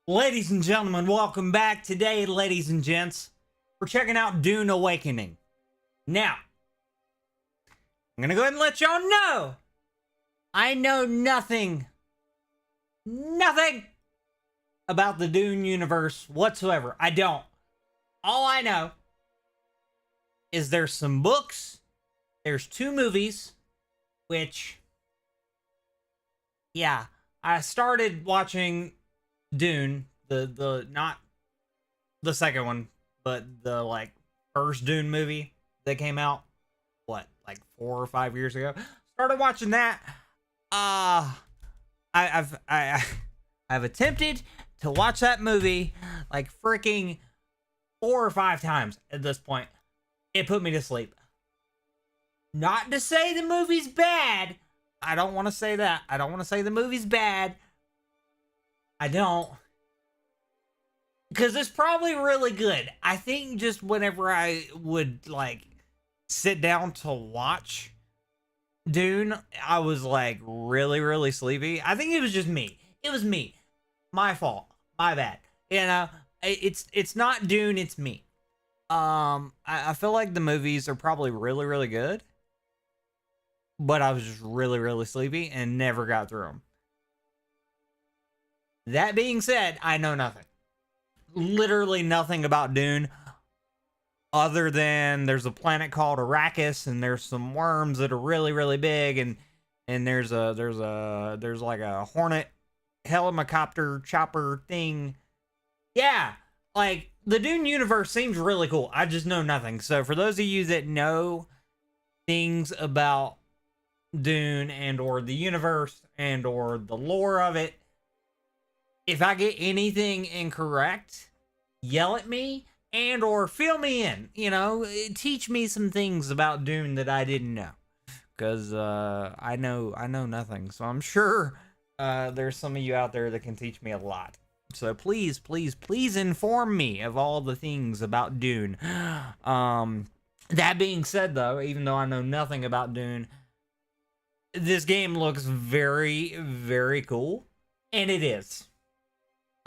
Ladies and gentlemen, welcome back. Today, ladies and gents, we're checking out Dune Awakening. Now, I'm gonna go ahead and let y'all know, I know nothing about the Dune universe whatsoever. I don't. All I know is there's some books, there's 2 movies, which, yeah, I started watching Dune, the not the second one, but the first Dune movie that came out, like 4 or 5 years ago. Started watching that. I've attempted to watch that movie like freaking 4 or 5 times at this point. It put me to sleep. Not to say the movie's bad. I don't want to say that. I don't want to say the movie's bad. I don't. Because it's probably really good. I think just whenever I would, sit down to watch Dune, I was, really, really sleepy. I think it was just me. It was me. My fault. My bad. You know, it's not Dune, it's me. I feel like the movies are probably really, really good. But I was just really, really sleepy and never got through them. That being said, I know nothing. Literally nothing about Dune. Other than there's a planet called Arrakis, and there's some worms that are really, really big, and there's like a Hornet helicopter chopper thing. Yeah, like the Dune universe seems really cool. I just know nothing. So for those of you that know things about Dune and or the universe and or the lore of it, if I get anything incorrect, yell at me and or fill me in. You know, teach me some things about Dune that I didn't know, because I know nothing. So I'm sure there's some of you out there that can teach me a lot. So please inform me of all the things about Dune. That being said, though, even though I know nothing about Dune, this game looks very, very cool, and it is.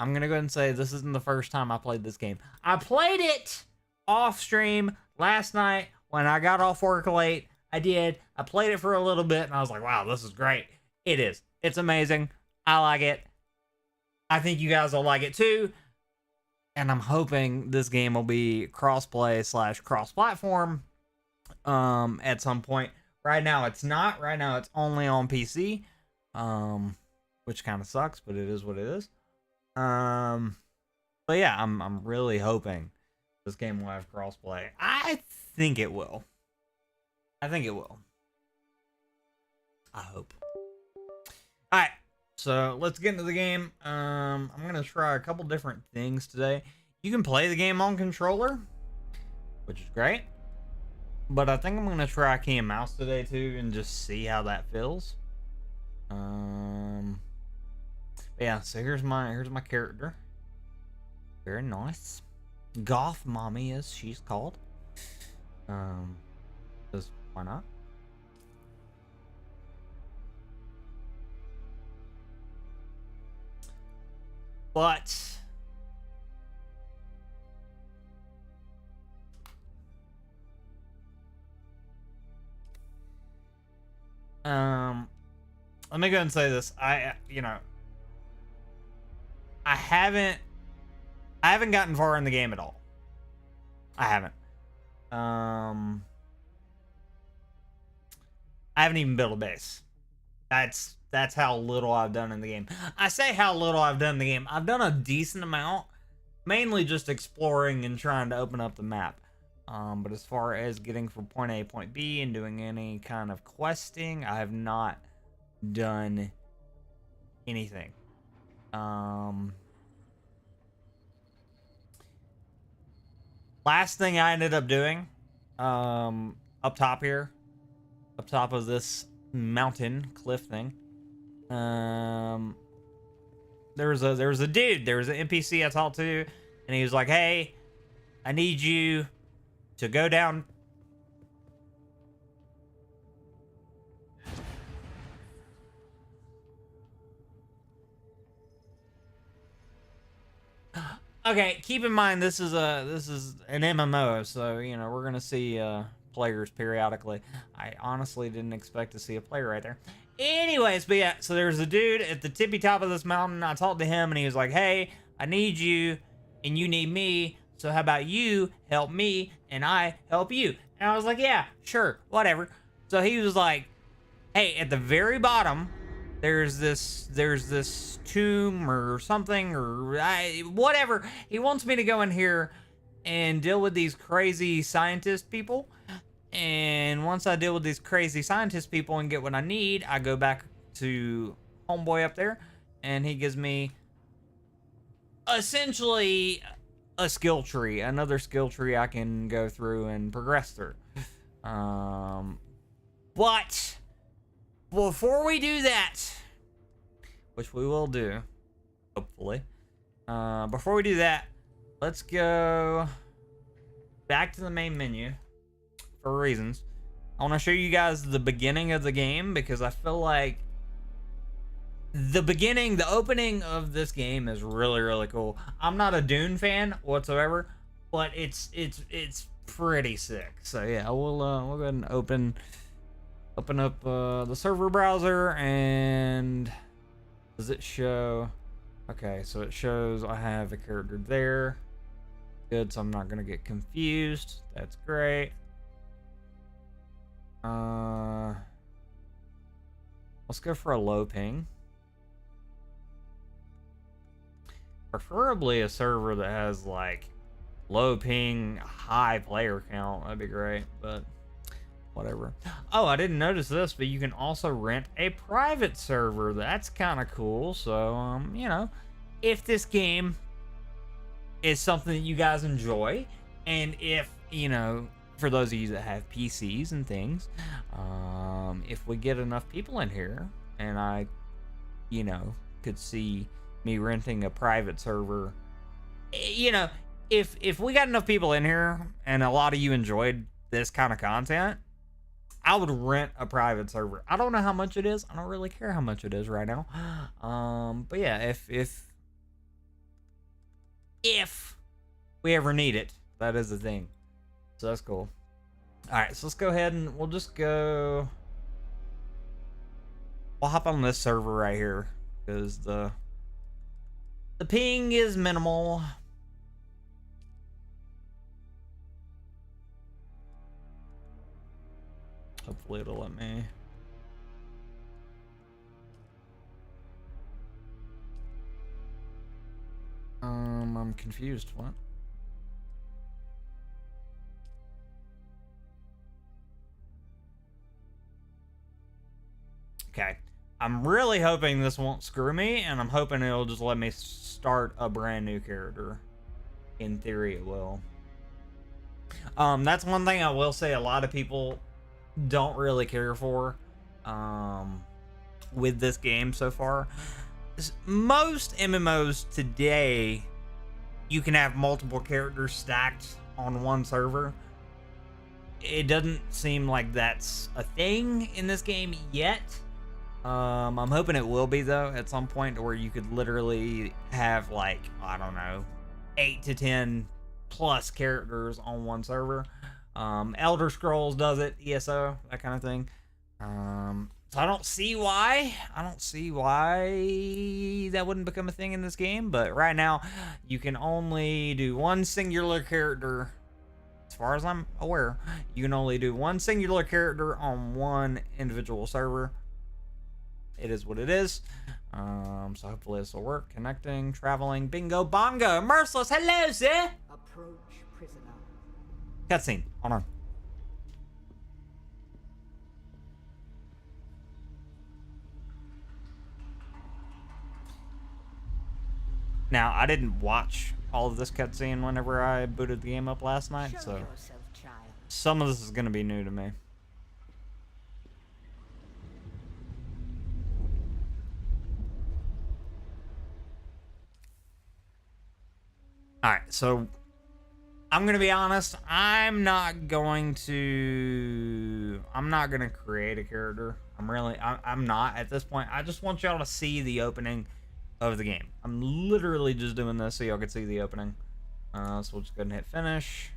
I'm going to go ahead and say this isn't the first time I played this game. I played it off stream last night when I got off work late. I did. I played it for a little bit, and I was like, wow, this is great. It is. It's amazing. I like it. I think you guys will like it too. And I'm hoping this game will be crossplay / cross-platform at some point. Right now, it's not. Right now, it's only on PC, which kind of sucks, but it is what it is. But yeah, I'm really hoping this game will have crossplay. I think it will. I hope. Alright, so let's get into the game. I'm gonna try a couple different things today. You can play the game on controller, which is great. But I think I'm gonna try key and mouse today too and just see how that feels. Yeah, so here's my character. Very nice. Goth Mommy, as she's called. Because why not? But let me go ahead and say this. I haven't gotten far in the game at all. I haven't. I haven't even built a base. That's how little I've done in the game. I say how little I've done in the game. I've done a decent amount, mainly just exploring and trying to open up the map. But as far as getting from point A to point B and doing any kind of questing, I have not done anything. Last thing I ended up doing, up top here, up top of this mountain cliff thing, there was a dude, there was an NPC I talked to, and he was like, hey, I need you to go down. Okay, keep in mind this is an MMO, so you know we're gonna see players periodically. I honestly didn't expect to see a player right there. Anyways, but yeah, so there's a dude at the tippy top of this mountain. I talked to him and he was like, "Hey, I need you, and you need me. So how about you help me and I help you?" And I was like, "Yeah, sure, whatever." So he was like, "Hey, at the very bottom, there's this tomb or something or whatever. He wants me to go in here and deal with these crazy scientist people. And once I deal with these crazy scientist people and get what I need, I go back to homeboy up there, and he gives me essentially a skill tree, another skill tree I can go through and progress through. But before we do that, which we will do, hopefully, before we do that, let's go back to the main menu for reasons. I want to show you guys the beginning of the game because I feel like the opening of this game is really, really cool. I'm not a Dune fan whatsoever, but it's pretty sick. So yeah, we'll go ahead and open up the server browser, and does it show? Okay, so it shows I have a character there. Good, so I'm not gonna get confused. That's great. Let's go for a low ping. Preferably a server that has like low ping, high player count. That'd be great, but whatever. Oh, I didn't notice this, but you can also rent a private server. That's kind of cool. So, you know, if this game is something that you guys enjoy, and if, you know, for those of you that have PCs and things, if we get enough people in here, and I, you know, could see me renting a private server, you know, if we got enough people in here and a lot of you enjoyed this kind of content, I would rent a private server. I don't know how much it is. I don't really care how much it is right now. But yeah, if we ever need it, that is the thing. So that's cool. All right, so let's go ahead and we'll just go. We'll hop on this server right here because the ping is minimal. Hopefully it'll let me. I'm confused. What? Okay. I'm really hoping this won't screw me, and I'm hoping it'll just let me start a brand new character. In theory, it will. That's one thing I will say a lot of people don't really care for with this game so far. Most MMOs today, you can have multiple characters stacked on one server. It doesn't seem like that's a thing in this game yet. I'm hoping it will be though at some point to where you could literally have like, I don't know, 8 to 10 plus characters on one server. Elder Scrolls does it, ESO, that kind of thing. So I don't see why that wouldn't become a thing in this game, but right now you can only do one singular character. As far as I'm aware, you can only do one singular character on one individual server. It is what it is. So hopefully this will work. Connecting, traveling, bingo, bongo, merciless. Hello, sir. Approach, prisoner. Cutscene. Hold on. Now, I didn't watch all of this cutscene whenever I booted the game up last night, so yourself, child. some of this is going to be new to me. Alright, so I'm going to be honest. I'm not going to create a character. I'm not at this point. I just want y'all to see the opening of the game. I'm literally just doing this so y'all can see the opening. So we'll just go ahead and hit finish.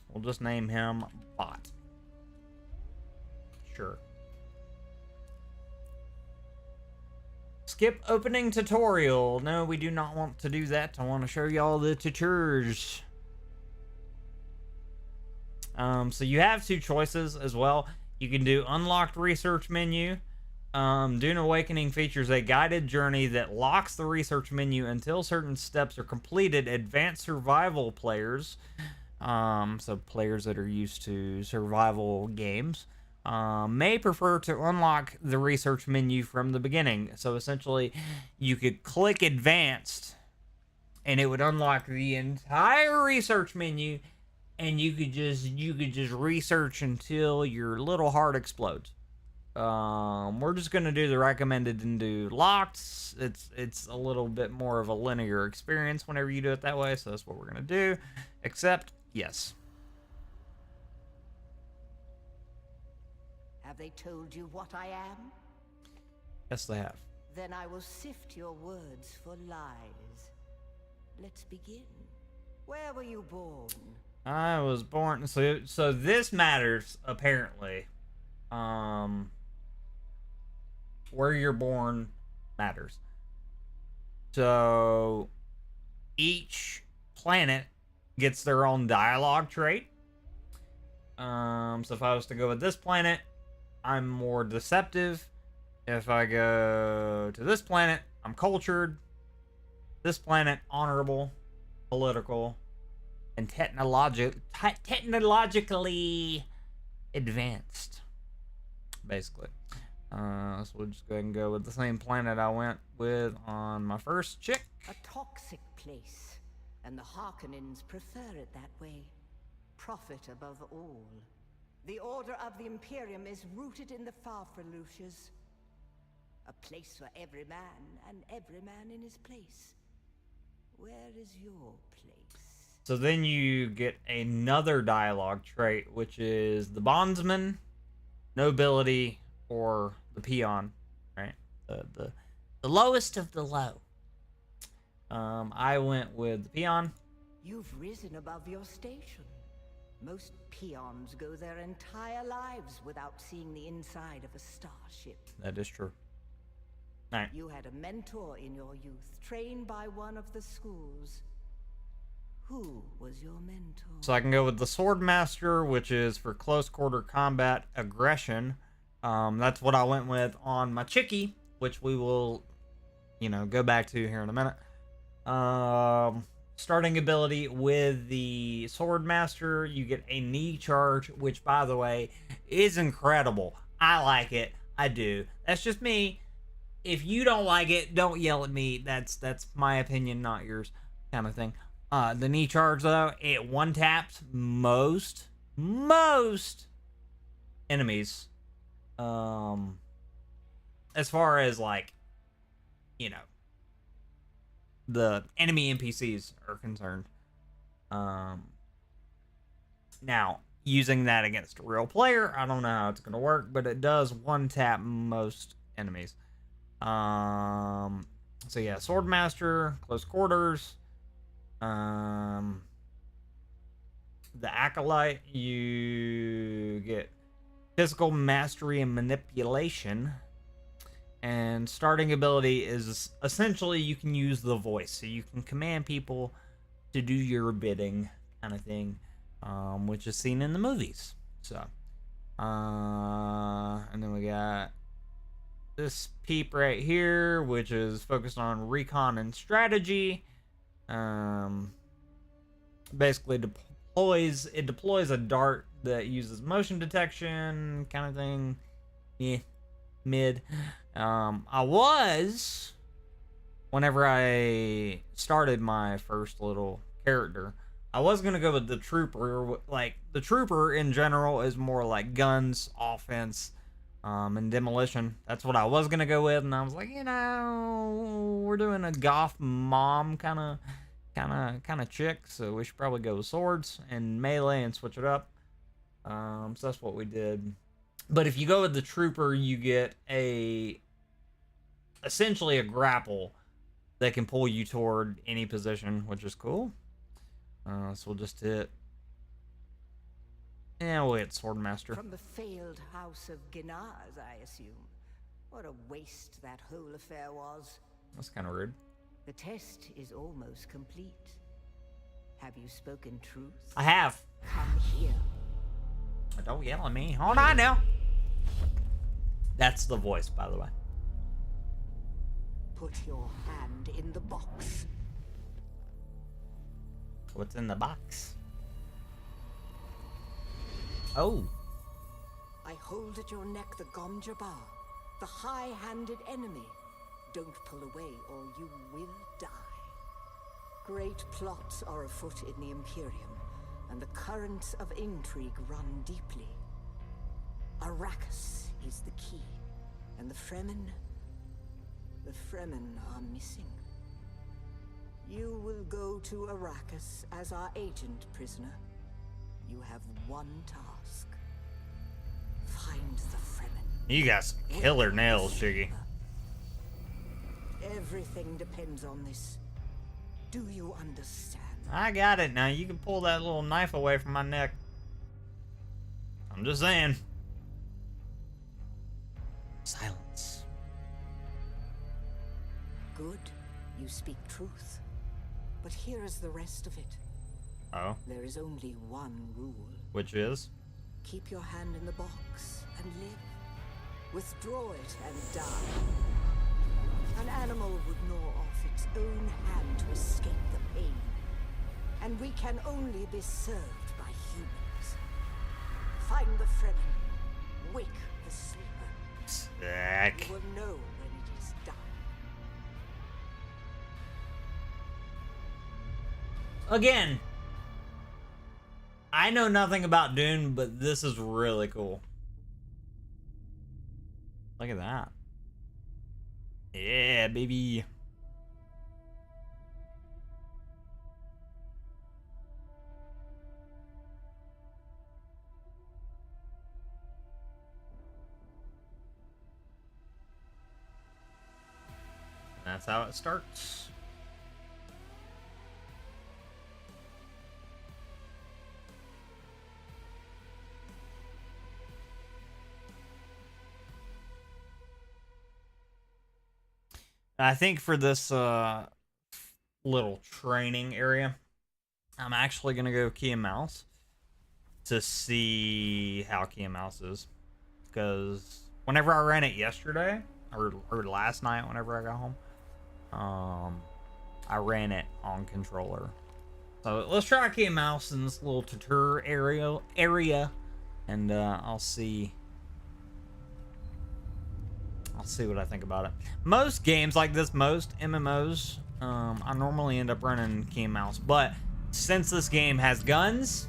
We'll just name him Bot. Sure. Skip opening tutorial. No, we do not want to do that. I want to show y'all the tutors. So you have two choices as well. You can do unlocked research menu. Dune Awakening features a guided journey that locks the research menu until certain steps are completed. Advanced survival players, so players that are used to survival games, may prefer to unlock the research menu from the beginning. So essentially, you could click advanced, and it would unlock the entire research menu, and you could just research until your little heart explodes. We're just gonna do the recommended and do locked. It's a little bit more of a linear experience whenever you do it that way, so that's what we're gonna do. Except, yes. Have they told you what I am? Yes, they have. Then I will sift your words for lies. Let's begin. Where were you born? I was born. So this matters apparently. Where you're born matters. So each planet gets their own dialogue trait. So if I was to go with this planet, I'm more deceptive. If I go to this planet, I'm cultured. This planet, honorable, political, and technologically advanced, basically. So we'll just go ahead and go with the same planet I went with on my first chick. A toxic place, and the Harkonnens prefer it that way. Profit above all. The order of the Imperium is rooted in the Farfreluches. A place for every man, and every man in his place. Where is your place? So then you get another dialogue trait, which is the bondsman, nobility, or the peon, right? The lowest of the low. I went with the peon. You've risen above your station. Most peons go their entire lives without seeing the inside of a starship. That is true. All right. You had a mentor in your youth, trained by one of the schools. Who was your mentor? So I can go with the Swordmaster, which is for close quarter combat aggression. That's what I went with on my chickie, which we will, go back to here in a minute. Starting ability with the Swordmaster, you get a knee charge, which, by the way, is incredible. I like it. I do. That's just me. If you don't like it, don't yell at me. That's my opinion, not yours, kind of thing. The knee charge, though, it one taps most enemies. As far as the enemy NPCs are concerned. Now, using that against a real player, I don't know how it's gonna work, but it does one tap most enemies. So yeah, Swordmaster, close quarters. The Acolyte, you get physical mastery and manipulation. And starting ability is essentially you can use the voice. So you can command people to do your bidding, kind of thing, which is seen in the movies. So, and then we got this peep right here, which is focused on recon and strategy. Basically deploys a dart that uses motion detection, kind of thing. Yeah, mid. Whenever I started my first little character, I was gonna go with the trooper. Like, the trooper in general is more like guns, offense, and demolition. That's what I was gonna go with, and I was like, we're doing a goth mom kind of chick, so we should probably go with swords and melee and switch it up. So that's what we did. But if you go with the trooper, you get essentially a grapple that can pull you toward any position, which is cool. So we'll just hit. Yeah, we'll hit Swordmaster. From the failed house of Ginaz, I assume. What a waste that whole affair was. That's kind of rude. The test is almost complete. Have you spoken truth? I have. Come here. Don't yell at me. Hold on now. That's the voice, by the way. Put your hand in the box. What's in the box? Oh. I hold at your neck the Gom Jabbar, the high-handed enemy. Don't pull away or you will die. Great plots are afoot in the Imperium, and the currents of intrigue run deeply. Arrakis is the key, and the Fremen are missing. You will go to Arrakis as our agent, prisoner. You have one task. Find the Fremen. You got some killer nails, Shiggy. Everything depends on this. Do you understand? I got it now. You can pull that little knife away from my neck. I'm just saying. Silence. Good. You speak truth. But here is the rest of it. Oh. There is only one rule. Which is? Keep your hand in the box and live. Withdraw it and die. An animal would gnaw off its own hand to escape the pain. And we can only be served by humans. Find the Fremen. Wake the sleeper. Sick. You will know when it is done. Again, I know nothing about Dune, but this is really cool. Look at that. Yeah, baby. That's how it starts. I think for this little training area, I'm actually going to go key and mouse to see how key and mouse is. Because whenever I ran it yesterday, or last night whenever I got home, I ran it on controller. So let's try key and mouse in this little tutor area, and I'll see what I think about it. Most games like this, most MMOs, I normally end up running key and mouse, but since this game has guns,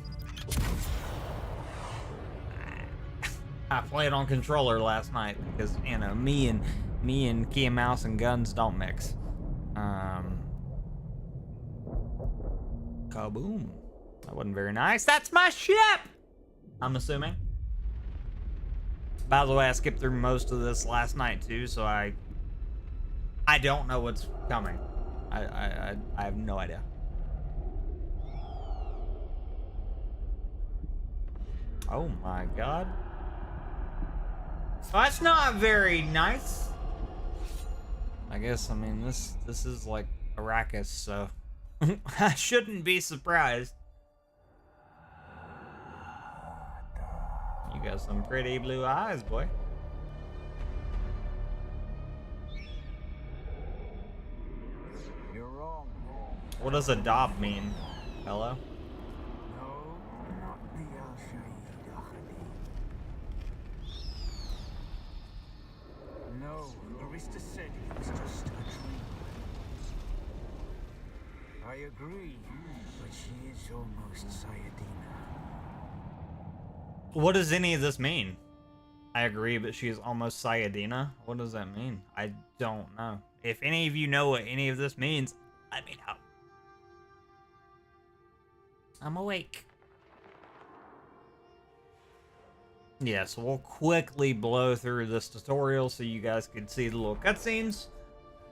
I played on controller last night because, you know, me and key and mouse and guns don't mix. Kaboom. That wasn't very nice. That's my ship! I'm assuming. By the way, I skipped through most of this last night too, so I don't know what's coming. I have no idea. Oh my god. Well, that's not very nice. I guess, I mean, this is like Arrakis, so I shouldn't be surprised. You got some pretty blue eyes, boy. You're wrong. What does Adob mean? Hello? No, not the Al-Shaheed Ahadi. No, Arista said it was just a dream. I agree, but she is almost Sayadina. What does any of this mean? I agree, but she's almost Sayadina. What does that mean? I don't know. If any of you know what any of this means, let me know. I'm awake. Yeah, so we'll quickly blow through this tutorial so you guys can see the little cutscenes.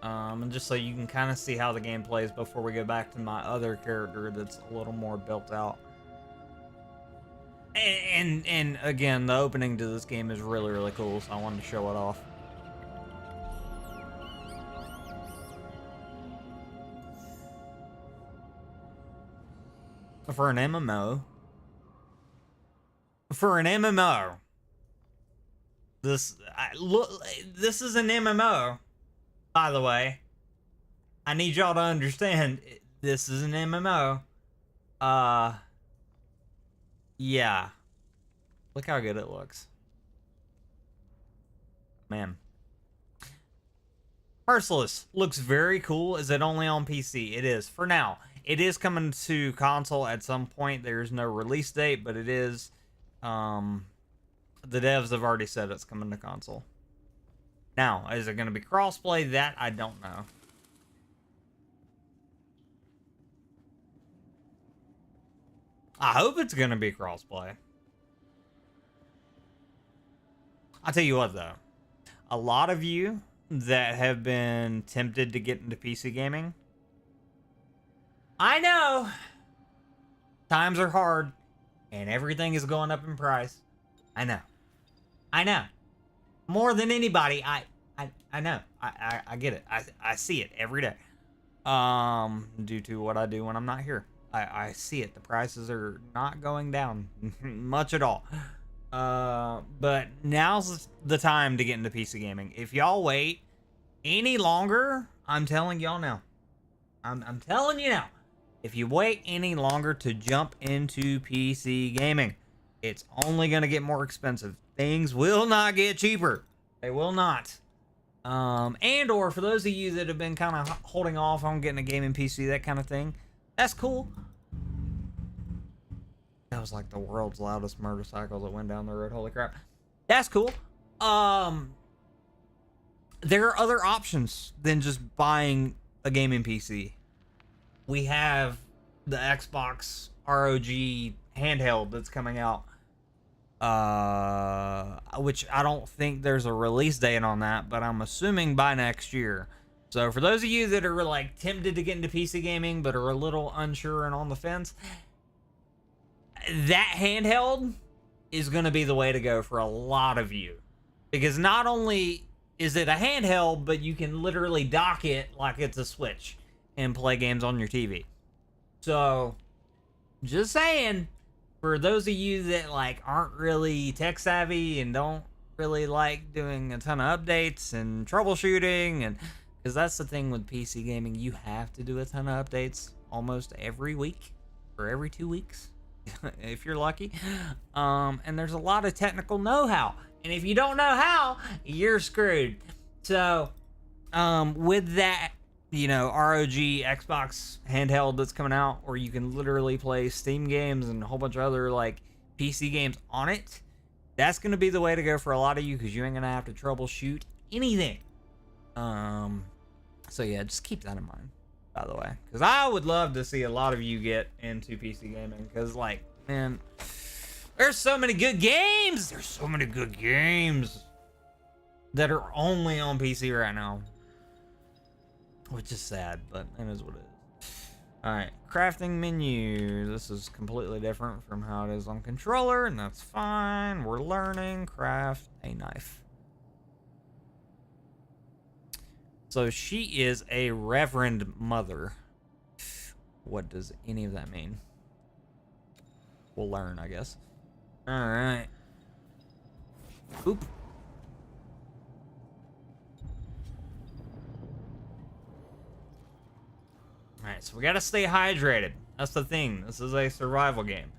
And just so you can kind of see how the game plays before we go back to my other character that's a little more built out. And again, the opening to this game is really, really cool, so I wanted to show it off. For an MMO, this is an MMO. By the way, I need y'all to understand this is an MMO. Yeah. Look how good it looks. Man. Merciless looks very cool. Is it only on PC? It is for now. It is coming to console at some point. There's no release date, but it is. The devs have already said it's coming to console. Now, is it going to be crossplay? That I don't know. I hope it's going to be crossplay. I'll tell you what, though. A lot of you that have been tempted to get into PC gaming, I know times are hard and everything is going up in price. I know. More than anybody, I know. I get it. I see it every day. Due to what I do when I'm not here. I see it. The prices are not going down much at all. But now's the time to get into PC gaming. If y'all wait any longer, I'm telling y'all now. I'm telling you now. If you wait any longer to jump into PC gaming, it's only going to get more expensive. Things will not get cheaper. They will not. And or for those of you that have been kind of holding off on getting a gaming PC, that kind of thing, that's cool. That was like the world's loudest motorcycle that went down the road. Holy crap. That's cool. There are other options than just buying a gaming PC. We have the Xbox ROG handheld that's coming out. Which I don't think there's a release date on that, but I'm assuming by next year. So for those of you that are like tempted to get into PC gaming but are a little unsure and on the fence, that handheld is going to be the way to go for a lot of you. Because not only is it a handheld, but you can literally dock it like it's a Switch and play games on your TV. So, just saying, for those of you that like aren't really tech savvy and don't really like doing a ton of updates and troubleshooting, and because that's the thing with PC gaming, you have to do a ton of updates almost every week or every 2 weeks if you're lucky. And there's a lot of technical know-how, and if you don't know how, you're screwed. So with that, you know, ROG Xbox handheld that's coming out, or you can literally play Steam games and a whole bunch of other like PC games on it, that's going to be the way to go for a lot of you, because you ain't going to have to troubleshoot anything. So yeah, just keep that in mind, by the way, because I would love to see a lot of you get into PC gaming, because like, man, there's so many good games. There's so many good games that are only on PC right now. Which is sad, but it is what it is. Alright, crafting menu. This is completely different from how it is on controller, and that's fine. We're learning. Craft a knife. So she is a reverend mother. What does any of that mean? We'll learn, I guess. Alright. Oop. Alright, so we gotta stay hydrated. That's the thing. This is a survival game.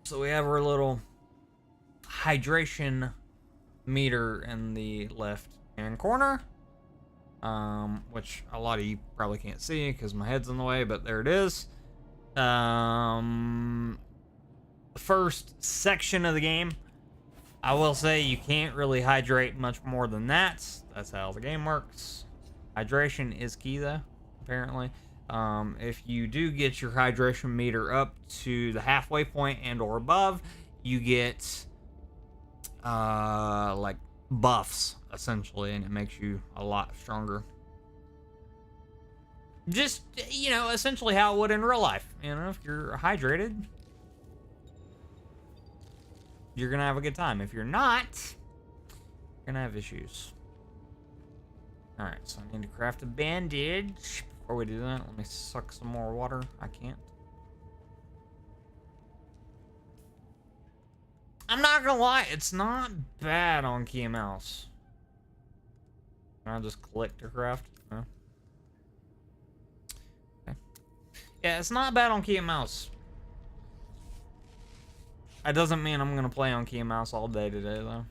So we have our little hydration meter in the left-hand corner. Which a lot of you probably can't see because my head's in the way, but there it is. The first section of the game, I will say you can't really hydrate much more than that. That's how the game works. Hydration is key though, apparently. If you do get your hydration meter up to the halfway point and or above, you get like buffs essentially, and it makes you a lot stronger. Just, you know, essentially how it would in real life. You know, if you're hydrated, you're gonna have a good time. If you're not, you're gonna have issues. All right, so I need to craft a bandage. Before we do that, let me suck some more water. I can't. I'm not gonna lie, it's not bad on key and mouse. Can I just click to craft? No. Okay. Yeah, it's not bad on key and mouse. That doesn't mean I'm gonna play on key and mouse all day today, though.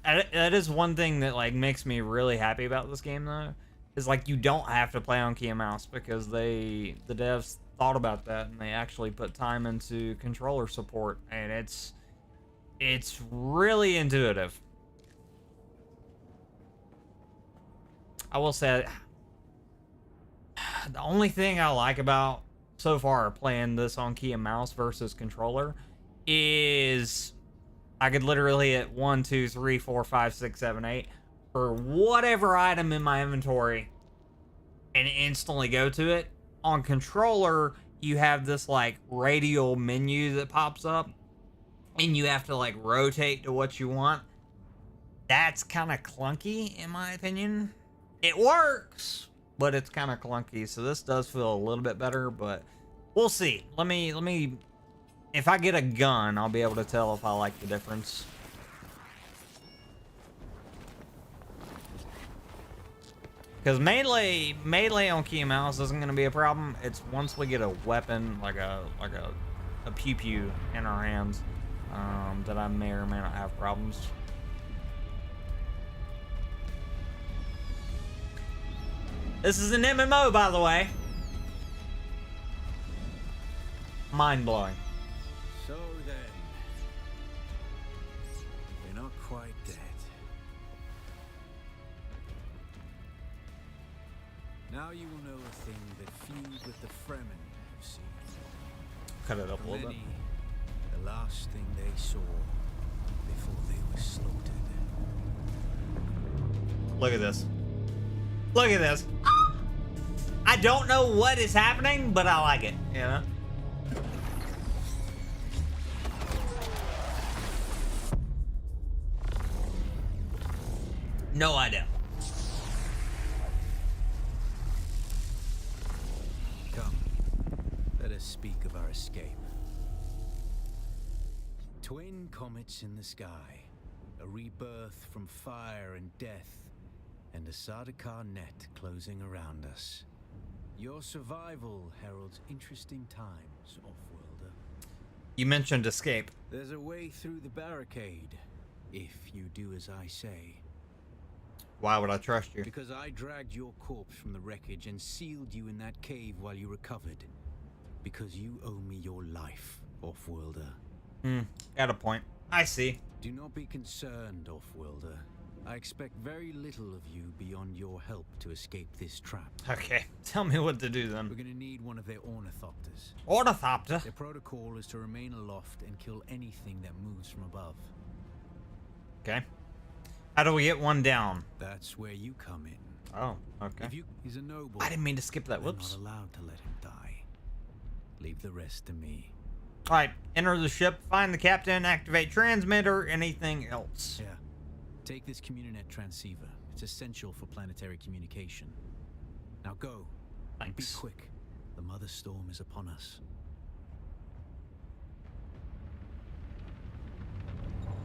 That is one thing that like makes me really happy about this game, though, is like you don't have to play on key and mouse, because the devs thought about that and they actually put time into controller support, and it's really intuitive. I will say the only thing I like about so far playing this on key and mouse versus controller is I could literally hit 1, 2, 3, 4, 5, 6, 7, 8 for whatever item in my inventory and instantly go to it. On controller, you have this like radial menu that pops up and you have to like rotate to what you want. That's kind of clunky in my opinion. It works, but it's kind of clunky. So this does feel a little bit better, but we'll see. Let me if I get a gun, I'll be able to tell if I like the difference. Because melee on key and mouse isn't going to be a problem. It's once we get a weapon, like a pew pew in our hands, that I may or may not have problems. This is an MMO, by the way. Mind-blowing. So then, you're not quite dead. Now you will know a thing that few with the Fremen have seen. Cut it up a little bit. Many, the last thing they saw before they were slaughtered. Look at this. Look at this. I don't know what is happening, but I like it, you know? No idea. Come, let us speak of our escape. Twin comets in the sky, a rebirth from fire and death, and a Sardaukar net closing around us. Your survival heralds interesting times, Offworlder. You mentioned escape. There's a way through the barricade, if you do as I say. Why would I trust you? Because I dragged your corpse from the wreckage and sealed you in that cave while you recovered. Because you owe me your life, Offworlder. Got a point. I see. Do not be concerned, Offworlder. I expect very little of you beyond your help to escape this trap. Okay, tell me what to do We're then. gonna need one of their ornithopters. Ornithopter? Their protocol is to remain aloft and kill anything that moves from above. Okay. How do we get one down? That's where you come in. Oh, okay. If he's a noble, I didn't mean to skip that. we're Whoops. not allowed to let him die. Leave the rest to me. Alright, enter the ship, find the captain, activate transmitter, anything else. Yeah. Take this Communinet transceiver. It's essential for planetary communication. Now go. And be Thanks. quick. The Mother Storm is upon us.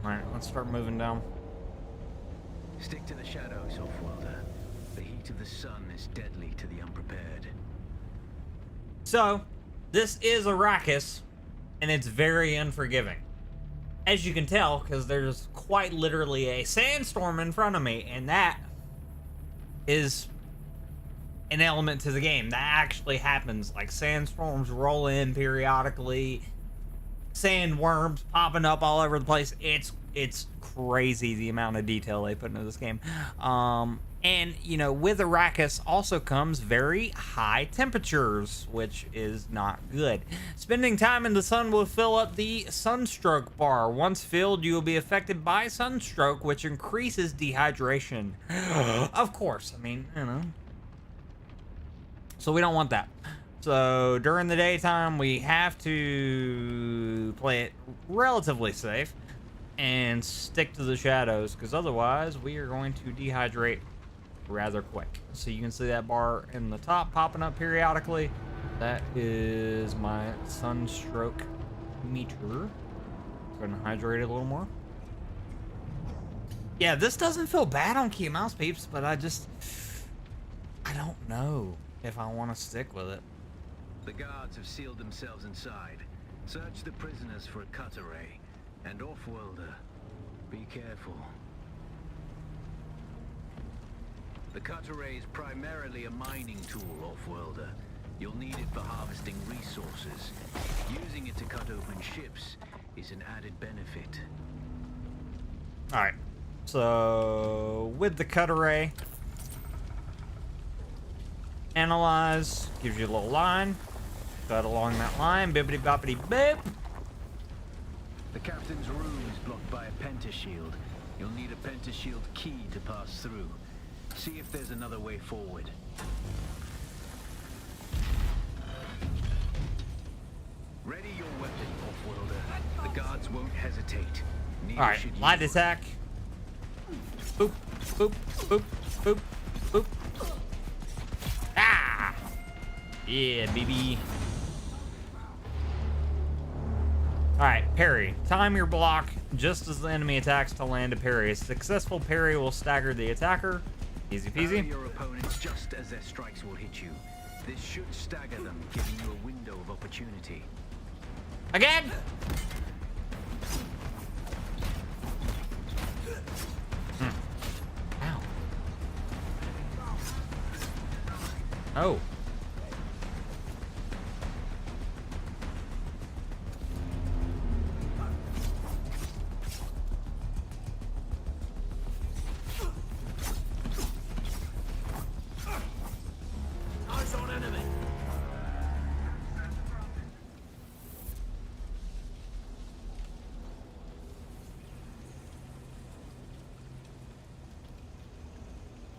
Alright, let's start moving down. Stick to the shadows, Offworlder. The heat of the sun is deadly to the unprepared. So, this is Arrakis, and it's very unforgiving. As you can tell, because there's quite literally a sandstorm in front of me, and that is an element to the game. That actually happens. Like, sandstorms roll in periodically. sandworms popping up all over the place. It's crazy the amount of detail they put into this game. And you know, with Arrakis also comes very high temperatures, which is not good. Spending time in the sun will fill up the sunstroke bar. Once filled, you will be affected by sunstroke, which increases dehydration. Of course, I mean, you know. So we don't want that. So during the daytime, we have to play it relatively safe and stick to the shadows, because otherwise we are going to dehydrate rather quick. So you can see that bar in the top popping up periodically. That is my sunstroke meter. Going to hydrate it a little more. Yeah, this doesn't feel bad on key mouse peeps, but I don't know if I want to stick with it. The guards have sealed themselves inside. Search the prisoners for a cut array. And off-worlder, be careful. The cut array is primarily a mining tool, off-worlder. You'll need it for harvesting resources. Using it to cut open ships is an added benefit. Alright, so with the cut array, analyze, gives you a little line. Cut along that line, bippity-boppity-bip. The captain's room is blocked by a pentashield. You'll need a pentashield key to pass through. See if there's another way forward. Ready your weapon, off-worlder. The guards won't hesitate. Alright, light attack. Boop, boop, boop, boop, boop. Ah! Yeah, baby. Alright, parry. Time your block just as the enemy attacks to land a parry. A successful parry will stagger the attacker. Easy peasy. Parry your opponents just as their strikes will hit you. This should stagger them, giving you a window of opportunity. Again! Ow. Oh.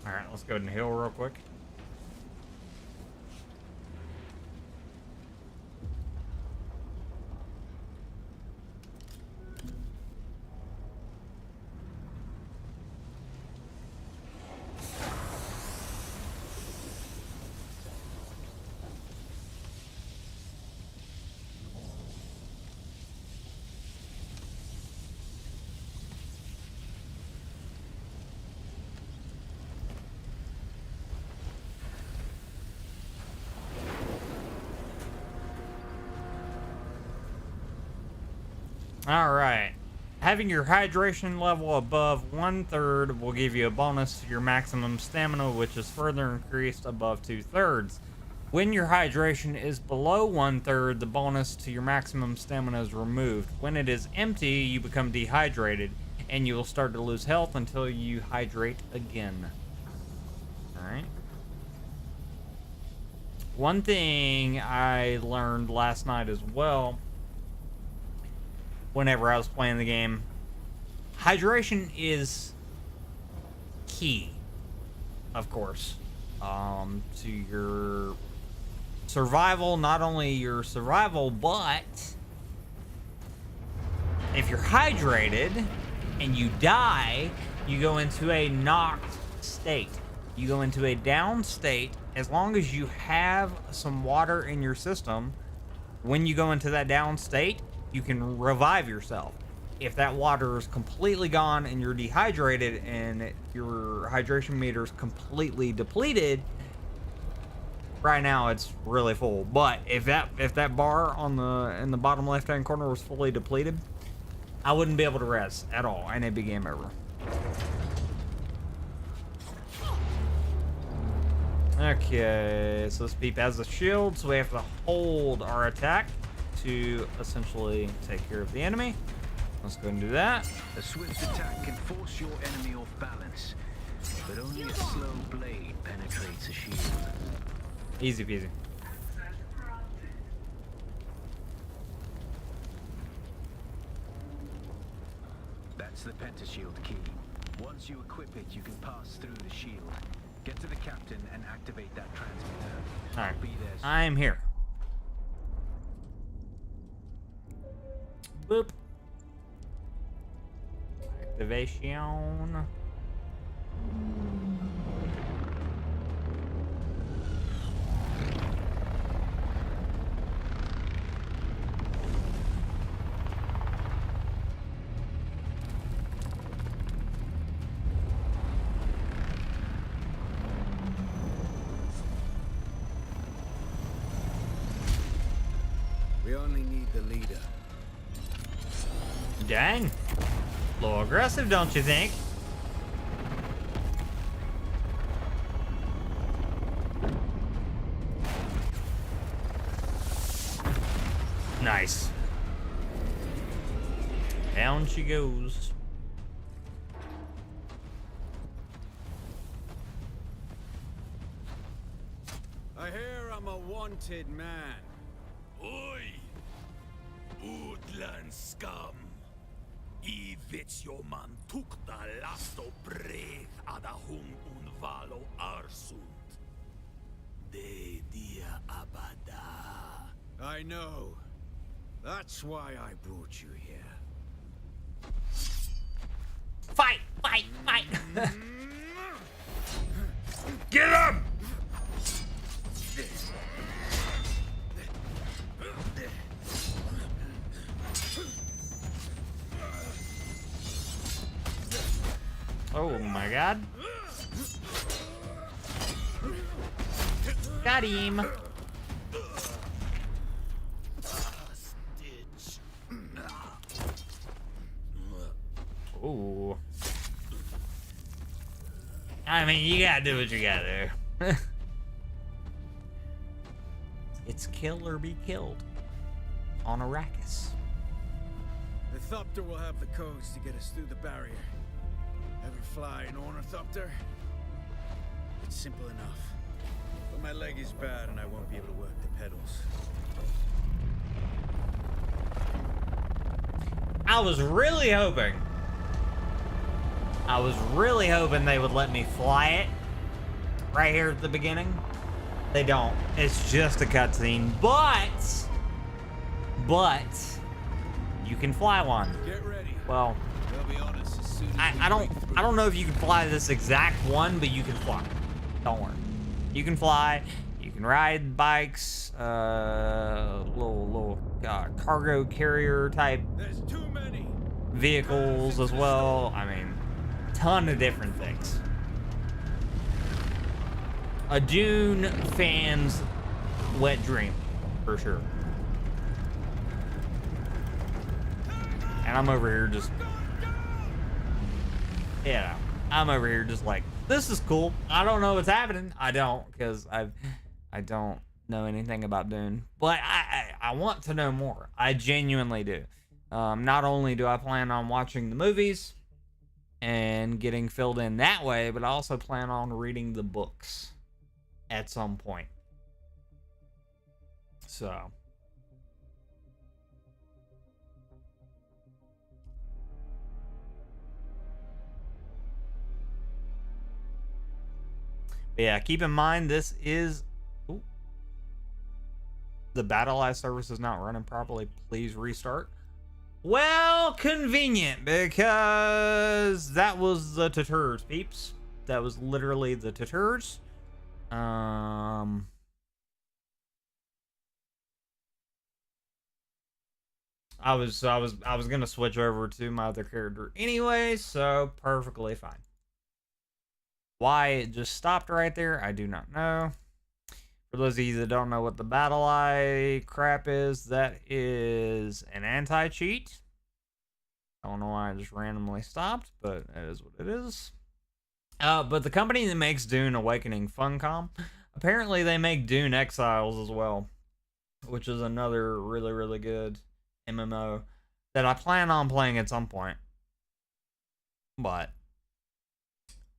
Alright, let's go and heal real quick. Alright. Having your hydration level above 1/3 will give you a bonus to your maximum stamina, which is further increased above 2/3. When your hydration is below 1/3, the bonus to your maximum stamina is removed. When it is empty, you become dehydrated, and you will start to lose health until you hydrate again. Alright. One thing I learned last night as well, whenever I was playing the game, hydration is key, of course, to your survival. Not only your survival, but if you're hydrated and you die, you go into a knocked state. You go into a down state. As long as you have some water in your system, when you go into that down state, you can revive yourself. If that water is completely gone and you're dehydrated and your hydration meter is completely depleted, right now it's really full. But if that bar in the bottom left hand corner was fully depleted, I wouldn't be able to rest at all, and it'd be game over. Okay, so this peep has a shield, so we have to hold our attack to essentially take care of the enemy. Let's go and do that. A swift attack can force your enemy off balance, but only a slow blade penetrates a shield. Easy peasy. That's the pentashield key. Once you equip it, you can pass through the shield. Get to the captain and activate that transmitter. All right, I'll be there soon. I'm here. Boop. Activation. We only need the leader. Dang. A little aggressive, don't you think? Nice. Down she goes. I hear I'm a wanted man. Oi! Woodland scum! I vet jo man tukta lasto breath ada hung unvalo arsund. De dia abada. I know. That's why I brought you here. Fight! Fight! Fight! Get him! Oh my god. Got him. Stitch. Ooh. I mean, you gotta do what you gotta do. It's kill or be killed on Arrakis. The Thopter will have the codes to get us through the barrier. Ever fly an ornithopter? It's simple enough. But my leg is bad and I won't be able to work the pedals. I was really hoping they would let me fly it right here at the beginning. They don't. It's just a cutscene, but you can fly one. Get ready. Well, They'll be on us as soon as I don't know if you can fly this exact one, but you can fly. Don't worry. You can fly. You can ride bikes, little cargo carrier type There's too many. vehicles as well. I mean, ton of different things. A Dune fan's wet dream, for sure. And I'm over here just, I'm over here just like, this is cool. I don't know what's happening. I don't, because I don't know anything about Dune. But I want to know more. I genuinely do. Not only do I plan on watching the movies and getting filled in that way, but I also plan on reading the books at some point. So. Yeah, keep in mind this is... Ooh. The Battle Eye service is not running properly. Please restart. Well, convenient, because that was the Taturs, peeps. That was literally the Taturs. I was gonna switch over to my other character anyway, so perfectly fine. Why it just stopped right there, I do not know. For those of you that don't know what the Battle Eye crap is, that is an anti-cheat. I don't know why it just randomly stopped, but it is what it is. But the company that makes Dune Awakening, Funcom, apparently they make Dune Exiles as well. which is another really, really good MMO that I plan on playing at some point. But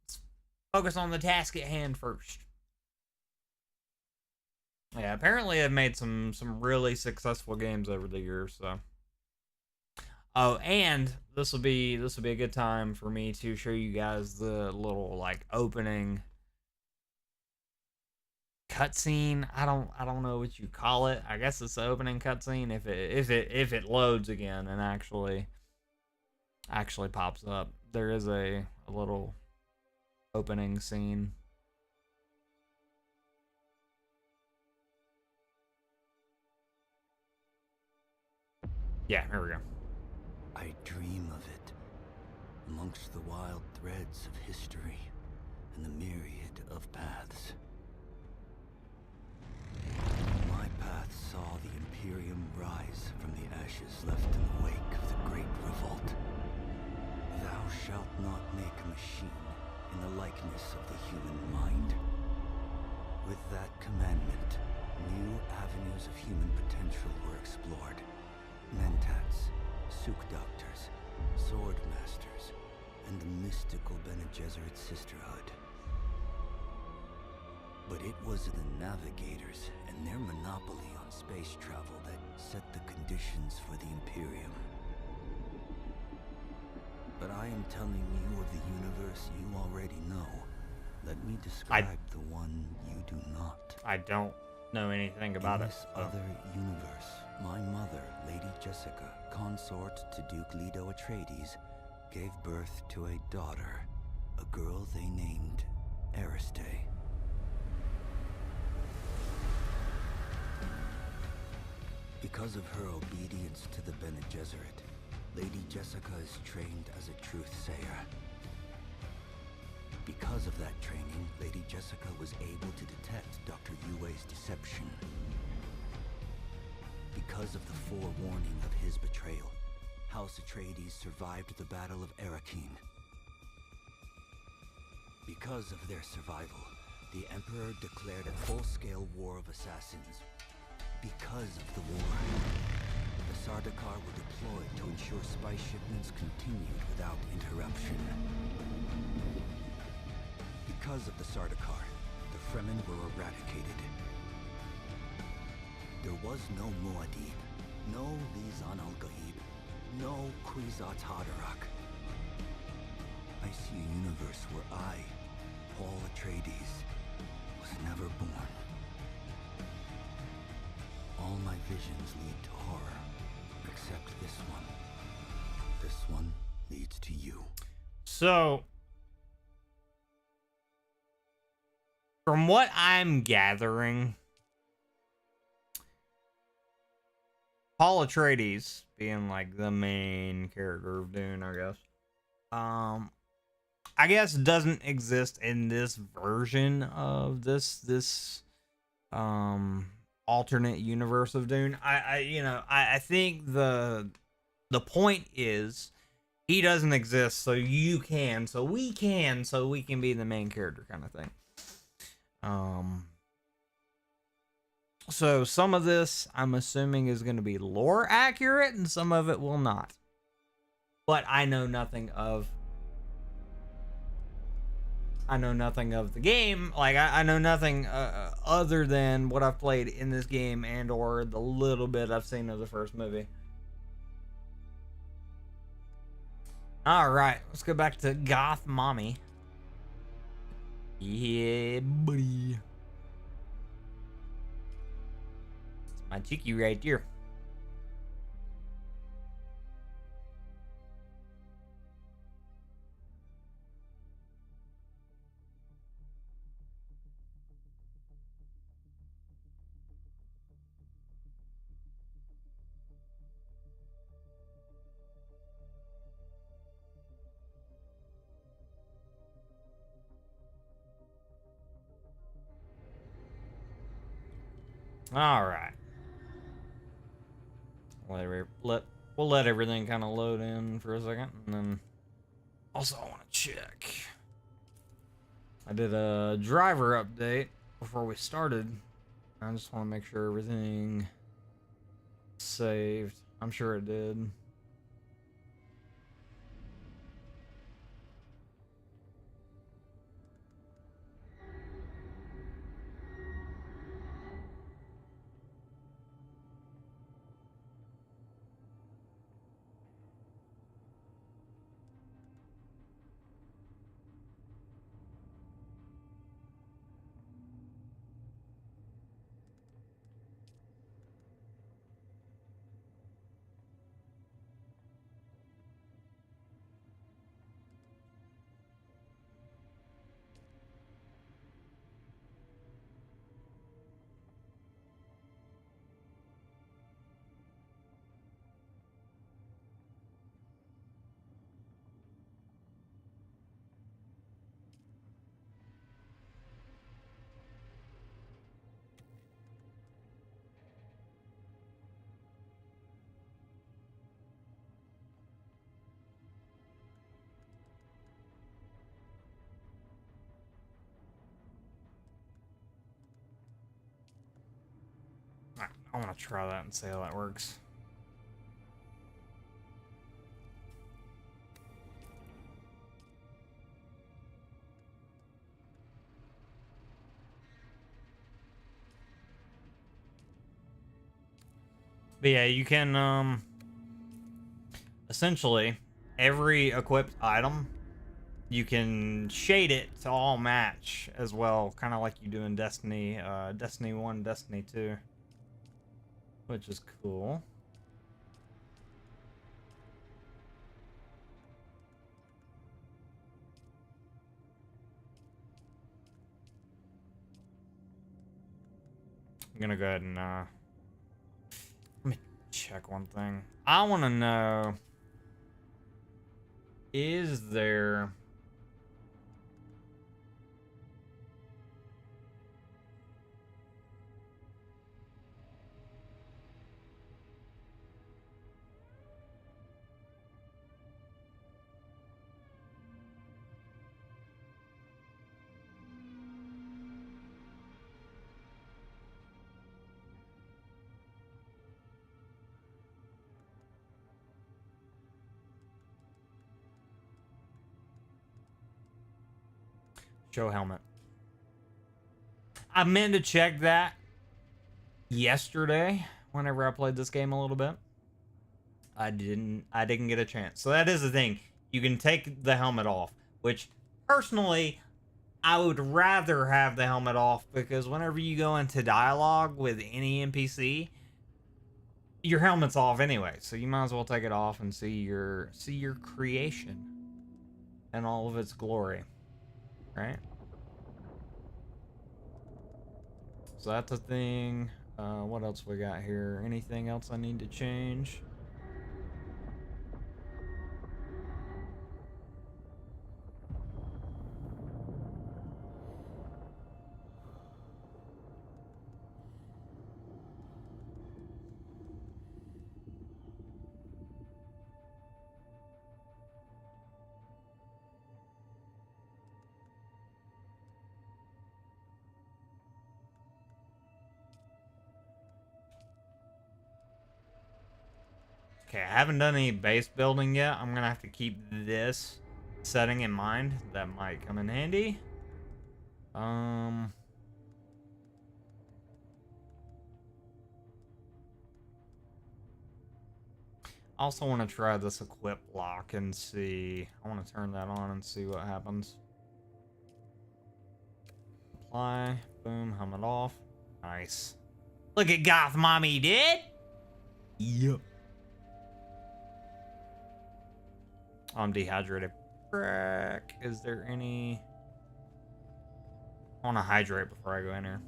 let's focus on the task at hand first. Yeah, apparently I've made some really successful games over the years, so. Oh, and this will be a good time for me to show you guys the little like opening cutscene. I don't know what you call it. I guess it's the opening cutscene if it loads again and actually pops up. There is a little opening scene. Yeah, here we go. I dream of it, amongst the wild threads of history and the myriad of paths. My path saw the Imperium rise from the ashes left in the wake of the Great Revolt. Thou shalt not make a machine in the likeness of the human mind. With that commandment, new avenues of human potential were explored. Mentats, Suk Doctors, Sword Masters, and the mystical Bene Gesserit Sisterhood. But it was the Navigators and their monopoly on space travel that set the conditions for the Imperium. But I am telling you of the universe you already know. Let me describe the one you do not. I don't know anything about In it. this other universe, my mother, Lady Jessica, consort to Duke Leto Atreides, gave birth to a daughter, a girl they named Ariste. Because of her obedience to the Bene Gesserit, Lady Jessica is trained as a truth-sayer. Because of that training, Lady Jessica was able to detect Dr. Yue's deception. Because of the forewarning of his betrayal, House Atreides survived the Battle of Arrakeen. Because of their survival, the Emperor declared a full-scale war of assassins. Because of the war, the Sardaukar were deployed to ensure spy shipments continued without interruption. Because of the Sardaukar, the Fremen were eradicated. There was no Muad'Dib, no Lisan al-Gaib, no Kwisatz Haderach. I see a universe where I, Paul Atreides, was never born. All my visions lead to horror, except this one. This one leads to you. So, from what I'm gathering, Paul Atreides being like the main character of Dune, I guess doesn't exist in this version of this alternate universe of Dune. I think the point is he doesn't exist, so we can be the main character kind of thing. So some of this I'm assuming is going to be lore accurate and some of it will not. But I know nothing of the game. Like I know nothing other than what I've played in this game and or the little bit I've seen of the first movie. All right, let's go back to Goth Mommy. Yeah, buddy. It's my chickie right here. All right. We'll let everything kind of load in for a second, and then also I want to check. I did a driver update before we started. I just want to make sure everything saved. I'm sure it did. I want to try that and see how that works. But yeah, you can essentially every equipped item you can shade it to all match as well, kind of like you do in Destiny, Destiny 1, Destiny 2, which is cool. I'm gonna go ahead and let me check one thing. I want to know, is there show helmet? I meant to check that yesterday whenever I played this game a little bit. I didn't get a chance. So that is the thing. You can take the helmet off, which personally I would rather have the helmet off, because whenever you go into dialogue with any NPC, your helmet's off anyway. So you might as well take it off and see your creation and all of its glory, right? So that's a thing. What else we got here? Anything else I need to change? Okay, I haven't done any base building yet. I'm gonna have to keep this setting in mind. That might come in handy. Also want to try this equip lock and see. I want to turn that on and see what happens. Apply. Boom. Helmet off. Nice. Look at Goth Mommy did. Yup. I'm dehydrated. Frick. Is there any... I want to hydrate before I go in here.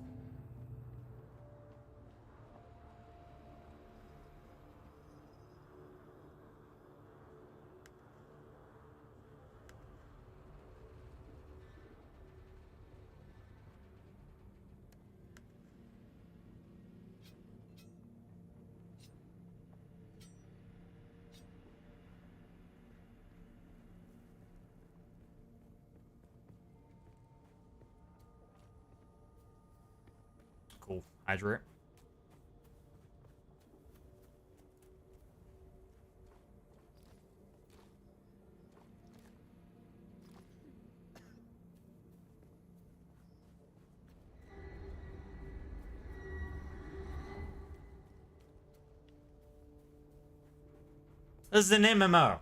Cool. Hydrate. This is an MMO.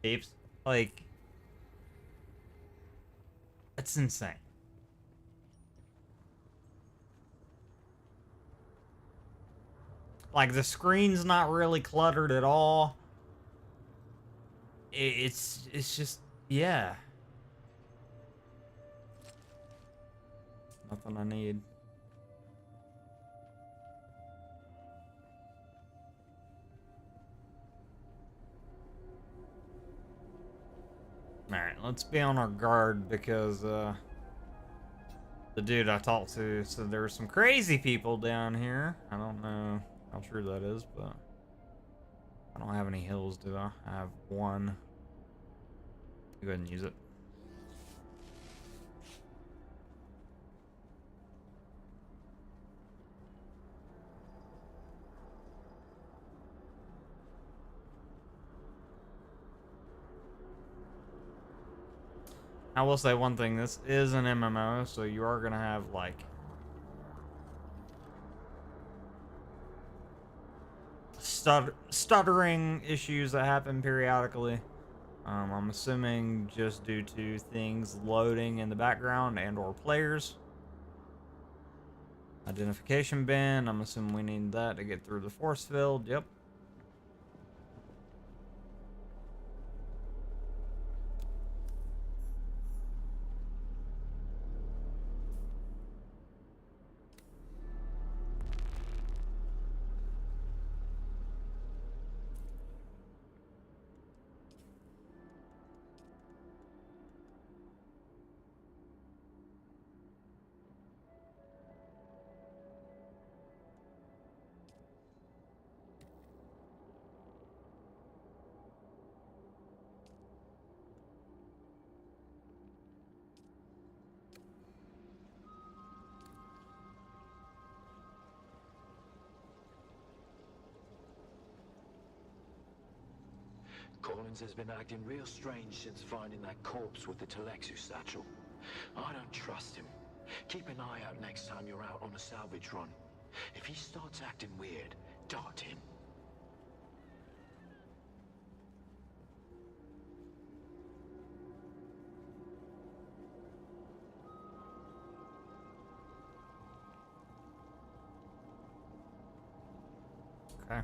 Peeps. Like, that's insane. Like, the screen's not really cluttered at all. It's just, yeah. Nothing I need. Alright, let's be on our guard because the dude I talked to said there were some crazy people down here. I don't know how true that is, but I don't have any hills, do I? I have one. Go ahead and use it. I will say one thing, this is an MMO, so you are gonna have like stuttering issues that happen periodically. I'm assuming just due to things loading in the background and or players. Identification bin, I'm assuming we need that to get through the force field. Yep. Collins has been acting real strange since finding that corpse with the Telexu satchel. I don't trust him. Keep an eye out next time you're out on a salvage run. If he starts acting weird, dart him. Okay.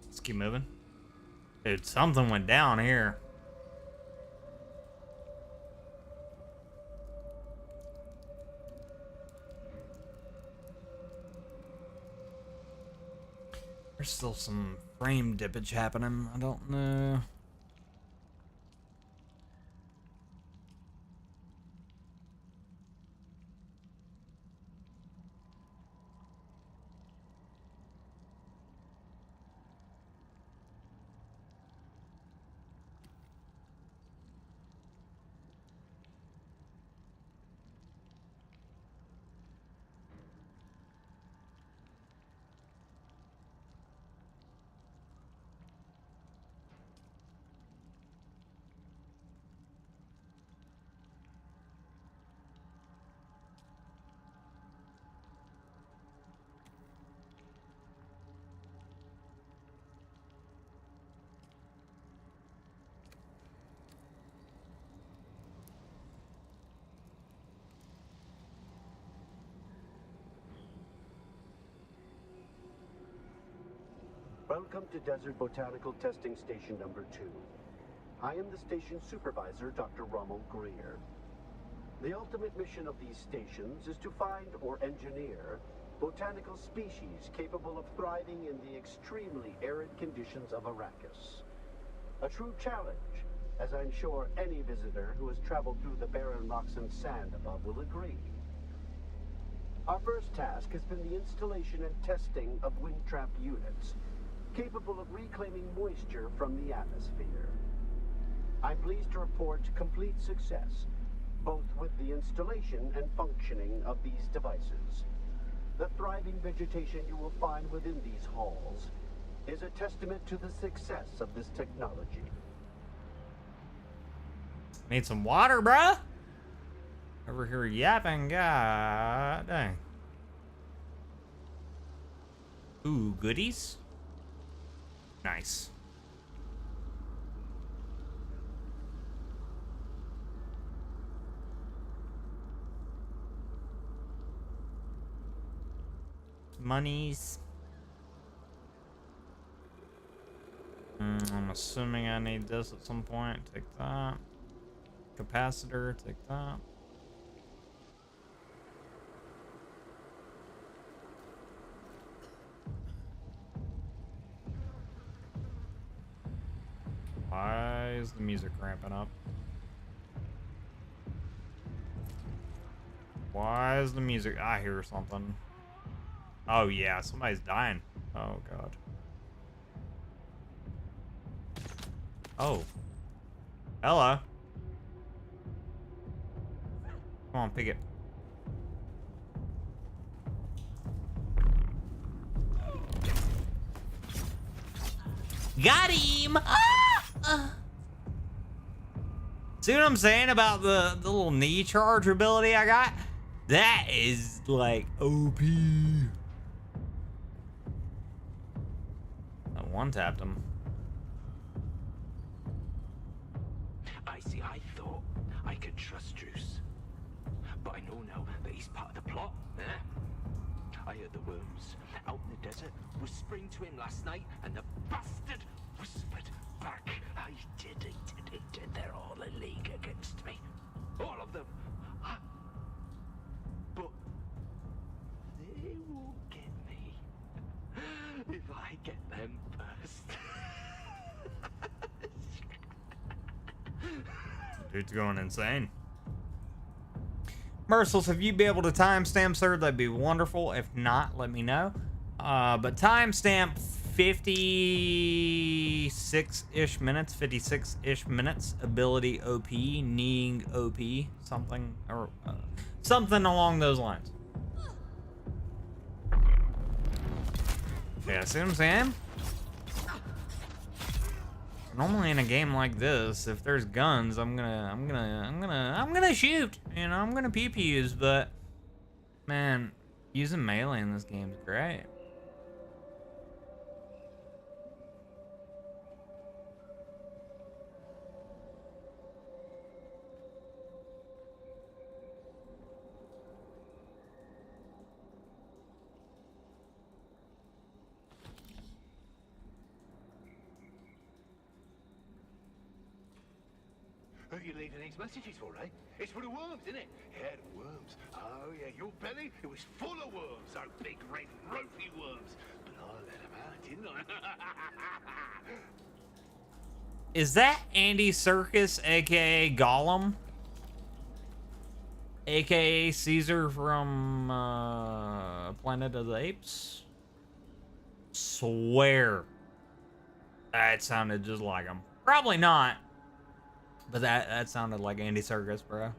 Let's keep moving. Dude, something went down here. There's still some frame dippage happening. I don't know. Welcome to Desert Botanical Testing Station number 2. I am the station supervisor, Dr. Rommel Greer. The ultimate mission of these stations is to find or engineer botanical species capable of thriving in the extremely arid conditions of Arrakis. A true challenge, as I'm sure any visitor who has traveled through the barren rocks and sand above will agree. Our first task has been the installation and testing of wind-trap units, capable of reclaiming moisture from the atmosphere. I'm pleased to report complete success, both with the installation and functioning of these devices. The thriving vegetation you will find within these halls is a testament to the success of this technology. Need some water, bruh? Over here yapping, god dang. Ooh, goodies. Nice. Monies. I'm assuming I need this at some point. Take that. Capacitor, take that. Why is the music ramping up? Why is the music? I hear something. Oh yeah, somebody's dying. Oh god. Oh. Hello. Come on, pick it. Got him! Ah! See what I'm saying about the little knee charge ability I got? That is like OP. I one-tapped him. I thought I could trust Druce. But I know now that he's part of the plot. I heard the worms out in the desert whispering to him last night, and the bastard whispered back. I did it. They're all a league against me. All of them. But they won't get me if I get them first. Dude's going insane. Merciless, if you'd be able to timestamp, sir, that'd be wonderful. If not, let me know. But timestamp 56-ish minutes, 56-ish minutes. Ability OP, kneeing OP, something or something along those lines. Yeah, see what I'm saying? Normally in a game like this, if there's guns, I'm gonna shoot. You know, I'm gonna pew-pews, but man, using melee in this game is great. Who are you leaving these messages for, eh? It's for the worms, isn't it? Yeah, the worms. Oh, yeah, your belly, it was full of worms, those big red ropey worms. But I let them out, didn't I? Is that Andy Serkis, aka Gollum? AKA Caesar from Planet of the Apes? Swear. That sounded just like him. Probably not. But that sounded like Andy Serkis, bro.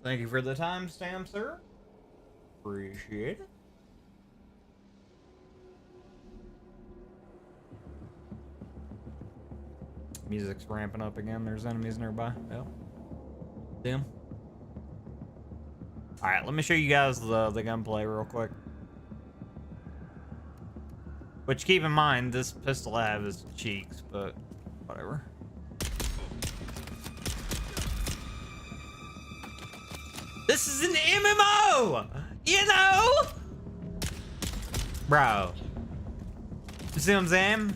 Thank you for the timestamp, sir. Appreciate it. Music's ramping up again. There's enemies nearby. Yep. Damn. Alright, let me show you guys the gunplay real quick. Which, keep in mind, this pistol I have is cheeks, but whatever. This is an MMO! You know? Bro. You see what I'm saying?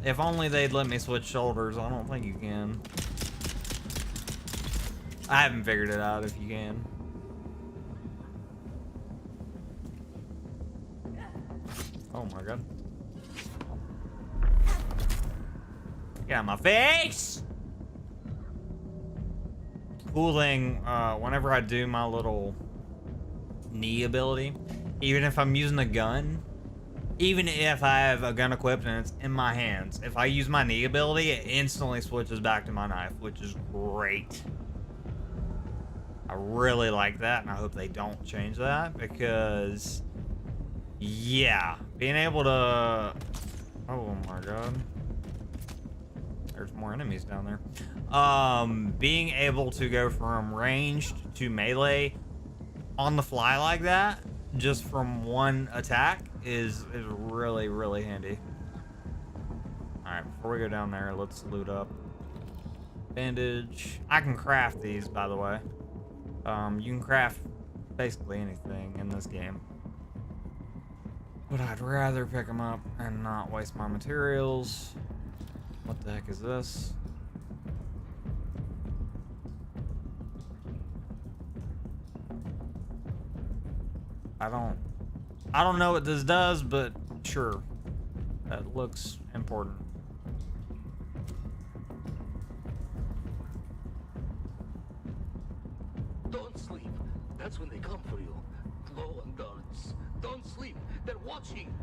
If only they'd let me switch shoulders. I don't think you can. I haven't figured it out if you can. Oh my god. Get out of my face! Cool thing, whenever I do my little knee ability, even if I'm using a gun, even if I have a gun equipped and it's in my hands, if I use my knee ability, it instantly switches back to my knife, which is great. I really like that, and I hope they don't change that, because Yeah, being able to... Oh my god. There's more enemies down there. Being able to go from ranged to melee on the fly like that, just from one attack, is really, really handy. Alright, before we go down there, let's loot up. Bandage. I can craft these, by the way. You can craft basically anything in this game. But I'd rather pick them up and not waste my materials. What the heck is this? I don't know what this does, but sure. That looks important. Don't sleep. That's when they come for you. Low on guards. Don't sleep. They're watching.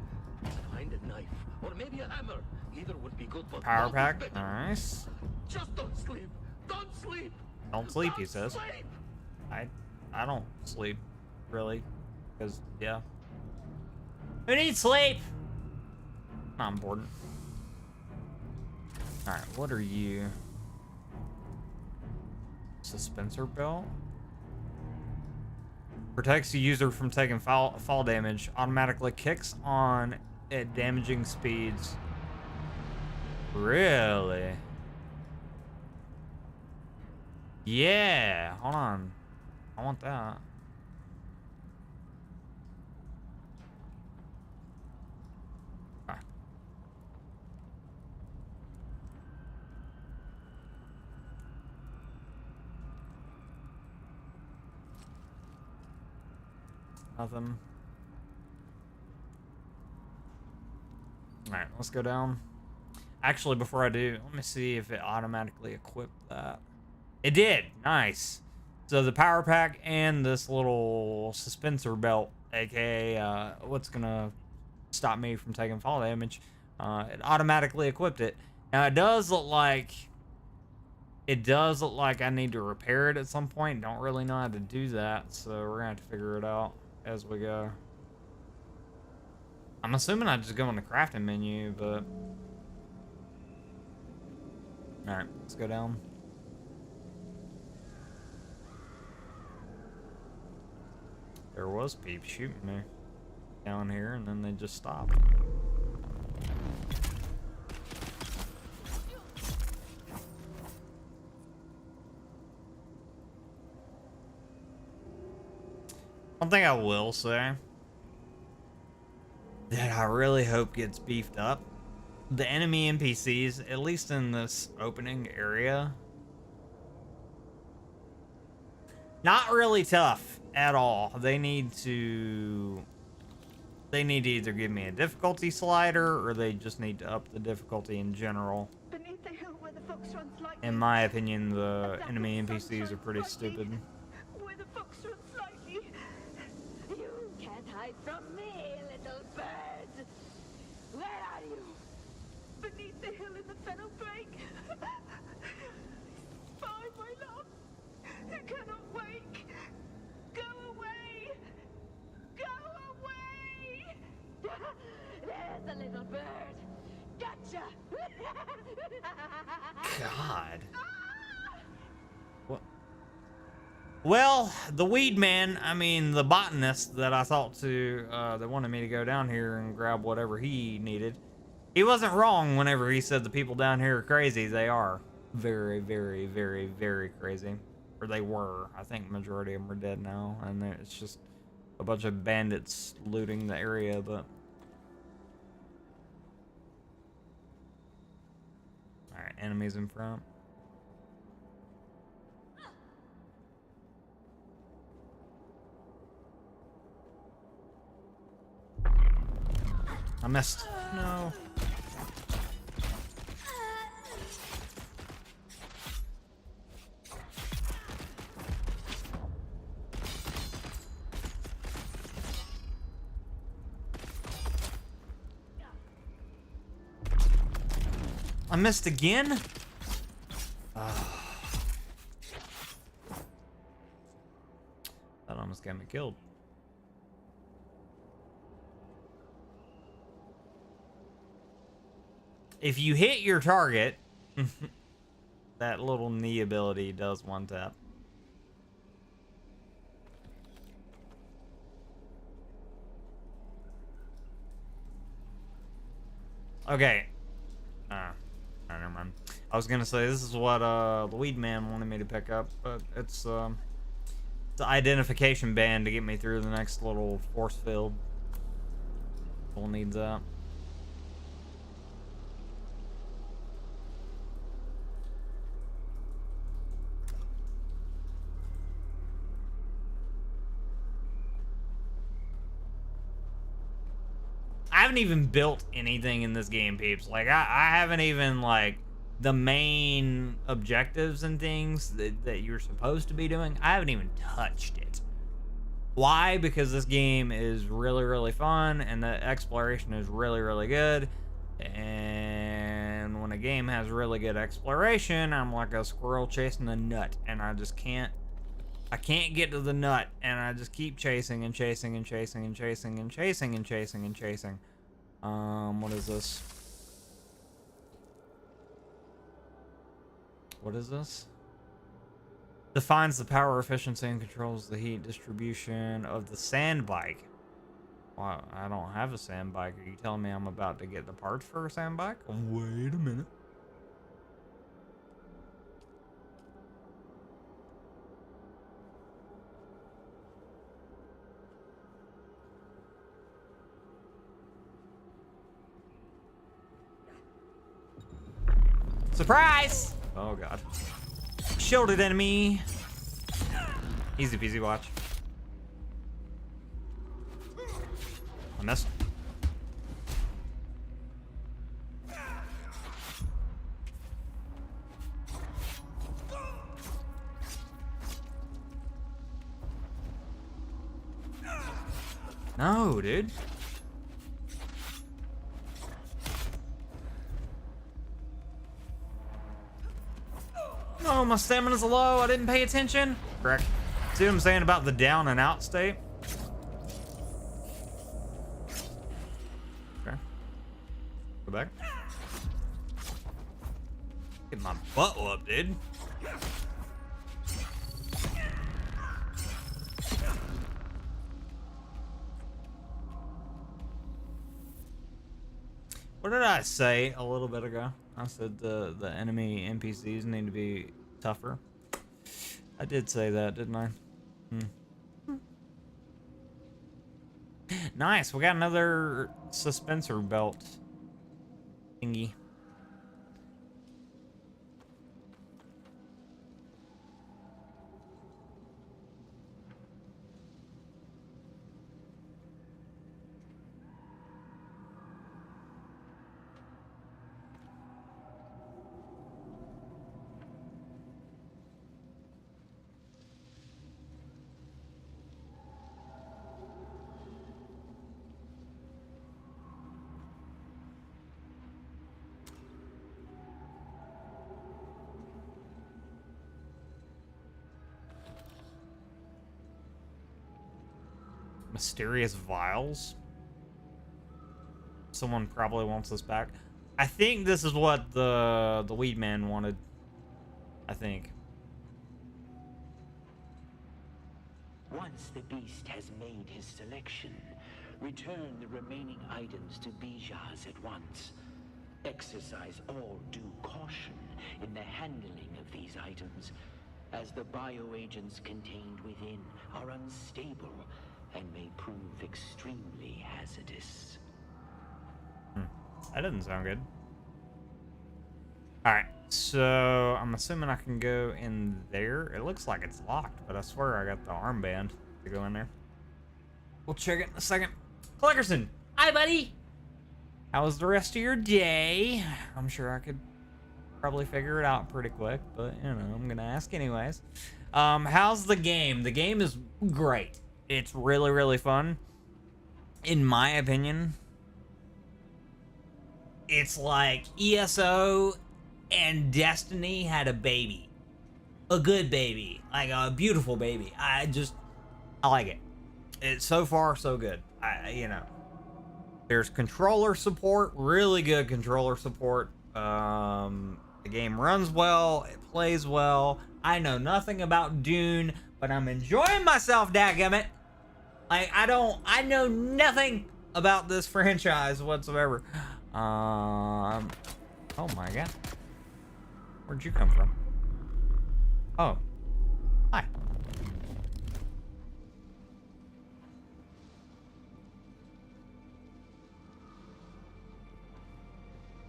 Find a knife or maybe a hammer. Either would be good, but Power both is pack. better. Nice. Just don't sleep. Don't sleep. Don't sleep, he Don't says. sleep. I don't sleep, really. Because, yeah. Who needs sleep? Not important. Alright, what are you? Suspensor belt? Protects the user from taking fall damage. Automatically kicks on at damaging speeds. Really? Yeah. Hold on. I want that. Okay. Nothing. Alright, let's go down. Actually, before I do, let me see if it automatically equipped that. It did. Nice. So the power pack and this little suspensor belt, aka what's gonna stop me from taking fall damage, it automatically equipped it. Now it does look like I need to repair it at some point. Don't really know how to do that, so we're gonna have to figure it out as we go. I'm assuming I just go in the crafting menu, but alright, let's go down. There was peeps shooting me down here, and then they just stopped. One thing I will say that I really hope gets beefed up, the enemy NPCs, at least in this opening area, not really tough at all. They need to either give me a difficulty slider, or they just need to up the difficulty in general. Beneath the hill where the fox runs lightly. In my opinion, the enemy NPCs are pretty stupid. Where the fox runs lightly. You can't hide from me, little bird. Where are you? Beneath the hill in the fennel brake. Spy, my love. You cannot wake. Go away. Go away. There's a little bird. Gotcha. God. What? Well, the weed man, I mean, the botanist that I thought that wanted me to go down here and grab whatever he needed. He wasn't wrong whenever he said the people down here are crazy. They are very, very, very, very crazy. Or they were. I think majority of them are dead now. And it's just a bunch of bandits looting the area, but... Alright, enemies in front. I missed. No. I missed again? That almost got me killed. If you hit your target, that little knee ability does one tap. Okay. Never mind. I was gonna say this is what the weed man wanted me to pick up, but it's the identification band to get me through the next little force field. We'll need that. I haven't even built anything in this game, peeps. Like, I haven't even, like, the main objectives and things that you're supposed to be doing. I haven't even touched it. Why? Because this game is really, really fun, and the exploration is really, really good. And when a game has really good exploration, I'm like a squirrel chasing a nut, and I just can't. I can't get to the nut, and I just keep chasing and chasing and chasing and chasing and chasing and chasing and chasing. What is this? What is this? Defines the power efficiency and controls the heat distribution of the sand bike. Well, I don't have a sand bike. Are you telling me I'm about to get the parts for a sand bike? Wait a minute. Surprise! Oh god. Shielded enemy. Easy peasy, watch. I missed. No, dude. Oh, my stamina's low. I didn't pay attention. Correct. See what I'm saying about the down and out state? Okay. Go back. Get my butt up, dude. What did I say a little bit ago? I said the enemy NPCs need to be tougher. I did say that, didn't I? Nice. We got another suspensor belt thingy. Mysterious vials. Someone probably wants this back. I think this is what the weed man wanted. I think. Once the beast has made his selection, return the remaining items to Bijaz at once. Exercise all due caution in the handling of these items, as the bioagents contained within are unstable and may prove extremely hazardous. That doesn't sound good. Alright, so I'm assuming I can go in there. It looks like it's locked, but I swear I got the armband to go in there. We'll check it in a second. Clickerson! Hi, buddy! How was the rest of your day? I'm sure I could probably figure it out pretty quick, but, you know, I'm gonna ask anyways. How's the game? The game is great. It's really, really fun. In my opinion, it's like ESO and Destiny had a baby. A good baby. Like a beautiful baby. I like it. It's so far so good. You know. There's controller support, really good controller support. The game runs well, it plays well. I know nothing about Dune, but I'm enjoying myself, dadgummit. I know nothing about this franchise whatsoever. Oh my god. Where'd you come from? Oh. Hi.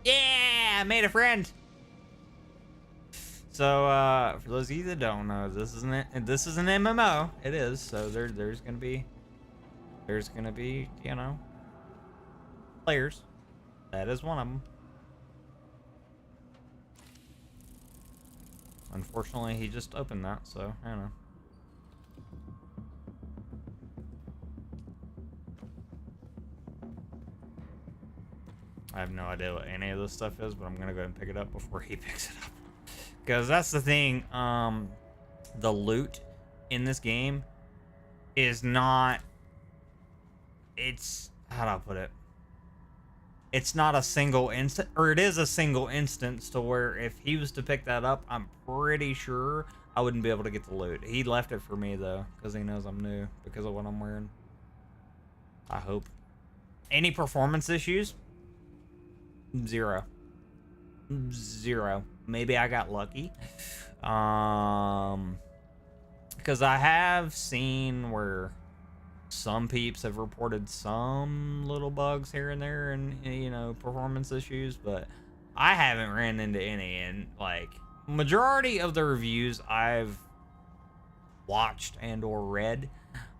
Yeah, I made a friend. So, for those of you that don't know, this is an MMO. It is. So there's gonna be, you know, players. That is one of them. Unfortunately, he just opened that, so I don't know. I have no idea what any of this stuff is, but I'm gonna go ahead and pick it up before he picks it up. Because that's the thing, the loot in this game is not, it's, how do I put it? It's not a single instant, or it is a single instance to where if he was to pick that up, I'm pretty sure I wouldn't be able to get the loot. He left it for me though, because he knows I'm new, because of what I'm wearing. I hope. Any performance issues? Zero. Zero. Maybe I got lucky. Because I have seen where some peeps have reported some little bugs here and there and, you know, performance issues, but I haven't ran into any. And like majority of the reviews I've watched and or read,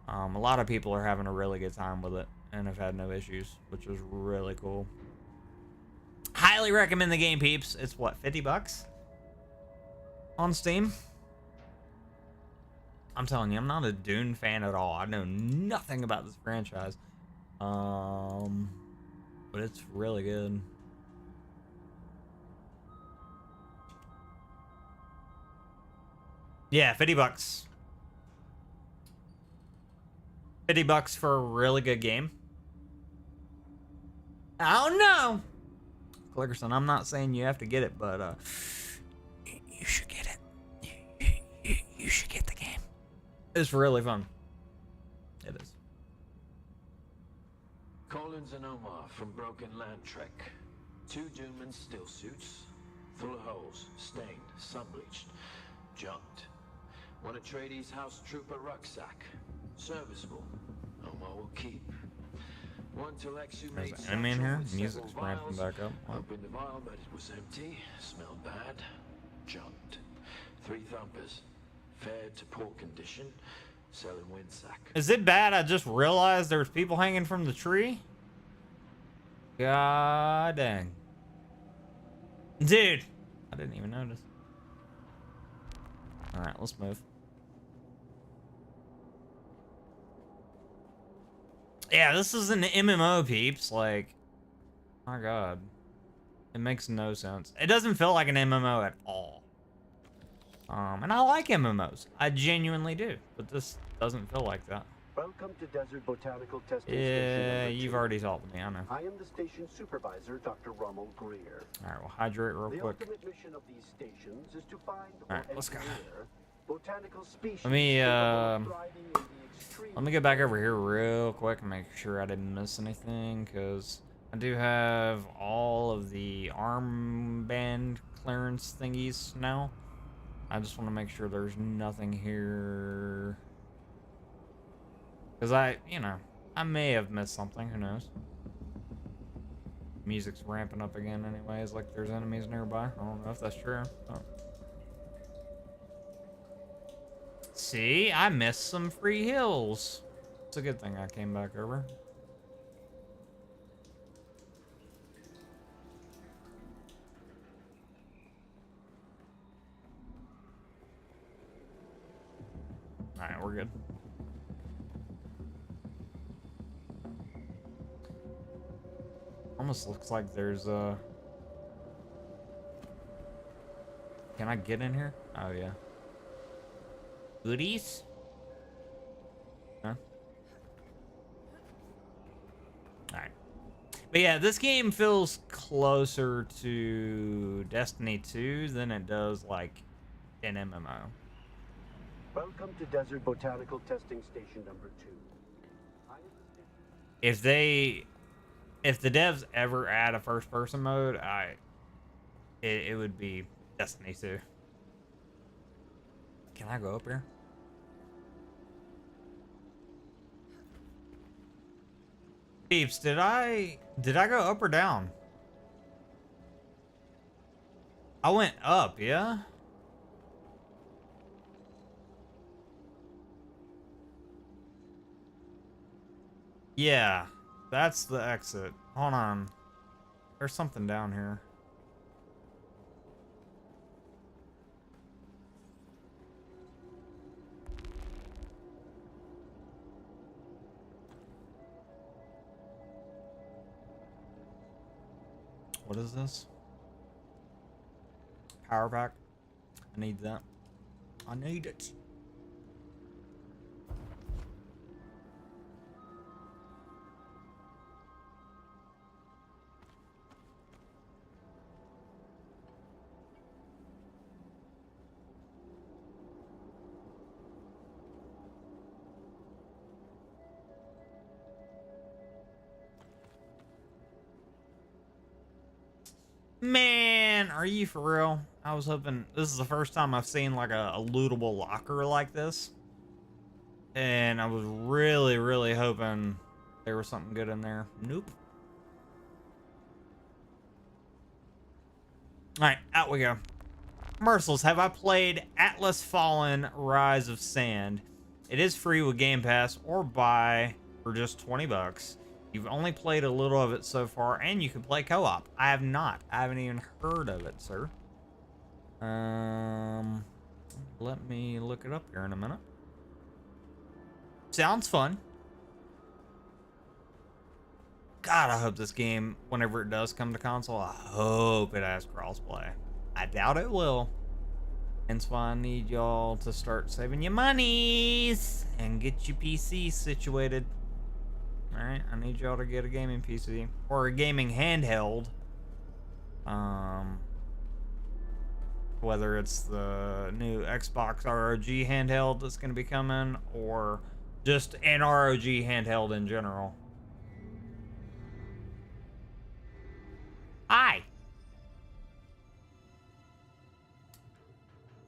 a lot of people are having a really good time with it and have had no issues, which is really cool. Highly recommend the game, peeps. It's what, $50 on Steam? I'm telling you, I'm not a Dune fan at all. I know nothing about this franchise. But it's really good. Yeah, $50. $50 for a really good game. I don't know. Clickerson, I'm not saying you have to get it, but you should get it. You should get the game. It's really fun. It is. Collins and Omar from Broken Land Trek. 2 Doomman still suits, full of holes, stained, sun-bleached, junked. One Atreides House Trooper rucksack, serviceable. Omar will keep. One Telexu made There's an enemy in satchel here. with Music's several ramping vials. back up. What? Opened the vial, but it was empty. Smelled bad. Junked. 3 thumpers. Fared to poor condition. Selling windsack. Is it bad? I just realized there's people hanging from the tree. God dang. Dude. I didn't even notice. Alright, let's move. Yeah, this is an MMO, peeps. Like, my god. It makes no sense. It doesn't feel like an MMO at all. And I like MMOs. I genuinely do. But this doesn't feel like that. Welcome to Desert Botanical Testing Station Yeah, number you've 2. already told me, I know. I am the station supervisor, Dr. Rommel Greer. Alright, we'll hydrate real The quick. ultimate mission of these stations is to find Alright, or let's go. engineer botanical species. Let me, capable of thriving in the extreme Let me get back over here real quick and make sure I didn't miss anything, because I do have all of the armband clearance thingies now. I just want to make sure there's nothing here. Because I may have missed something, who knows. Music's ramping up again anyways, like there's enemies nearby. I don't know if that's true. Oh. See, I missed some free hills. It's a good thing I came back over. Alright, we're good. Almost looks like there's a... Can I get in here? Oh, yeah. Goodies? Huh? Alright. But yeah, this game feels closer to Destiny 2 than it does like an MMO. Welcome to Desert Botanical Testing Station number 2. If the devs ever add a first person mode, it would be Destiny 2. Can I go up here? Peeps, did I go up or down? I went up, yeah? Yeah, that's the exit. Hold on. There's something down here. What is this? Power pack. I need that. I need it. Man, are you for real? I was hoping this is the first time I've seen like a lootable locker like this. And I was really, really hoping there was something good in there. Nope. Alright, out we go. Merciless, have I played Atlas Fallen Rise of Sand? It is free with Game Pass or buy for just 20 bucks. You've only played a little of it so far, and you can play co-op. I have not. I haven't even heard of it, sir. Let me look it up here in a minute. Sounds fun. God, I hope this game, whenever it does come to console, I hope it has crossplay. I doubt it will. Hence why I need y'all to start saving your monies and get your PC situated. Alright, I need y'all to get a gaming PC. Or a gaming handheld. Whether it's the new Xbox ROG handheld that's going to be coming, or just an ROG handheld in general. Hi!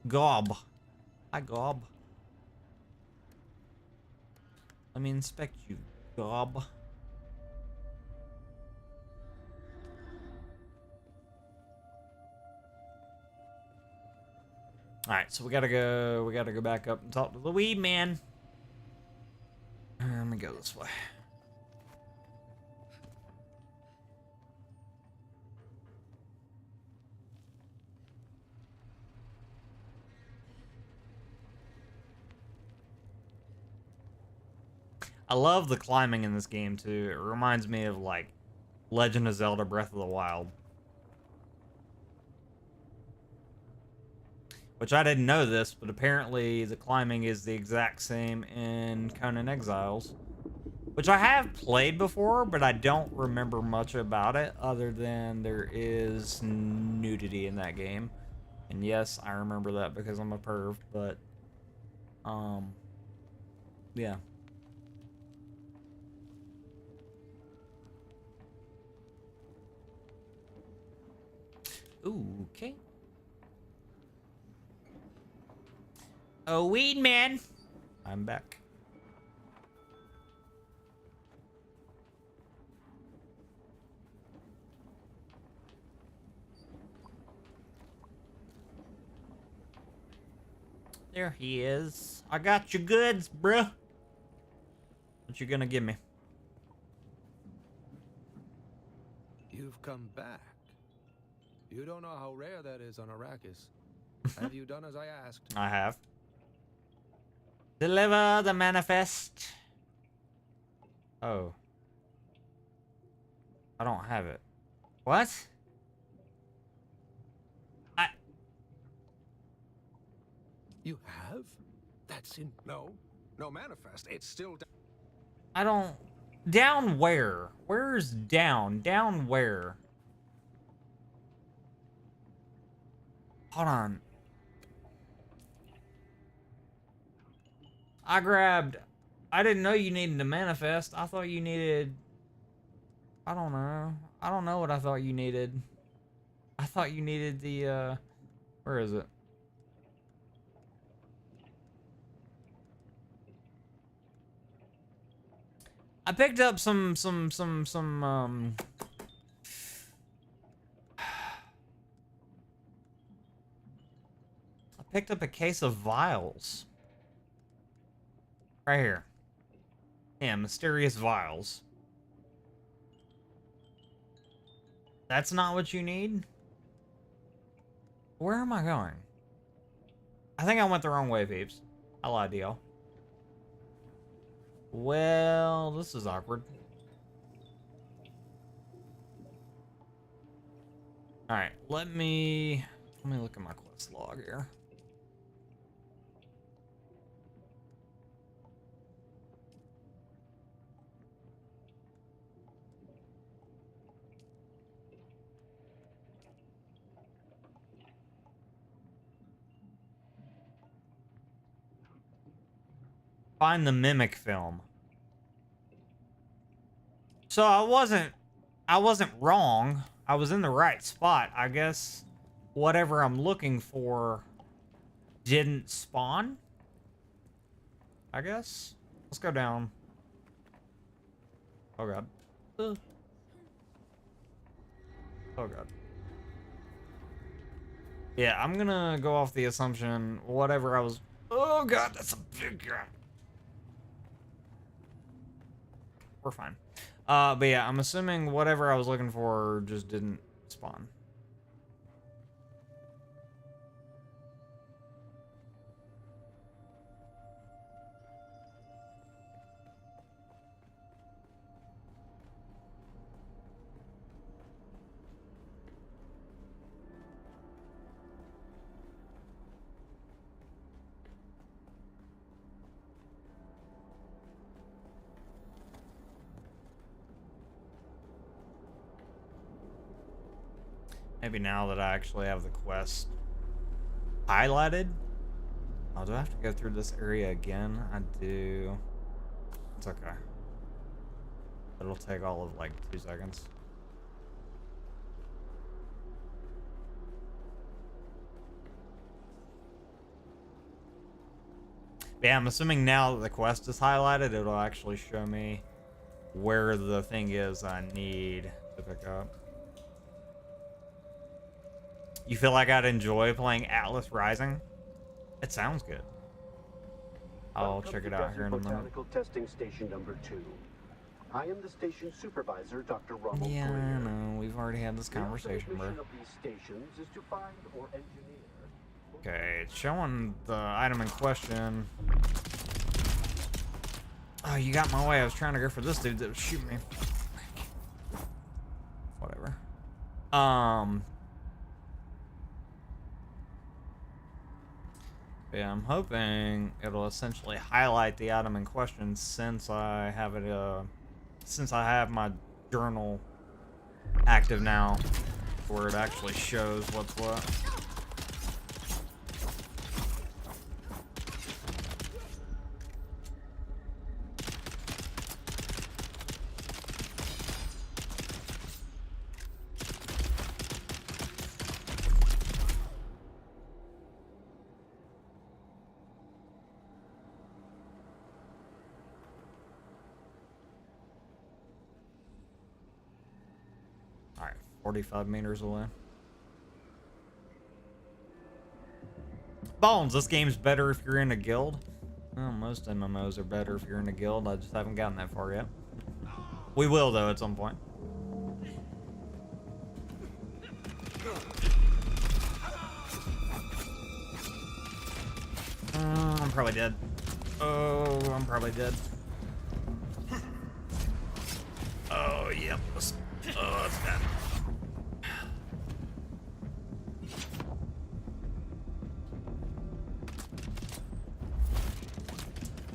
Gob. Hi, Gob. Let me inspect you, Gob. Alright, so we gotta go back up and talk to the weed man. Let me go this way. I love the climbing in this game too. It reminds me of like Legend of Zelda Breath of the Wild. Which I didn't know this, but apparently the climbing is the exact same in Conan Exiles. Which I have played before, but I don't remember much about it other than there is nudity in that game. And yes, I remember that because I'm a perv, but yeah. Ooh, okay. Oh, weed man. I'm back. There he is. I got your goods, bruh. What you gonna give me? You've come back. You don't know how rare that is on Arrakis. Have you done as I asked? I have. Deliver the manifest. Oh. I don't have it. What? You have? That's in... No manifest. It's still... I don't... Down where? Where's down? Down where? Hold on. I didn't know you needed to manifest. I thought you needed... I don't know. I don't know what I thought you needed. I thought you needed the, where is it? I picked up some, I picked up a case of vials. Right here. Yeah, mysterious vials. That's not what you need? Where am I going? I think I went the wrong way, peeps. I lied to y'all. Well, this is awkward. Alright, let me look at my quest log here. Find the mimic film. So I wasn't wrong. I was in the right spot. I guess whatever I'm looking for didn't spawn. I guess. Let's go down. Oh god. Oh god. Yeah, I'm gonna go off the assumption whatever I was... Oh god, that's a big guy. We're fine. But yeah, I'm assuming whatever I was looking for just didn't spawn. Maybe now that I actually have the quest highlighted. Oh, do I have to go through this area again? I do. It's okay. It'll take all of like 2 seconds. But yeah, I'm assuming now that the quest is highlighted, it'll actually show me where the thing is I need to pick up. You feel like I'd enjoy playing Atlas Rising? It sounds good. I'll check it out here in a minute. Botanical testing station number 2. I am the station supervisor, Dr. Rummel. Yeah, I know. We've already had this conversation, bro. The mission of these stations is to find or engineer. Okay, it's showing the item in question. Oh, you got my way. I was trying to go for this dude that was shooting me. Whatever. Yeah, I'm hoping it'll essentially highlight the item in question since I have it, since I have my journal active now, where it actually shows what's what. Alright, 45 meters away. Bones, this game's better if you're in a guild. Well, most MMOs are better if you're in a guild. I just haven't gotten that far yet. We will, though, at some point. I'm probably dead. Oh, I'm probably dead. Oh, yep. Oh, that's bad.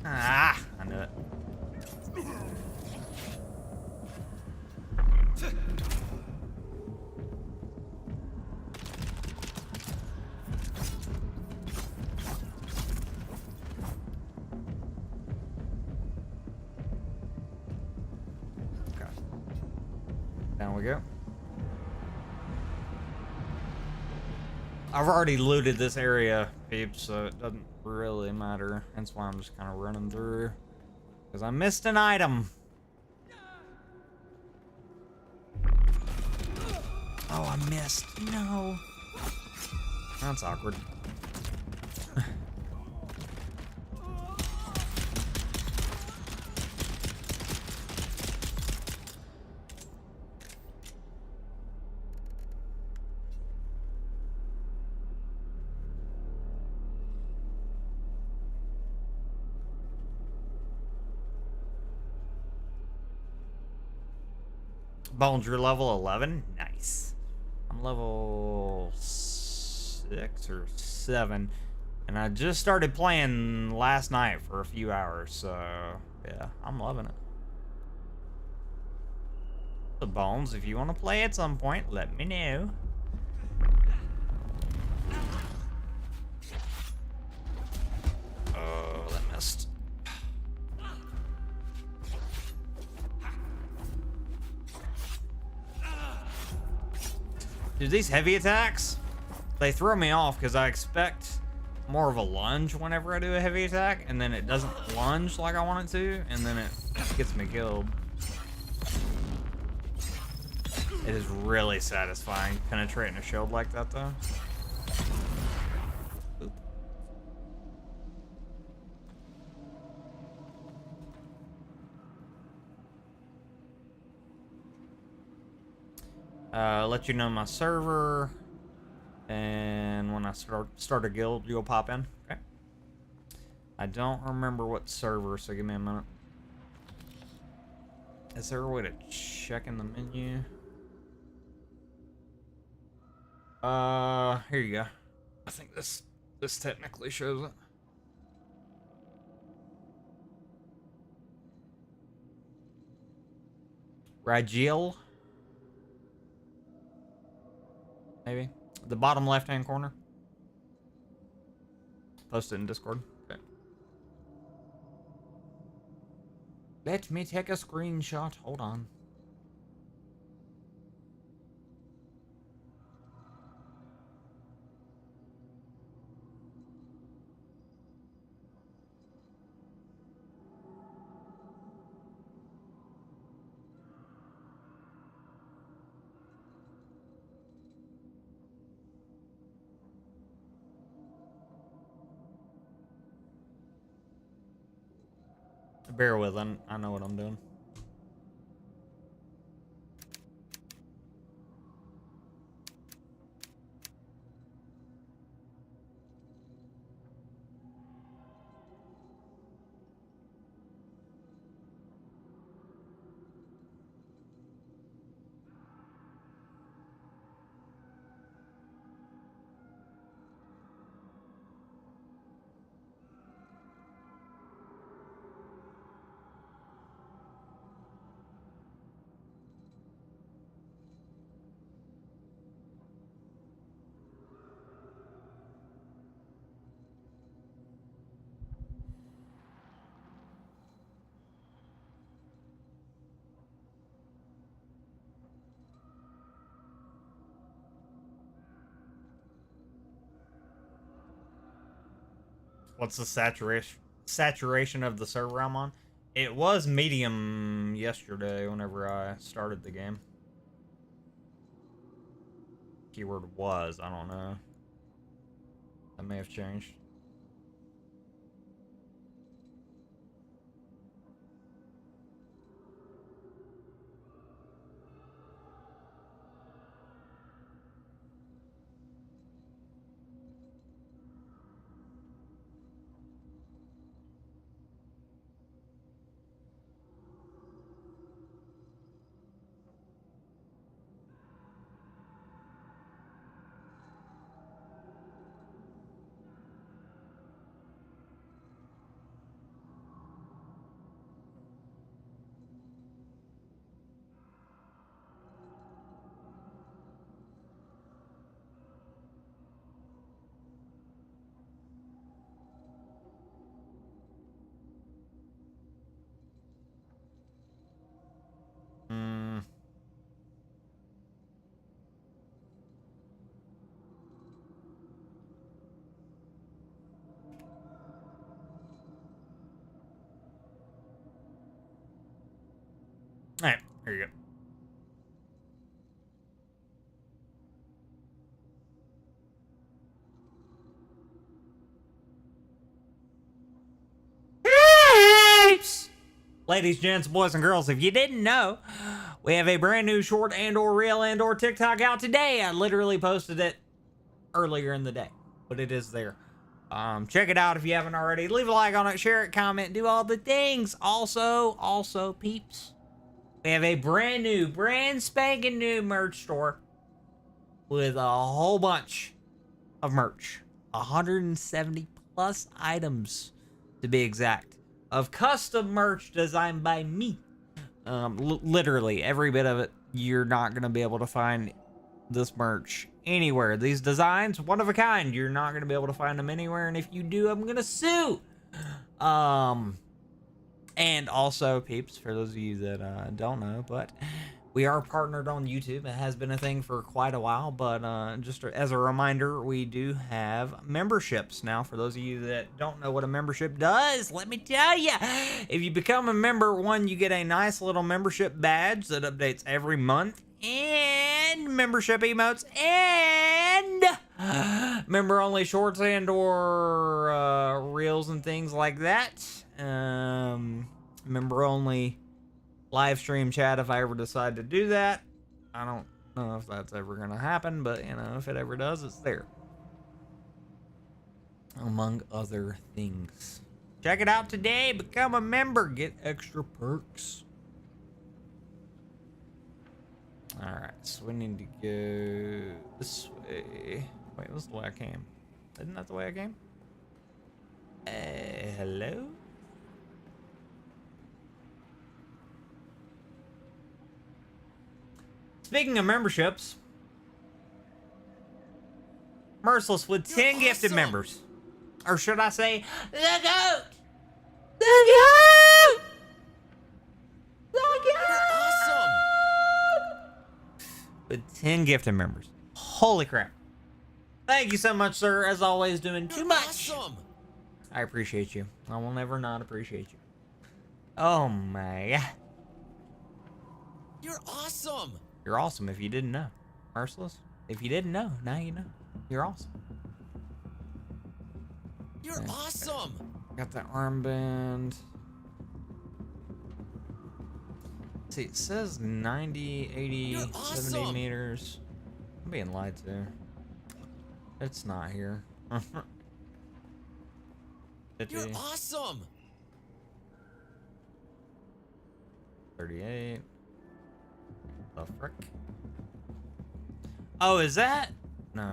Ah, I knew it. we go. I've already looted this area, peeps, so it doesn't really matter. That's why I'm just kind of running through. Because I missed an item. Oh, I missed. No. That's awkward. Bones, you're level 11? Nice. I'm level 6 or 7. And I just started playing last night for a few hours, so yeah, I'm loving it. So Bones, if you want to play at some point, let me know. Oh, that missed. Dude, these heavy attacks, they throw me off because I expect more of a lunge whenever I do a heavy attack, and then it doesn't lunge like I want it to, and then it gets me killed. It is really satisfying penetrating a shield like that, though. Oop. Let you know my server, and when I start a guild, you'll pop in. Okay. I don't remember what server, so give me a minute. Is there a way to check in the menu? Here you go. I think this technically shows it. Ragil. Maybe. The bottom left-hand corner. Post it in Discord. Okay. Let me take a screenshot. Hold on. Bear with, I know what I'm doing. What's the saturation of the server I'm on? It was medium yesterday whenever I started the game. Keyword was, I don't know. That may have changed. There you go. Peeps! Ladies, gents, boys, and girls, if you didn't know, we have a brand new short and/or reel and/or TikTok out today. I literally posted it earlier in the day, but it is there. Check it out if you haven't already. Leave a like on it, share it, comment, do all the things. Also, peeps, we have a brand spanking new merch store with a whole bunch of merch. 170 plus items, to be exact, of custom merch designed by me. Literally every bit of it. You're not going to be able to find this merch anywhere. These designs, one of a kind. You're not going to be able to find them anywhere, and if you do, I'm going to sue. And also, peeps, for those of you that don't know, but we are partnered on YouTube. It has been a thing for quite a while, but just as a reminder, we do have memberships now. For those of you that don't know what a membership does, let me tell you. If you become a member, one, you get a nice little membership badge that updates every month, and membership emotes, and member-only shorts and or reels and things like that. Member-only live stream chat if I ever decide to do that. I don't know if that's ever gonna happen, but you know, if it ever does, it's there. Among other things. Check it out today. Become a member. Get extra perks. Alright, so we need to go this way. Wait, this is the way I came. Isn't that the way I came? Hello? Speaking of memberships, Merciless with 10 gifted members. Or should I say, the GOAT! The GOAT! The GOAT! With 10 gifted members. Holy crap. Thank you so much, sir. As always, doing too much. Awesome. I appreciate you. I will never not appreciate you. Oh my God. You're awesome. You're awesome if you didn't know. Merciless, if you didn't know, now you know. You're awesome. You're awesome. Got that armband. See, it says 90, 80, You're 70 awesome. meters. I'm being lied to. It's not here. 50, You're awesome. 38. The frick? Oh, is that? No.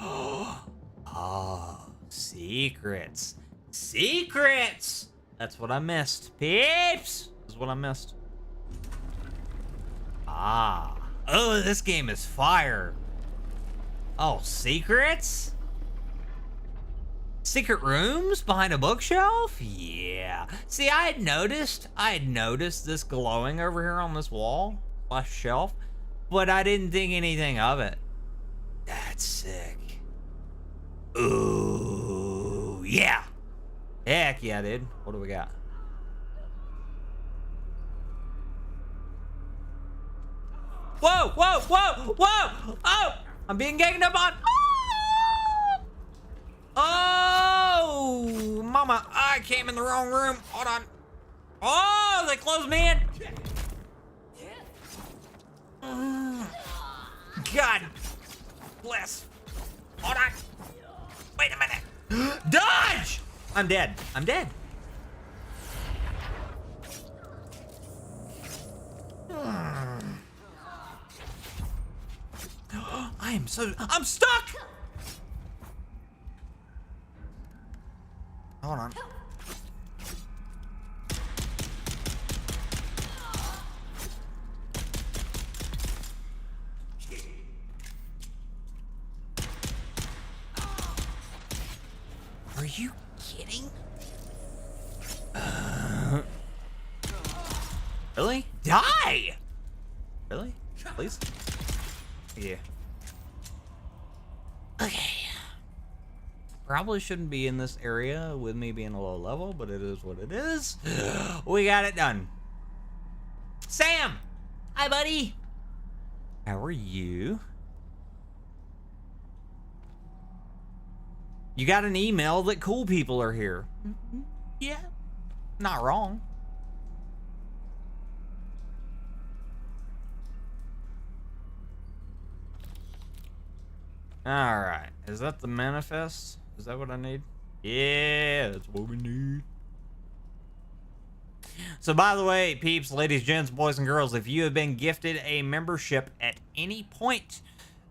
Oh, secrets. Secrets! That's what I missed. Peeps! This is what I missed. Ah. Oh, this game is fire. Oh, secrets? Secret rooms behind a bookshelf? Yeah. See, I had noticed this glowing over here on this wall / shelf, but I didn't think anything of it. That's sick. Ooh, yeah. Heck yeah, dude. What do we got? Whoa, whoa, whoa, whoa! Oh! I'm being ganged up on. Oh, mama, I came in the wrong room. Hold on. Oh, they closed me in. God bless. Hold on. Wait a minute. Dodge! I'm dead. I'm dead. I'm stuck! Hold on. Are you kidding? Really? Die! Really? Please? Yeah. Okay. Probably shouldn't be in this area with me being a low level, but it is what it is. We got it done. Sam! Hi, buddy. How are you? You got an email that cool people are here. Yeah, not wrong. All right, is that the manifest? Is that what I need? Yeah, that's what we need. So by the way, peeps, ladies, gents, boys, and girls, if you have been gifted a membership at any point,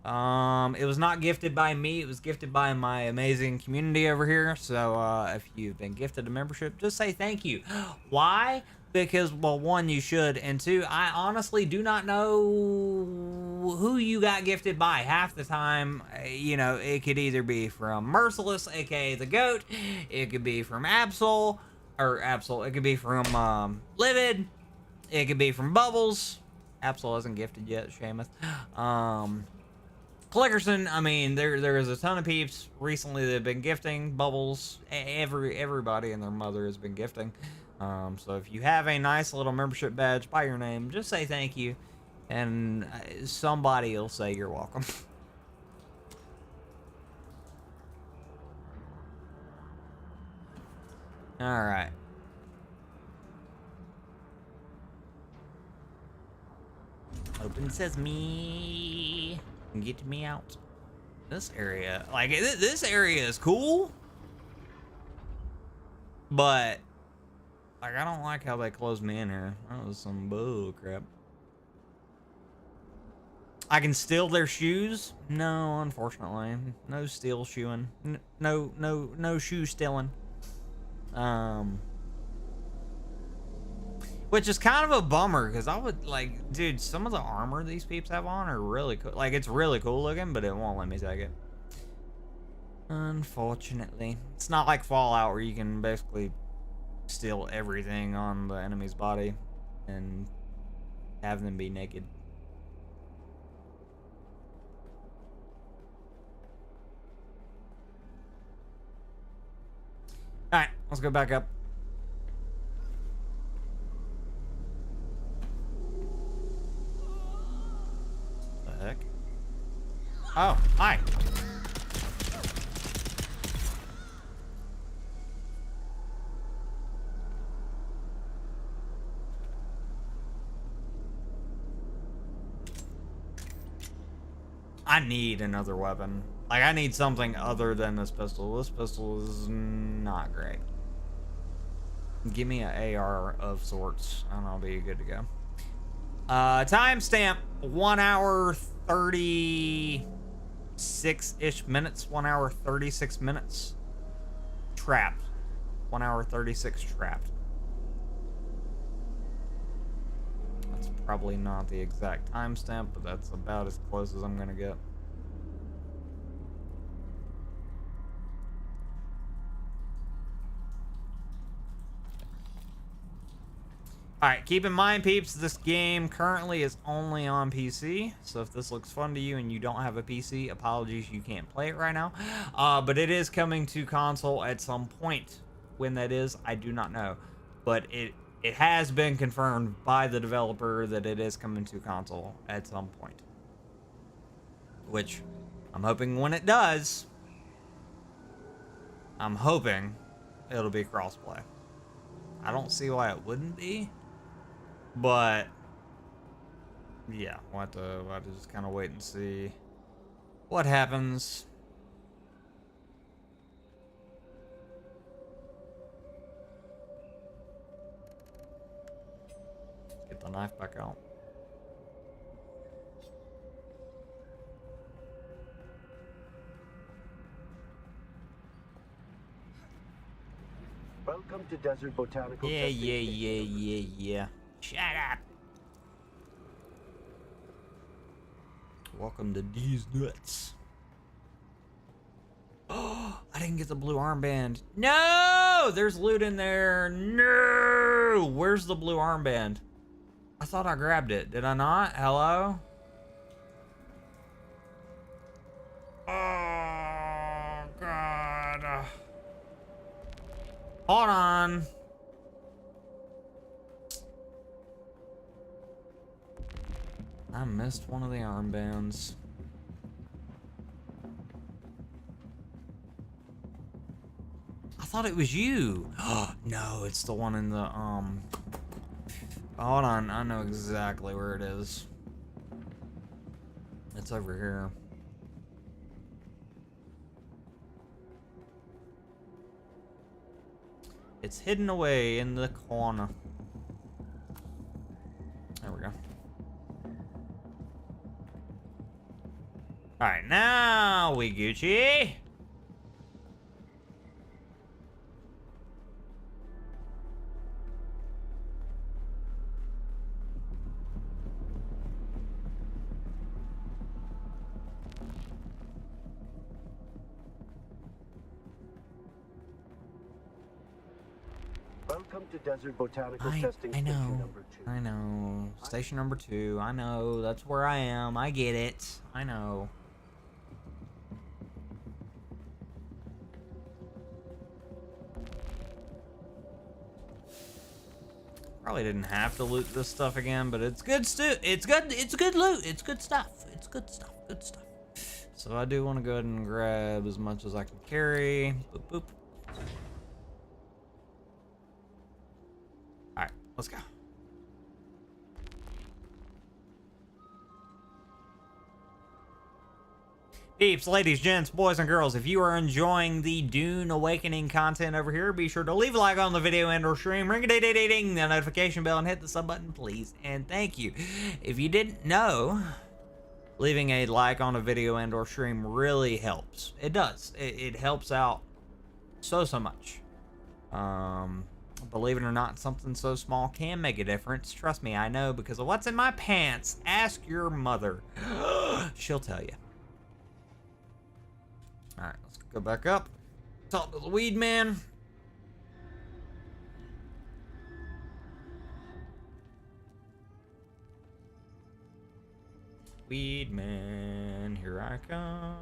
it was not gifted by me, it was gifted by my amazing community over here. So if you've been gifted a membership, just say thank you. Why? Because, well, one, you should, and two, I honestly do not know who you got gifted by. Half the time, you know, it could either be from Merciless, aka the GOAT, it could be from Absol, it could be from Livid, it could be from Bubbles. Absol isn't gifted yet, Seamus. Clickerson, I mean, there is a ton of peeps recently that have been gifting. Bubbles, everybody and their mother has been gifting. So if you have a nice little membership badge by your name, just say thank you, and somebody will say you're welcome. All right. Open sesame. Get me out. This area, like, this area is cool, but like, I don't like how they closed me in here. That was some bull crap. I can steal their shoes? No, unfortunately. No steal shoeing. No shoe stealing. Which is kind of a bummer, because I would, like, dude, some of the armor these peeps have on are really cool. Like, it's really cool looking, but it won't let me take it. Unfortunately. It's not like Fallout where you can basically steal everything on the enemy's body and have them be naked. Alright, let's go back up. What the heck? Oh, hi. I need another weapon. Like, I need something other than this pistol. This pistol is not great. Give me an AR of sorts, and I'll be good to go. Timestamp, 1 hour 36-ish minutes. 1 hour 36 minutes. Trapped. 1 hour 36 trapped. That's probably not the exact timestamp, but that's about as close as I'm gonna get. Alright, keep in mind, peeps, this game currently is only on PC, so if this looks fun to you and you don't have a PC, apologies, you can't play it right now. But it is coming to console at some point. When that is, I do not know. But it has been confirmed by the developer that it is coming to console at some point. Which, I'm hoping when it does, I'm hoping it'll be crossplay. I don't see why it wouldn't be. But yeah, we'll have to just kind of wait and see what happens. Get the knife back out. Welcome to Desert Botanical Yeah. Shut up. Welcome to these nuts. Oh, I didn't get the blue armband. No! There's loot in there. No! Where's the blue armband? I thought I grabbed it. Did I not? Hello? Oh, God. Hold on. I missed one of the armbands. I thought it was you. No, it's the one in the, hold on, I know exactly where it is. It's over here. It's hidden away in the corner. There we go. Alright, now we Gucci. Welcome to Desert Botanical Testing I Station know. number 2. I know. Station number 2. I know. That's where I am. I get it. I know. Probably didn't have to loot this stuff again, but it's good it's good loot. It's good stuff. It's good stuff. Good stuff. So I do want to go ahead and grab as much as I can carry. Boop boop. Alright, let's go. Peeps, ladies, gents, boys, and girls, if you are enjoying the Dune Awakening content over here, be sure to leave a like on the video and or stream, ring-a-ding-ding-ding, the notification bell, and hit the sub button, please, and thank you. If you didn't know, leaving a like on a video and or stream really helps. It does. It helps out so much. Believe it or not, something so small can make a difference. Trust me, I know, because of what's in my pants. Ask your mother. She'll tell you. Alright, let's go back up. Talk to the weed man. Weed man, here I come.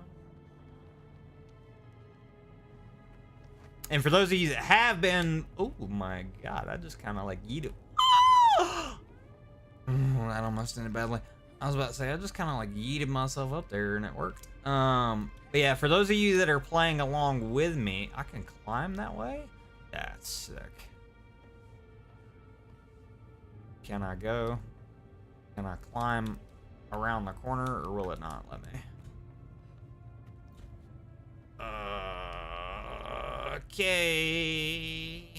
And for those of you that have been, oh my god, I just kind of like yeeted. That almost ended badly. I was about to say, I just kind of like yeeted myself up there and it worked. But yeah, for those of you that are playing along with me, I can climb that way? That's sick. Can I go? Can I climb around the corner or will it not let me? Okay.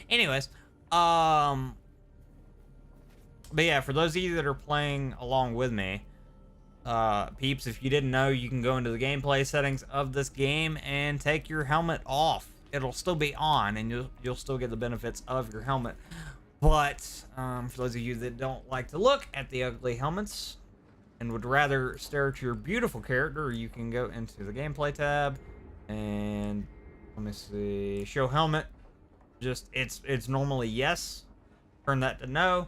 Anyways, but yeah, for those of you that are playing along with me, peeps, if you didn't know, you can go into the gameplay settings of this game and take your helmet off. It'll still be on, and you'll still get the benefits of your helmet. But for those of you that don't like to look at the ugly helmets and would rather stare at your beautiful character, you can go into the gameplay tab and let me see, show helmet. Just it's normally yes. Turn that to no.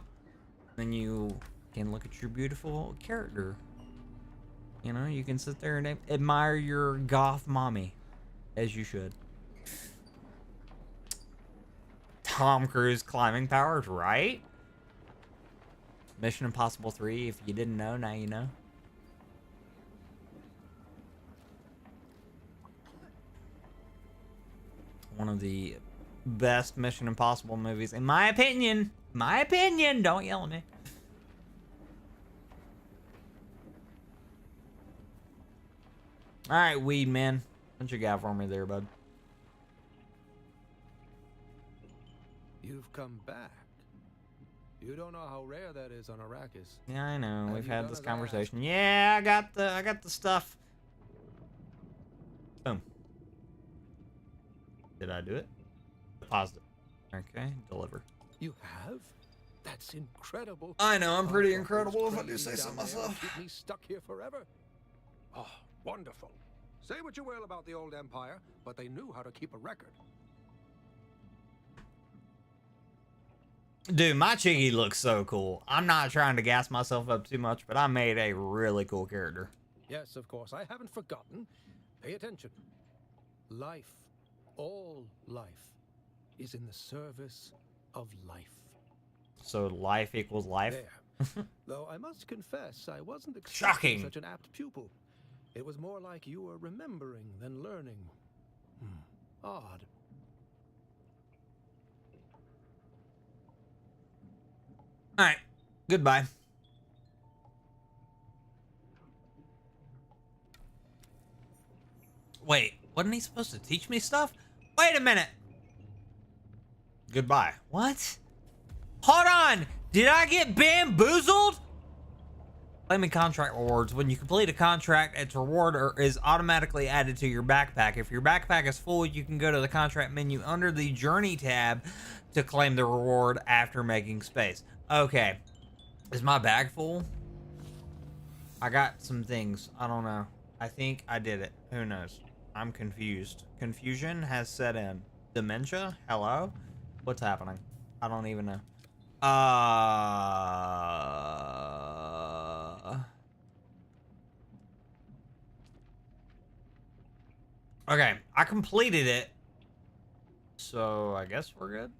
Then you can look at your beautiful character. You know, you can sit there and admire your goth mommy, as you should. Tom Cruise climbing powers, right? Mission Impossible 3, if you didn't know, now you know. One of the best Mission Impossible movies, in my opinion. My opinion, don't yell at me. Alright, weed man. What you got for me there, bud? You've come back. You don't know how rare that is on Arrakis. Yeah, I know. We've you had done this as I conversation. Yeah, I got the stuff. Boom. Did I do it? Positive. Okay, deliver. You have? That's incredible. I know, I'm pretty I thought incredible those if I do crazies say so down there would myself. Keep me stuck here forever. Oh, wonderful. Say what you will about the old empire, but they knew how to keep a record. Dude, my Chiggy looks so cool. I'm not trying to gas myself up too much, but I made a really cool character. Yes, of course. I haven't forgotten. Pay attention. Life, all life, is in the service of life. So life equals life? There. Though I must confess, I wasn't expecting Shocking. such an apt pupil. It was more like you were remembering than learning. Odd. Alright. Goodbye. Wait, wasn't he supposed to teach me stuff? Wait a minute. Goodbye. What? Hold on. Did I get bamboozled? Claiming contract rewards. When you complete a contract, its reward is automatically added to your backpack. If your backpack is full, you can go to the contract menu under the Journey tab to claim the reward after making space. Okay. Is my bag full? I got some things. I don't know. I think I did it. Who knows? I'm confused. Confusion has set in. Dementia? Hello? What's happening? I don't even know. Okay, I completed it. So I guess we're good.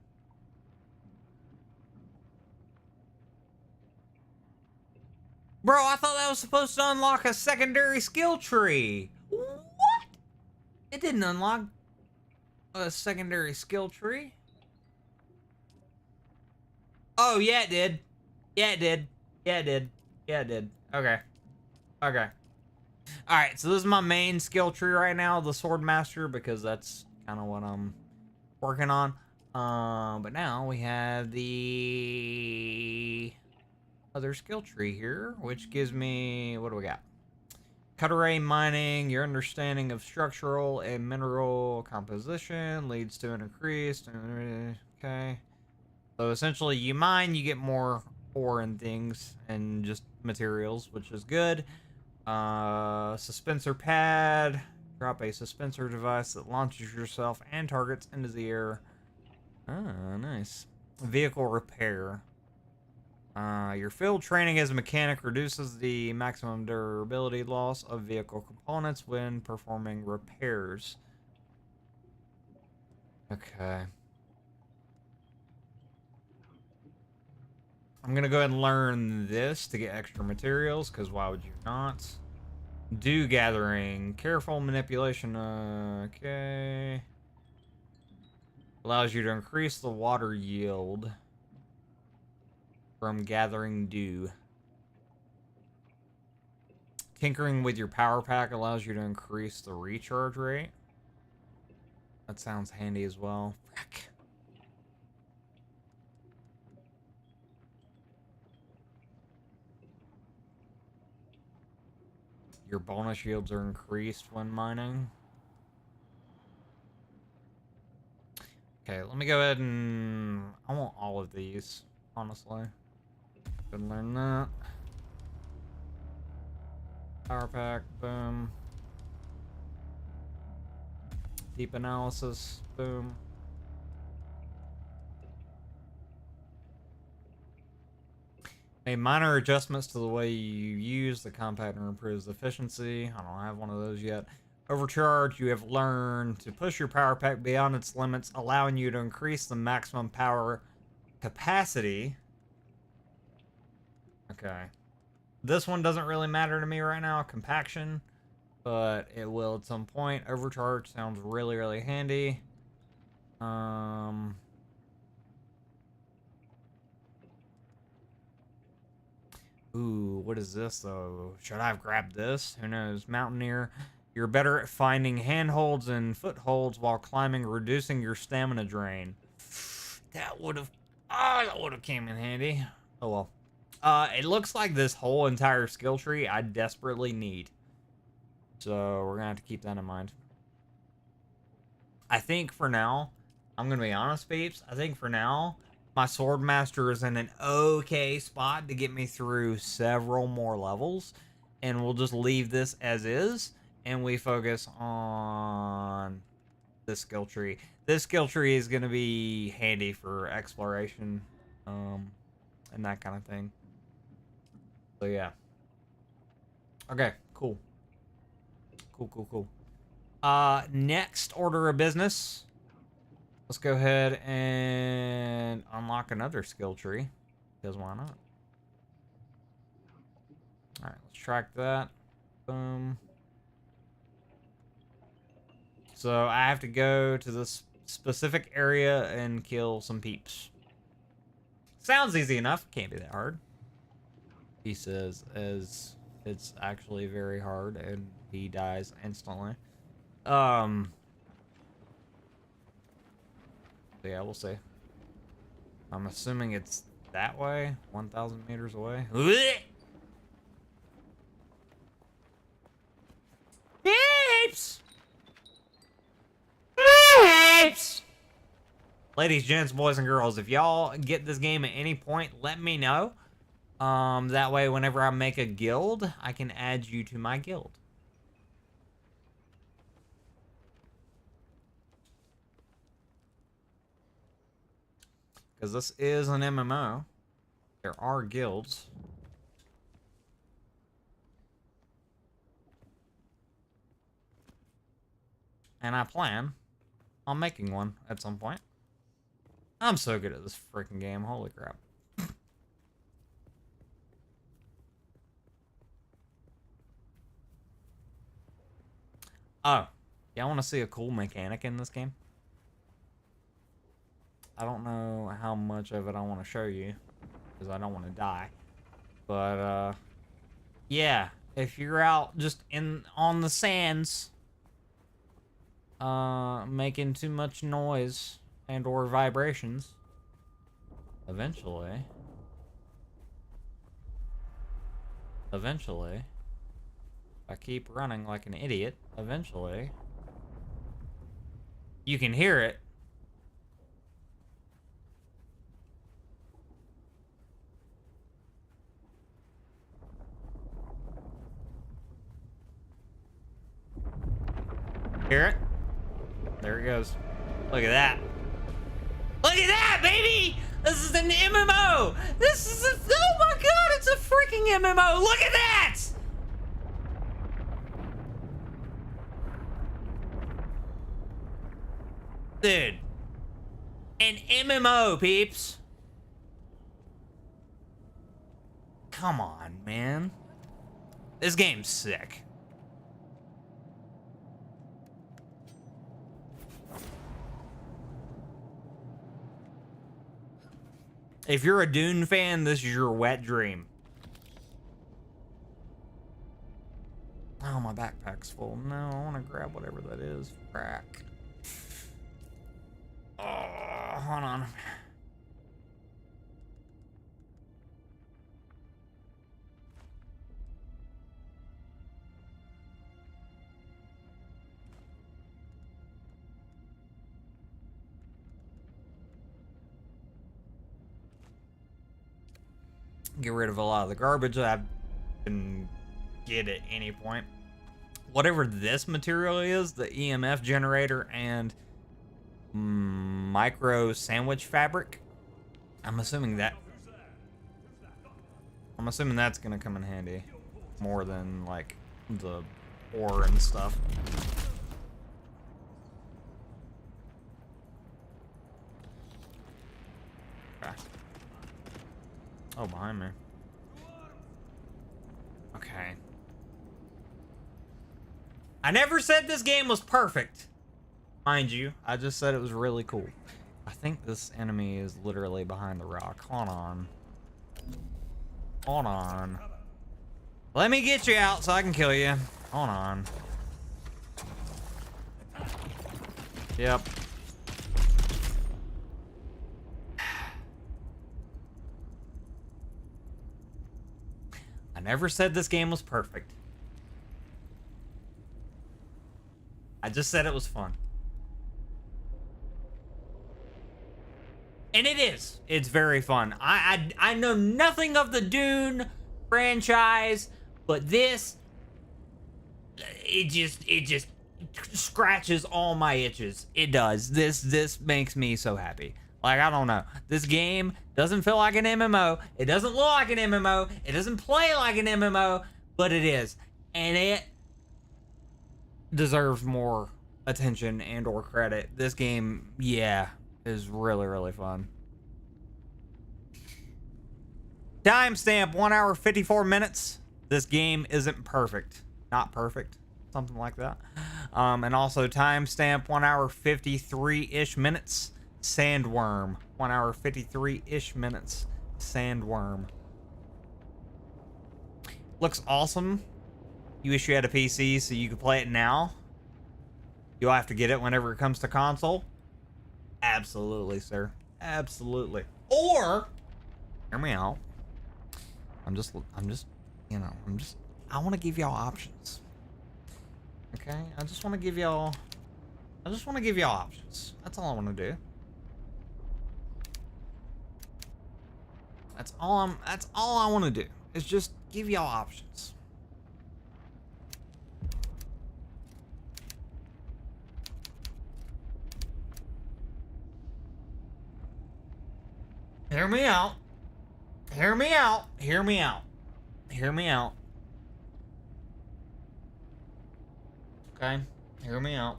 Bro, I thought that was supposed to unlock a secondary skill tree. What? It didn't unlock a secondary skill tree. Oh, yeah, it did. Yeah, it did. Yeah, it did. Yeah, it did. Okay. Okay. Alright, so this is my main skill tree right now, the Sword Master, because that's kind of what I'm working on. But now we have the other skill tree here, which gives me, what do we got? Cut-array mining, your understanding of structural and mineral composition leads to an increased, okay. So essentially you mine, you get more ore and things and just materials, which is good. Suspensor pad. Drop a suspensor device that launches yourself and targets into the air. Ah, nice. Vehicle repair. Your field training as a mechanic reduces the maximum durability loss of vehicle components when performing repairs. Okay. I'm gonna go ahead and learn this to get extra materials, because why would you not? Dew gathering. Careful manipulation. Okay. Allows you to increase the water yield from gathering dew. Tinkering with your power pack allows you to increase the recharge rate. That sounds handy as well. Frick. Your bonus yields are increased when mining. Okay, let me go ahead and... I want all of these, honestly. Can learn that. Power pack, boom. Deep analysis, boom. Made minor adjustments to the way you use the compactor improves efficiency. I don't have one of those yet. Overcharge, you have learned to push your power pack beyond its limits, allowing you to increase the maximum power capacity. Okay. This one doesn't really matter to me right now, compaction, but it will at some point. Overcharge sounds really, really handy. Ooh, what is this, though? Should I have grabbed this? Who knows? Mountaineer. You're better at finding handholds and footholds while climbing, reducing your stamina drain. That would have... Oh, that would have came in handy. Oh, well. It looks like this whole entire skill tree I desperately need. So, we're going to have to keep that in mind. I think for now, I'm going to be honest, peeps. I think for now... My Sword Master is in an okay spot to get me through several more levels. And we'll just leave this as is. And we focus on this skill tree. This skill tree is going to be handy for exploration. And that kind of thing. So yeah. Okay, cool. Cool. Next order of business. Let's go ahead and unlock another skill tree. Because why not? Alright, let's track that. Boom. So I have to go to this specific area and kill some peeps. Sounds easy enough. Can't be that hard. He says as it's actually very hard and he dies instantly. So yeah, we'll see. I'm assuming it's that way, 1,000 meters away. Peeps! Peeps! Ladies, gents, boys, and girls, if y'all get this game at any point, let me know. That way, whenever I make a guild, I can add you to my guild. Because this is an MMO. There are guilds. And I plan on making one at some point. I'm so good at this freaking game. Holy crap. Oh, yeah, I want to see a cool mechanic in this game. I don't know how much of it I want to show you, because I don't want to die. But, yeah, if you're out just on the sands, making too much noise and or vibrations, eventually, if I keep running like an idiot, eventually, you can hear it. Hear it? There it goes. Look at that. Look at that, baby! This is an MMO! This is a... Oh my god, it's a freaking MMO! Look at that! Dude. An MMO, peeps. Come on, man. This game's sick. If you're a Dune fan, this is your wet dream. Oh, my backpack's full. No, I want to grab whatever that is. Crack. Oh, hold on. Get rid of a lot of the garbage that I can get at any point. Whatever this material is, the EMF generator and micro sandwich fabric, I'm assuming that's gonna come in handy more than like the ore and stuff. Okay. Oh, behind me. Okay. I never said this game was perfect. Mind you, I just said it was really cool. I think this enemy is literally behind the rock. Hold on. Hold on. Let me get you out so I can kill you. Hold on. Yep. I never said this game was perfect. I just said it was fun. And it is. It's very fun. I know nothing of the Dune franchise, but this, it just scratches all my itches. It does. This makes me so happy. Like, I don't know. This game doesn't feel like an MMO. It doesn't look like an MMO. It doesn't play like an MMO, but it is. And it deserves more attention and or credit. This game, yeah, is really, really fun. Timestamp 1 hour 54 minutes. This game isn't perfect. Not perfect. Something like that. And also timestamp 1 hour 53-ish minutes. Sandworm. 1 hour 53-ish minutes. Sandworm. Looks awesome. You wish you had a PC so you could play it now. You'll have to get it whenever it comes to console. Absolutely, sir. Absolutely. Or, hear me out. I'm just, you know, I want to give y'all options. Okay? I just want to give y'all options. That's all I want to do. That's all I want to do. Is just give y'all options. Hear me out. Hear me out. Hear me out. Hear me out. Okay? Hear me out.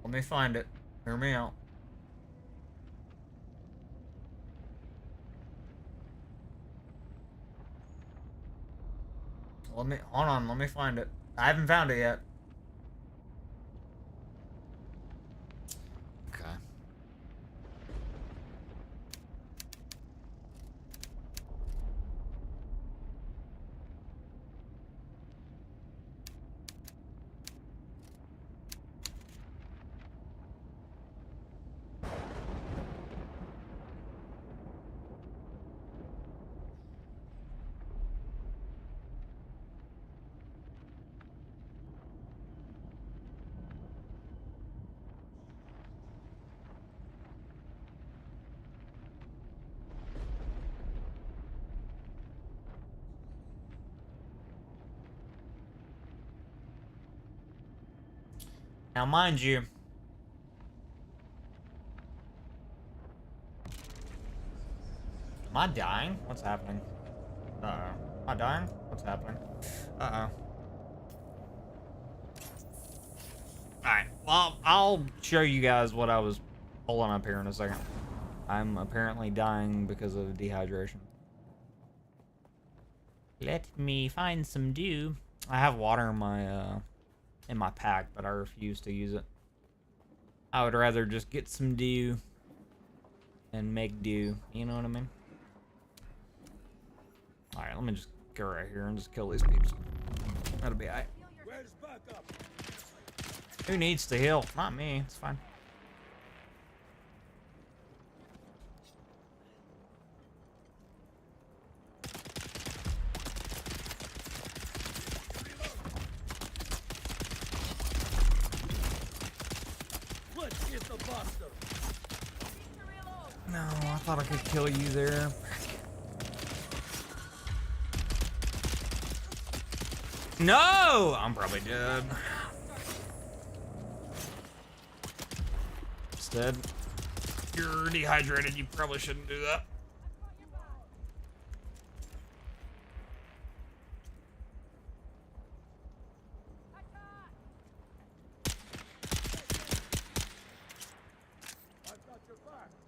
Let me find it. Hear me out. Hold on, let me find it. I haven't found it yet. Okay. Now, mind you, am I dying? What's happening? Uh-oh. Am I dying? What's happening? Uh-oh. Alright, well, I'll show you guys what I was pulling up here in a second. I'm apparently dying because of dehydration. Let me find some dew. I have water in my pack, but I refuse to use it. I would rather just get some dew and make dew. You know what I mean? Alright, let me just go right here and just kill these peeps. That'll be alright. Who needs to heal? Not me. It's fine. No, I thought I could kill you there. No! I'm probably dead. Instead, you're dehydrated. You probably shouldn't do that.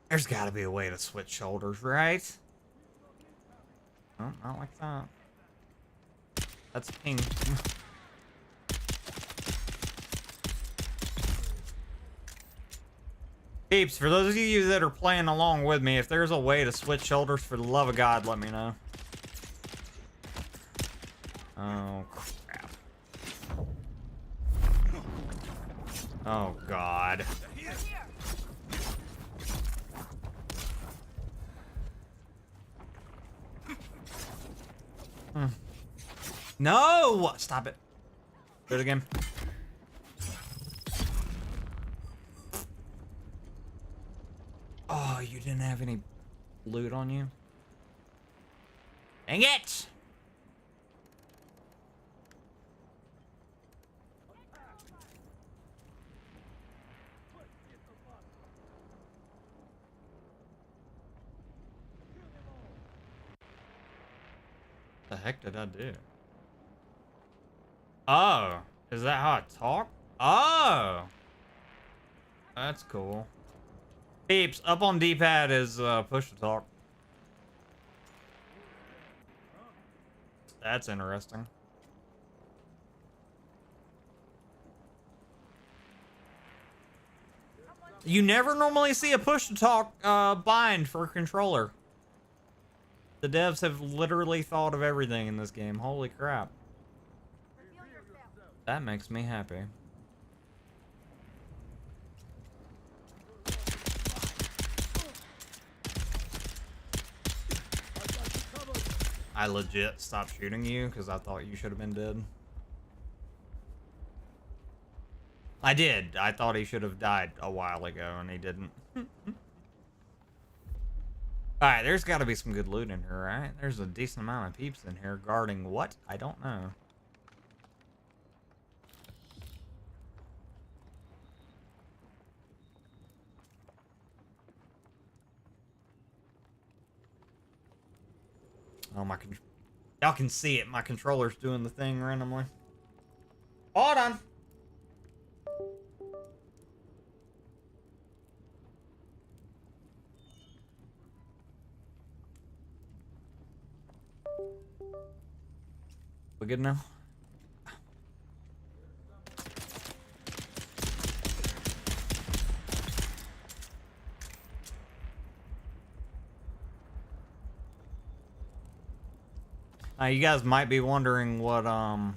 There's gotta be a way to switch shoulders, right? Oh, not like that. That's ping. Peeps, for those of you that are playing along with me, if there's a way to switch shoulders, for the love of God, let me know. Oh, crap. Oh, God. No! Stop it. Do it again. Oh, you didn't have any loot on you? Dang it! The heck did I do? Oh, is that how I talk? Oh, that's cool. Peeps, up on D-pad is push to talk. That's interesting. You never normally see a push to talk bind for a controller. The devs have literally thought of everything in this game. Holy crap. That makes me happy. I legit stopped shooting you because I thought you should have been dead. I did. I thought he should have died a while ago, and he didn't. Alright, there's got to be some good loot in here, right? There's a decent amount of peeps in here guarding what? I don't know. Oh, y'all can see it. My controller's doing the thing randomly. Hold on. We good now? You guys might be wondering what, oh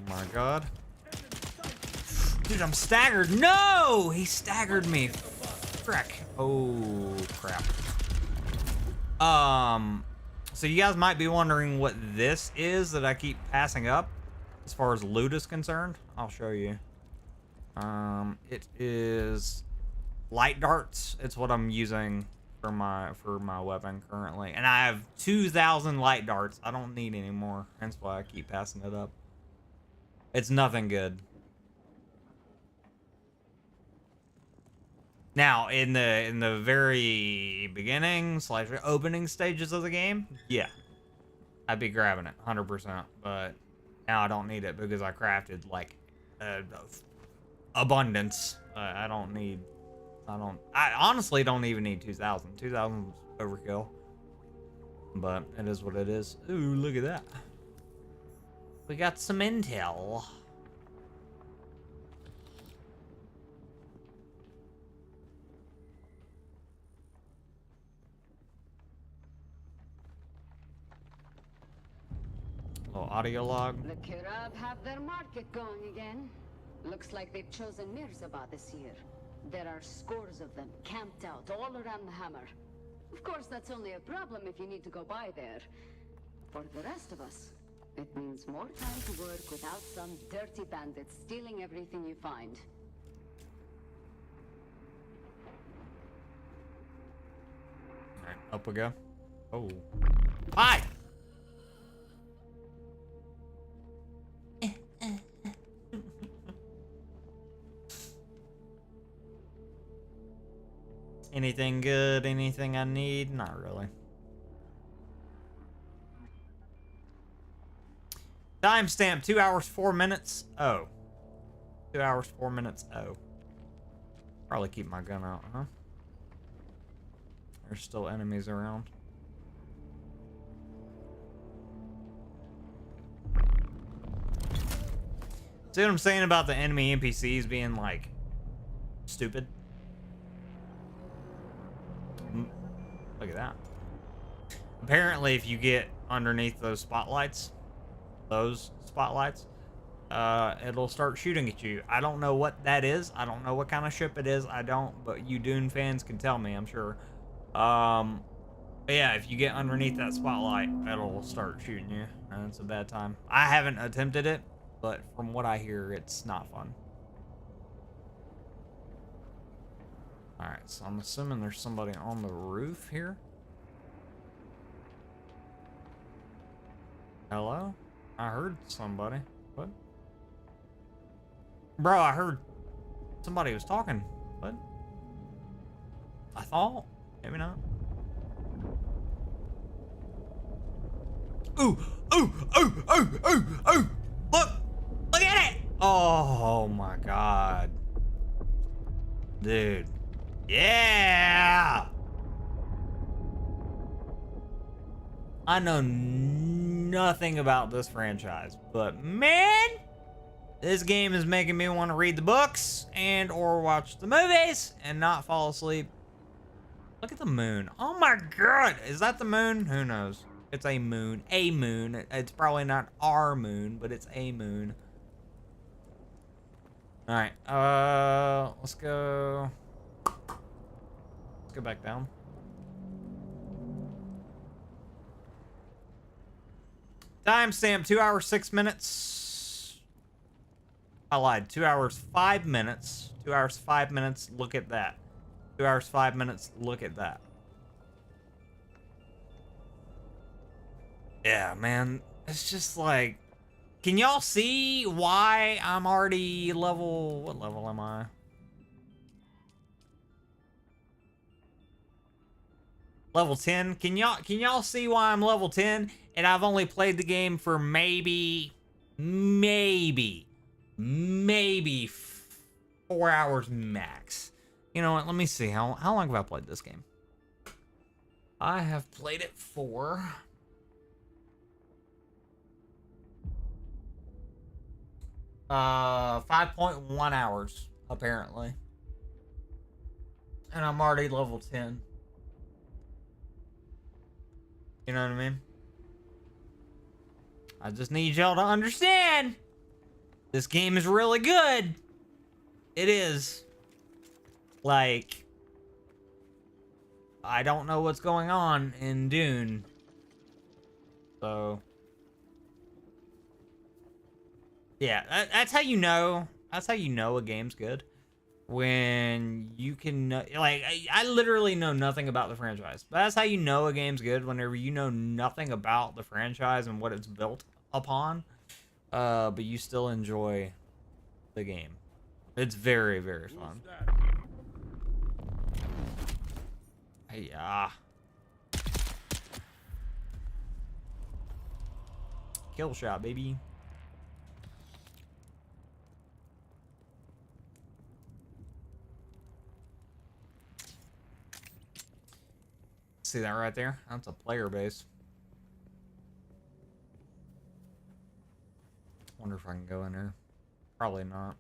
my god. Dude, I'm staggered. No! He staggered me. Frick. Oh, crap. So you guys might be wondering what this is that I keep passing up as far as loot is concerned. I'll show you. It is light darts. It's what I'm using for my weapon currently. And I have 2,000 light darts. I don't need any more. That's why I keep passing it up. It's nothing good. Now, in the very beginning / opening stages of the game, yeah, I'd be grabbing it 100%. But now I don't need it because I crafted like abundance. I honestly don't even need 2,000. 2,000 was overkill. But it is what it is. Ooh, look at that. We got some intel. Little audio log. The Kirab have their market going again. Looks like they've chosen Mirzabah this year. There are scores of them camped out all around the hammer. Of course, that's only a problem if you need to go by there. For the rest of us, it means more time to work without some dirty bandits stealing everything you find. Alright, up we go. Oh. Hi! Anything good? Anything I need? Not really. Timestamp 2 hours 4 minutes. Oh. 2 hours 4 minutes. Oh. Probably keep my gun out, huh? There's still enemies around. See what I'm saying about the enemy NPCs being like stupid? Look at that. Apparently, if you get underneath those spotlights, it'll start shooting at you. I don't know what that is. I don't know what kind of ship it is. I don't, but you Dune fans can tell me, I'm sure. But yeah, if you get underneath that spotlight, it'll start shooting you, and it's a bad time. I haven't attempted it, but from what I hear, it's not fun. Alright, so I'm assuming there's somebody on the roof here. Hello? I heard somebody. What? Bro, I heard somebody was talking. What? I thought. Maybe not. ooh, ooh, ooh, ooh, ooh, ooh. Look at it. Oh my God. Dude. Yeah. I know nothing about this franchise, but man, this game is making me want to read the books and or watch the movies and not fall asleep. Look at the moon. Oh my God. Is that the moon? Who knows? It's a moon. A moon. It's probably not our moon, but it's a moon. All right. Let's go. Let's go back down. Timestamp 2 hours 6 minutes. I lied. 2 hours 5 minutes. 2 hours 5 minutes. Look at that. 2 hours 5 minutes. Look at that. Yeah, man. It's just like, can y'all see why I'm already level? What level am I? Level 10. Can y'all see why I'm level 10 and I've only played the game for maybe 4 hours max. You know what? Let me see. How long have I played this game? I have played it for 5.1 hours apparently. And I'm already level 10. You know what I mean? I just need y'all to understand. This game is really good. It is. Like, I don't know what's going on in Dune. So, yeah, that's how you know. That's how you know a game's good. When you can, like, I literally know nothing about the franchise. But that's how you know a game's good, whenever you know nothing about the franchise and what it's built upon. But you still enjoy the game. It's very, very fun. Yeah. Kill shot, baby. See that right there? That's a player base. Wonder if I can go in there. Probably not.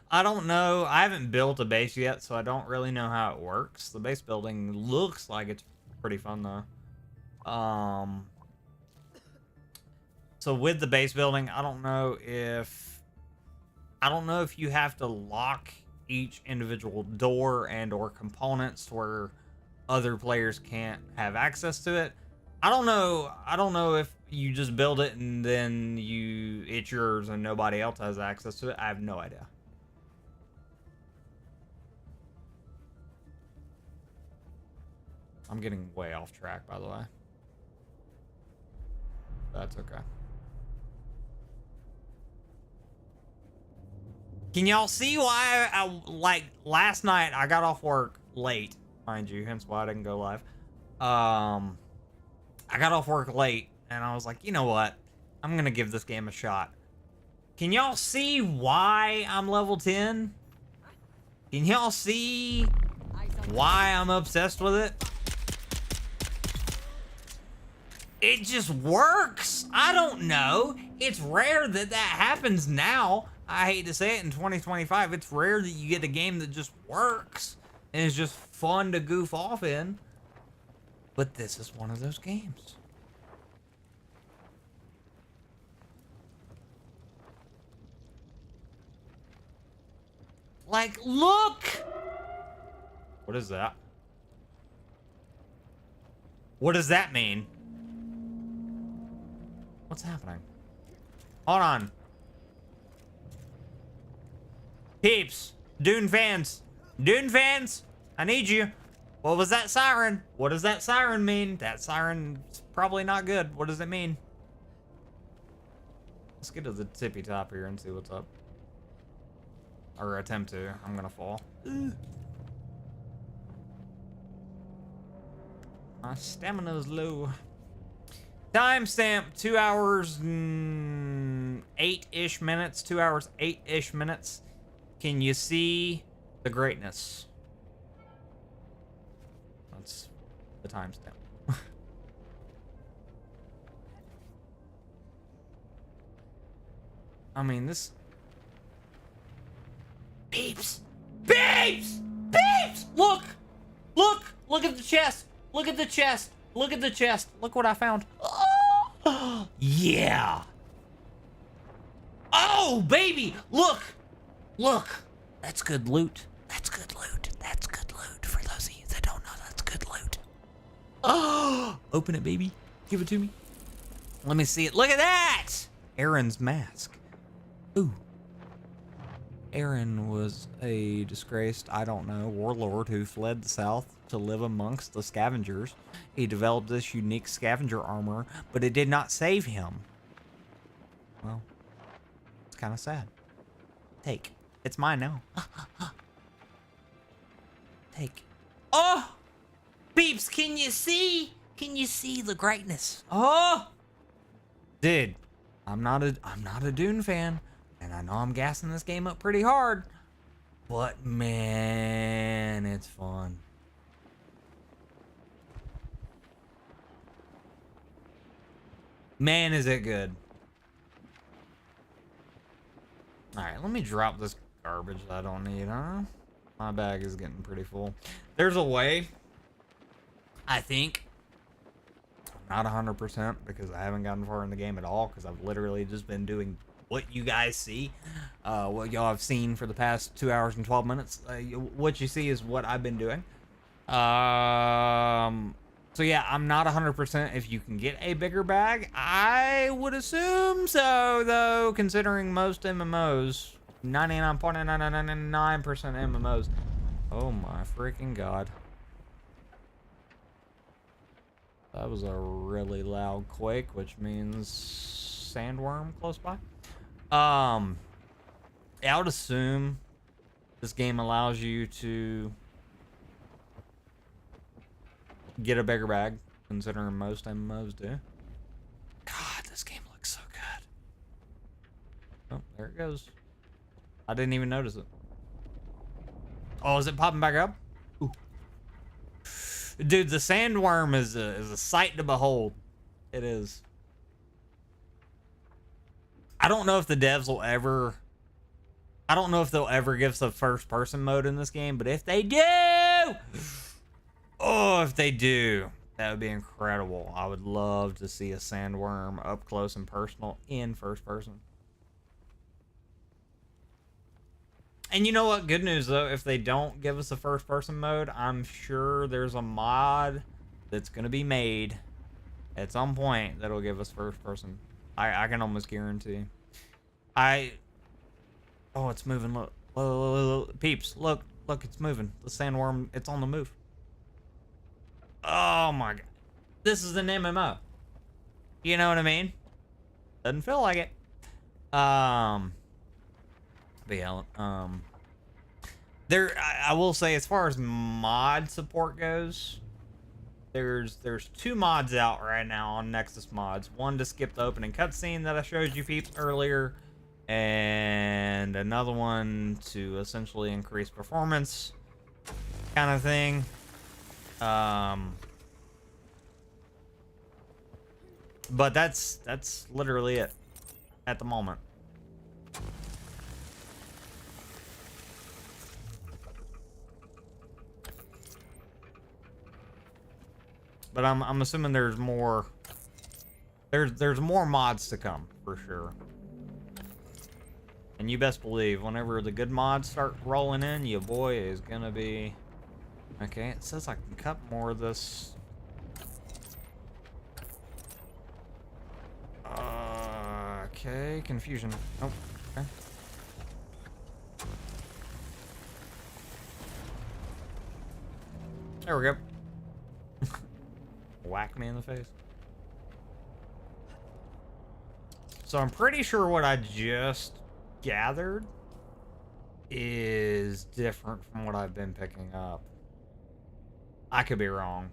I don't know. I haven't built a base yet, so I don't really know how it works. The base building looks like it's pretty fun though. So with the base building, I don't know if you have to lock each individual door and or components where other players can't have access to it. I don't know if you just build it and then it's yours and nobody else has access to it. I have no idea. I'm getting way off track, by the way. That's okay. Can y'all see why like last night I got off work late, mind you, hence why I didn't go live. I got off work late and I was like, you know what? I'm gonna give this game a shot. Can y'all see why I'm level 10? Can y'all see why I'm obsessed with it? It just works. I don't know. It's rare that happens now. I hate to say it, in 2025, it's rare that you get a game that just works and is just fun to goof off in. But this is one of those games. Like, look! What is that? What does that mean? What's happening? Hold on. Peeps, Dune fans, I need you. What was that siren? What does that siren mean? That siren's probably not good. What does it mean? Let's get to the tippy top here and see what's up. Or attempt to. I'm gonna fall. My stamina's low. Timestamp 2 hours 8-ish minutes. 2 hours 8-ish minutes. Can you see the greatness? That's the timestamp. I mean, this... Peeps! Peeps! Peeps! Look! Look! Look at the chest! Look at the chest! Look at the chest! Look what I found! Oh! Yeah! Oh, baby! Look! Look! That's good loot. That's good loot. That's good loot. For those of you that don't know, that's good loot. Oh! Open it, baby. Give it to me. Let me see it. Look at that! Aaron's mask. Ooh. Aaron was a disgraced, I don't know, warlord who fled the south to live amongst the scavengers. He developed this unique scavenger armor, but it did not save him. Well, it's kind of sad. Take. It's mine now. Take. Oh! Beeps, can you see? Can you see the greatness? Oh! Dude, I'm not a Dune fan. And I know I'm gassing this game up pretty hard, but man, it's fun. Man, is it good. All right, let me drop this garbage I don't need, huh? My bag is getting pretty full. There's a way, I think, not 100% because I haven't gotten far in the game at all because I've literally just been doing what you guys see, what y'all have seen for the past 2 hours and 12 minutes. What you see is what I've been doing. So yeah, I'm not 100% if you can get a bigger bag. I would assume so, though, considering most MMOs, 99.999% MMOs. Oh my freaking god. That was a really loud quake, which means sandworm close by. I would assume this game allows you to get a bigger bag, considering most MMOs do. God, this game looks so good. Oh, there it goes. I didn't even notice it. Oh, is it popping back up? Ooh. Dude, the sandworm is a sight to behold. It is. I don't know if the devs will ever... I don't know if they'll ever give us a first-person mode in this game, but if they do... Oh, if they do, that would be incredible. I would love to see a sandworm up close and personal in first person. And you know what? Good news, though. If they don't give us a first-person mode, I'm sure there's a mod that's going to be made at some point that'll give us first-person. I can almost guarantee. Oh, it's moving. Look. Look. Peeps, look. Look, it's moving. The sandworm, it's on the move. Oh, my God. This is an MMO. You know what I mean? Doesn't feel like it. But yeah, I will say, as far as mod support goes, there's 2 mods out right now on Nexus Mods. One to skip the opening cutscene that I showed you peeps earlier, and another one to essentially increase performance, kind of thing. But that's literally it at the moment. But I'm assuming there's more. There's more mods to come for sure. And you best believe, whenever the good mods start rolling in, your boy is gonna be. Okay, it says I can cut more of this. Okay, confusion. Oh, okay. There we go. Whack me in the face. So I'm pretty sure what I just gathered is different from what I've been picking up. I could be wrong.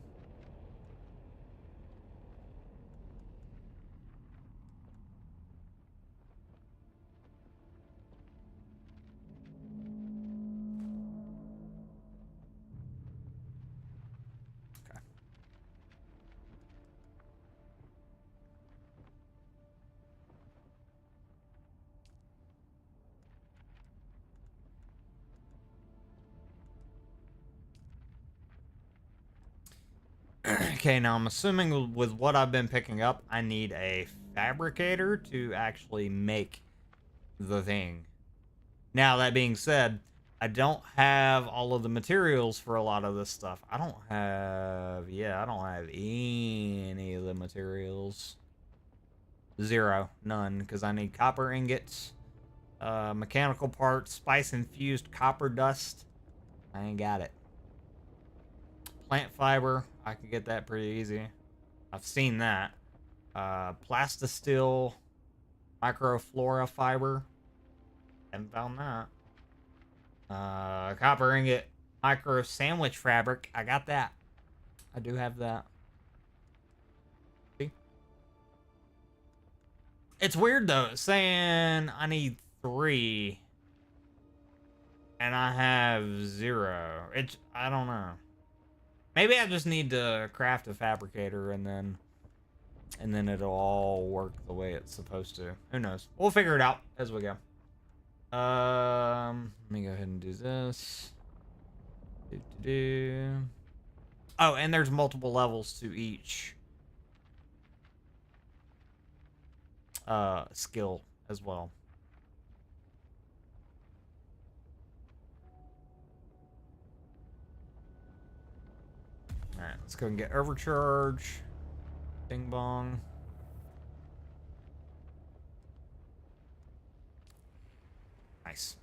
Okay, now I'm assuming with what I've been picking up, I need a fabricator to actually make the thing. Now, that being said, I don't have all of the materials for a lot of this stuff. I don't have any of the materials. Zero. None. Because I need copper ingots, mechanical parts, spice-infused copper dust. I ain't got it. Plant fiber. I can get that pretty easy. I've seen that. Plastisteel microflora fiber. Haven't found that. Copper ingot micro sandwich fabric. I got that. I do have that. See? It's weird though. It's saying I need 3. And I have 0. I don't know. Maybe I just need to craft a fabricator and then it'll all work the way it's supposed to. Who knows? We'll figure it out as we go. Let me go ahead and do this. Oh, and there's multiple levels to each skill as well. Alright, let's go and get overcharge. Bing bong. Nice.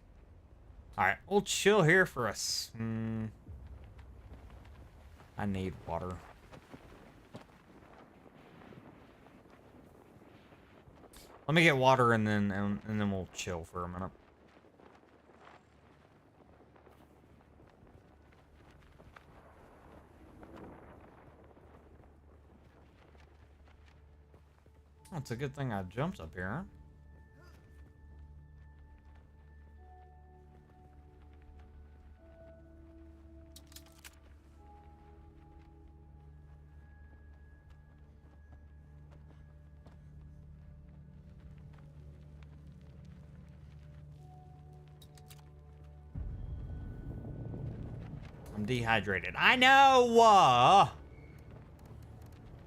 Alright, we'll chill here for us. I need water. Let me get water and then we'll chill for a minute. Oh, it's a good thing I jumped up here, huh? I'm dehydrated. I know!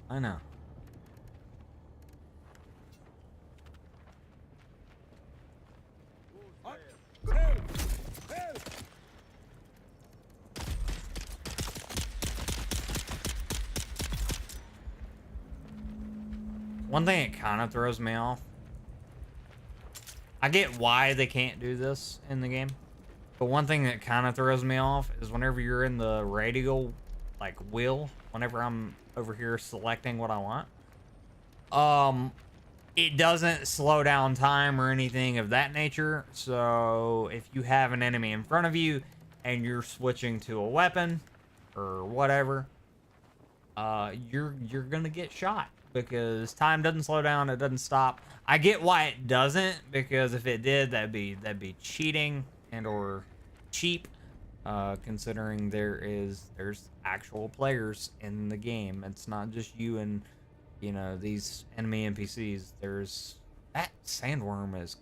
I know. One thing that kind of throws me off. I get why they can't do this in the game. But one thing that kind of throws me off is whenever you're in the radial, like, wheel, whenever I'm over here selecting what I want, it doesn't slow down time or anything of that nature. So if you have an enemy in front of you and you're switching to a weapon or whatever, you're gonna get shot because time doesn't slow down, it doesn't stop. I get why it doesn't, because if it did, that'd be cheating and or cheap, considering there's actual players in the game. It's not just you and, you know, these enemy NPCs. There's that sandworm is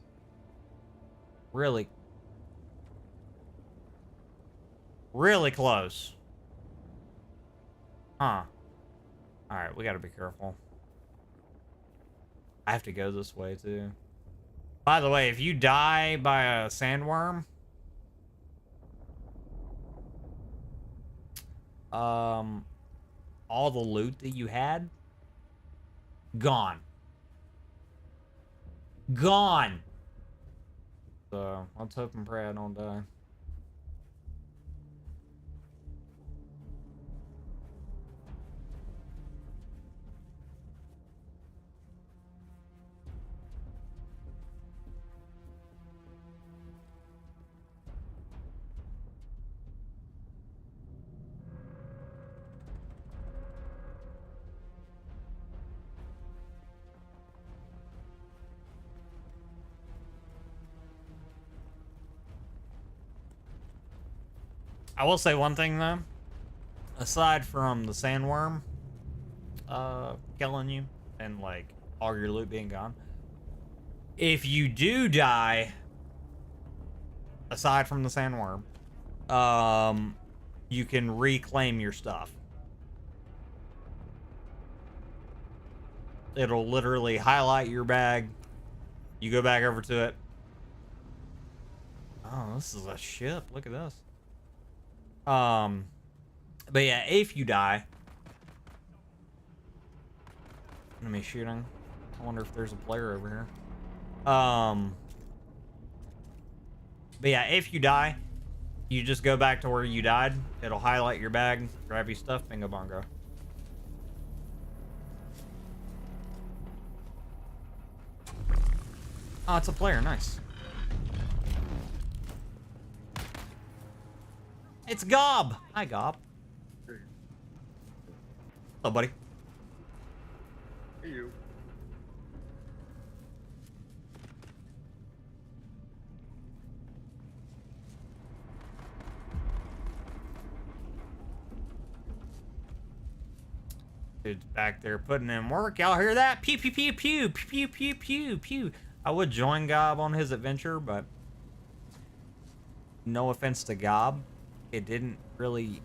really close. Huh. Alright, we gotta be careful. I have to go this way too. By the way, if you die by a sandworm, all the loot that you had, gone. Gone. So let's hope and pray I don't die. I will say one thing though, aside from the sandworm killing you and like all your loot being gone, if you do die, aside from the sandworm, you can reclaim your stuff. it'll literally highlight your bag. You go back over to it. Oh, this is a ship. Look at this. But yeah, if you die, enemy shooting. I wonder if there's a player over here. But yeah, if you die, you just go back to where you died. It'll highlight your bag, grab your stuff, bingo bongo. Oh, it's a player. Nice. It's Gob. Hi, Gob. Hello, buddy. Hey, you. Dude's back there putting in work. Y'all hear that? Pew, pew, pew, pew, pew, pew, pew, pew. I would join Gob on his adventure, but no offense to Gob, it didn't really...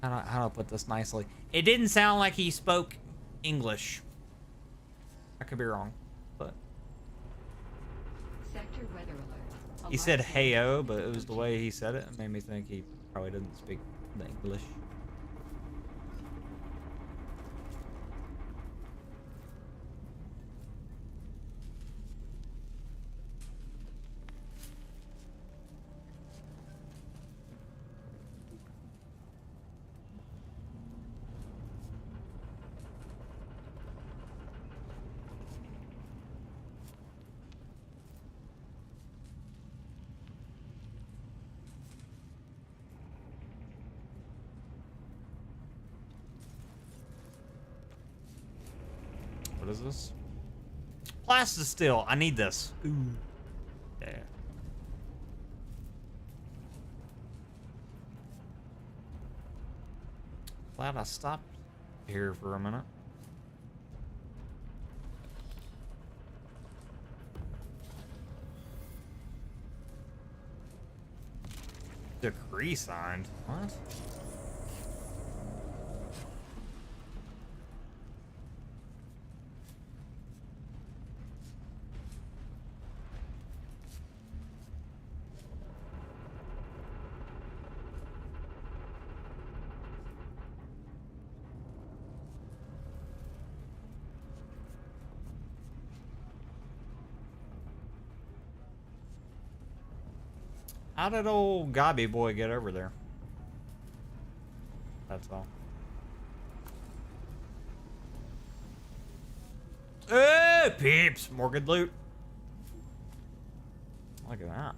How do I put this nicely? It didn't sound like he spoke English. I could be wrong, but... Sector weather alert. He said heyo, but it was the way he said it. It made me think he probably didn't speak the English. What is this? Plastisteel. I need this. Ooh. Yeah. Glad I stopped here for a minute. Decree signed. What? How did old Gobby boy get over there? That's all. Hey, peeps! More good loot. Look at that.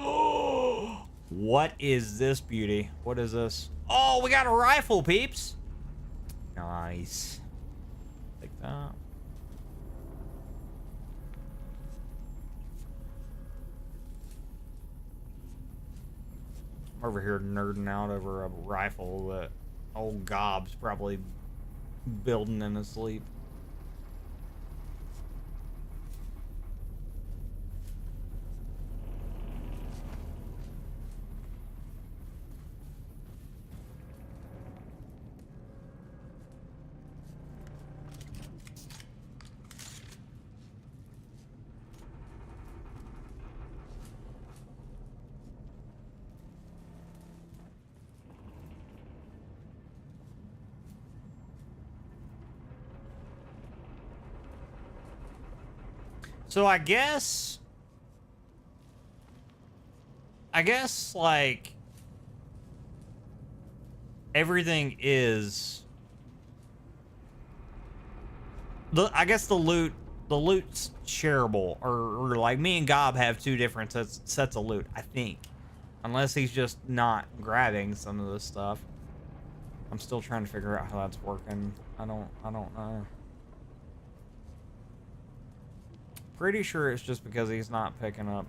Oh! What is this beauty? What is this? Oh, we got a rifle, peeps! Nice. Take that. Over here nerding out over a rifle that old Gob's probably building in his sleep. So I guess like everything is I guess the loot's shareable, or like me and Gob have two different sets of loot, I think, unless he's just not grabbing some of this stuff. I'm still trying to figure out how that's working. I don't know. Pretty sure it's just because he's not picking up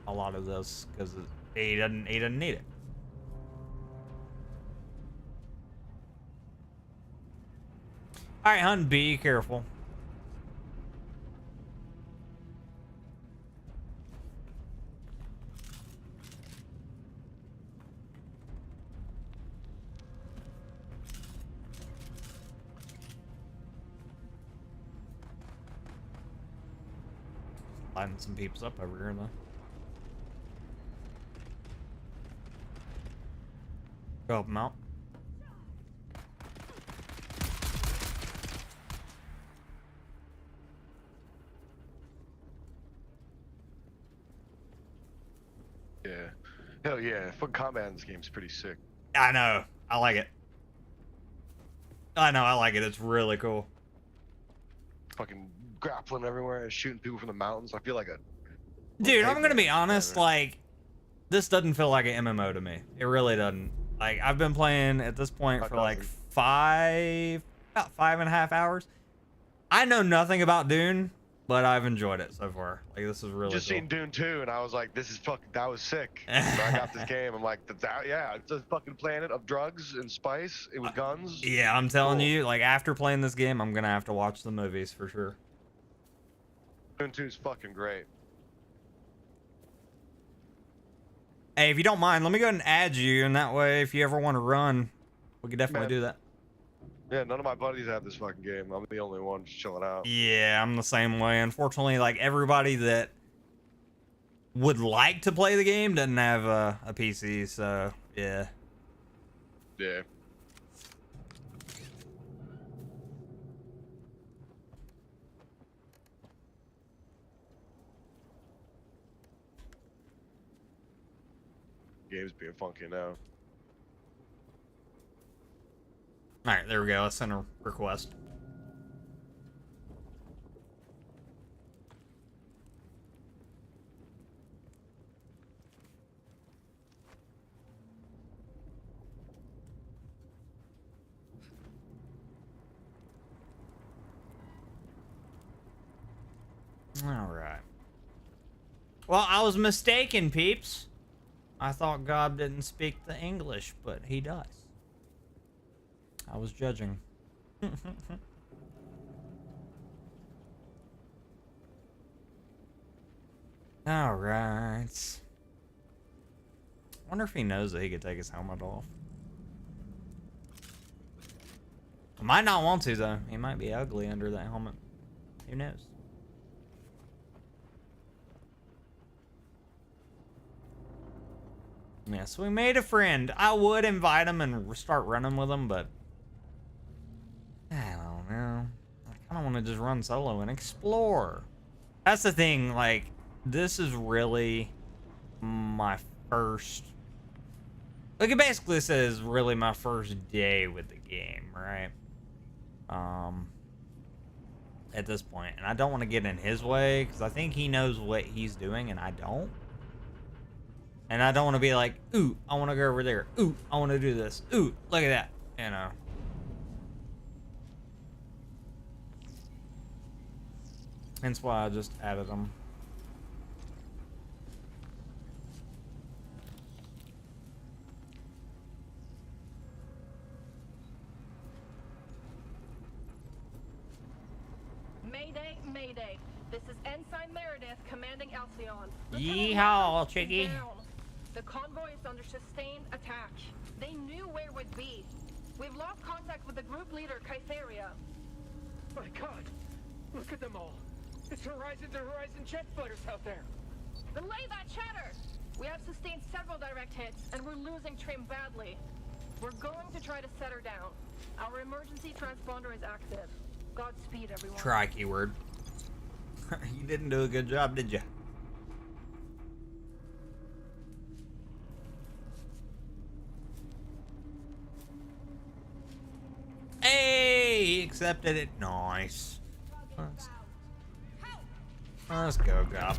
a lot of this because he doesn't need it. All right, hun, be careful. Lighting some peeps up over here, though. Go help them out. Yeah. Hell yeah. Fucking combat in this game is pretty sick. I know. I like it. I know. I like it. It's really cool. Fucking grappling everywhere and shooting people from the mountains. I feel like a... Dude, I'm gonna be honest, like, this doesn't feel like an MMO to me. It really doesn't. Like, I've been playing at this point for like about 5.5 hours. I know nothing about Dune, but I've enjoyed it so far. Like, this is really Just cool. seen Dune 2 and I was like, this is fucking... That was sick. So I got this game. I'm like, yeah, it's a fucking planet of drugs and spice with guns. Yeah, I'm telling Cool. you, like, after playing this game, I'm gonna have to watch the movies for sure. Dune 2 is fucking great. Hey, if you don't mind, let me go ahead and add you, and that way, if you ever want to run, we could definitely do that. Yeah, none of my buddies have this fucking game. I'm the only one just chilling out. Yeah, I'm the same way. Unfortunately, like, everybody that would like to play the game doesn't have a PC, so, yeah. Yeah. Game's being funky now. Alright, there we go. Let's send a request. Alright. Well, I was mistaken, peeps. I thought God didn't speak the English, but he does. I was judging. Alright. Wonder if he knows that he could take his helmet off. Might not want to, though. He might be ugly under that helmet. Who knows? Yeah, so we made a friend. I would invite him and start running with him, but I don't know. I kind of want to just run solo and explore. That's the thing. Like, this is really my first. Like, it basically says really my first day with the game, right? At this point, and I don't want to get in his way because I think he knows what he's doing and I don't. And I don't want to be like, ooh, I want to go over there. Ooh, I want to do this. Ooh, look at that. You know. Hence why I just added them. Mayday, Mayday. This is Ensign Meredith commanding Alcyon. Yeehaw, Chiggy. The convoy is under sustained attack. They knew where we'd be. We've lost contact with the group leader, Kytheria. My God! Look at them all! It's Horizon to Horizon jet fighters out there! Relay that chatter! We have sustained several direct hits, and we're losing Trim badly. We're going to try to set her down. Our emergency transponder is active. Godspeed, everyone. Try keyword. You didn't do a good job, did you? Hey, he accepted it. Nice. Let's go, Gop.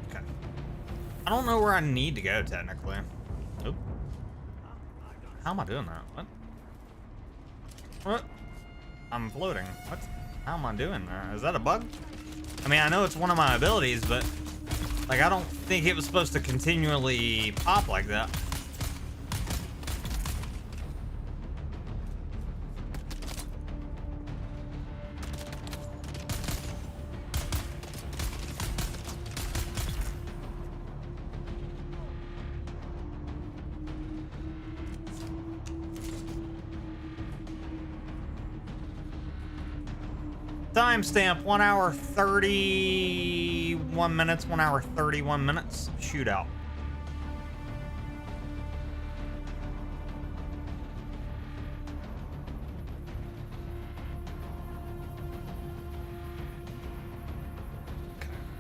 Okay. I don't know where I need to go, technically. Oop. How am I doing that? What? What? I'm floating. What? How am I doing that? Is that a bug? I mean, I know it's one of my abilities, but like, I don't think it was supposed to continually pop like that. Timestamp 1 hour 31 minutes. 1 hour 31 minutes. Shootout.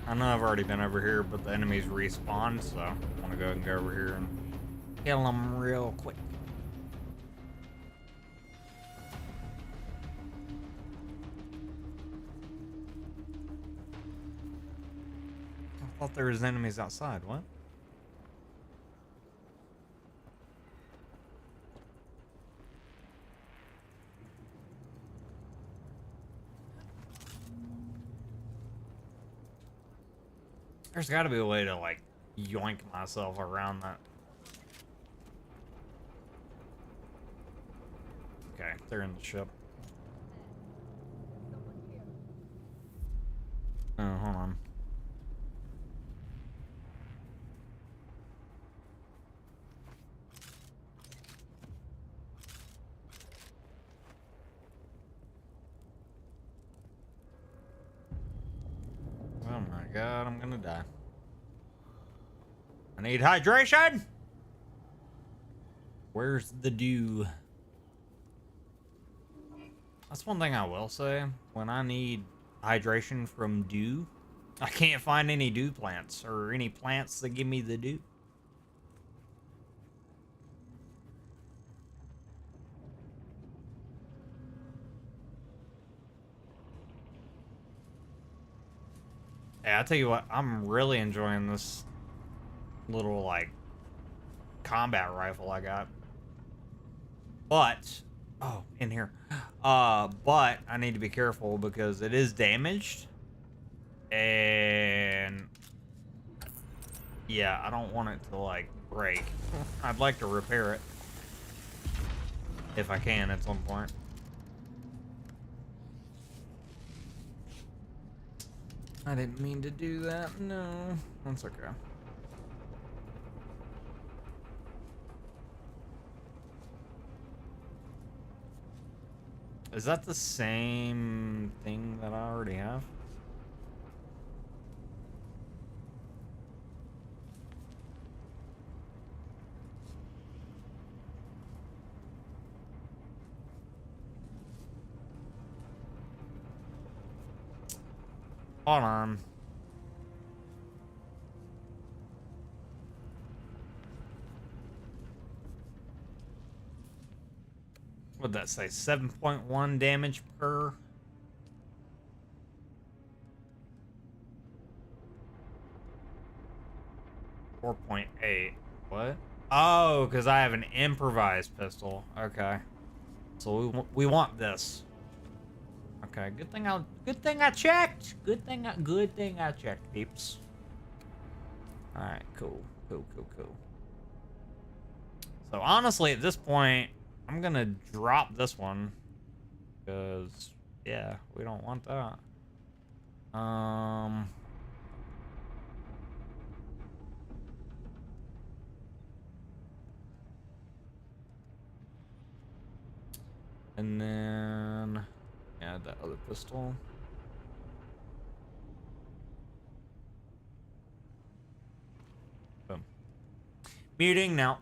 I know I've already been over here, but the enemies respawn, so I want to go ahead and go over here and kill them real quick. I thought there was enemies outside. What? There's got to be a way to, like, yoink myself around that. Okay, they're in the ship. Oh, hold on. Oh my god, I'm gonna die. I need hydration! Where's the dew? That's one thing I will say. When I need hydration from dew, I can't find any dew plants or any plants that give me the dew. Yeah, I tell you what, I'm really enjoying this little, like, combat rifle I got. But, oh, in here. But I need to be careful because it is damaged. And, yeah, I don't want it to, like, break. I'd like to repair it. If I can at some point. I didn't mean to do that. No, that's okay. Is that the same thing that I already have? Hold on. What'd that say? 7.1 damage per? .8. What? Oh, because I have an improvised pistol. Okay. So we want this. Okay, good thing I checked. Good thing I checked, peeps. All right, cool. So honestly, at this point, I'm gonna drop this one because yeah, we don't want that. And then add that other pistol. Boom. Muting now.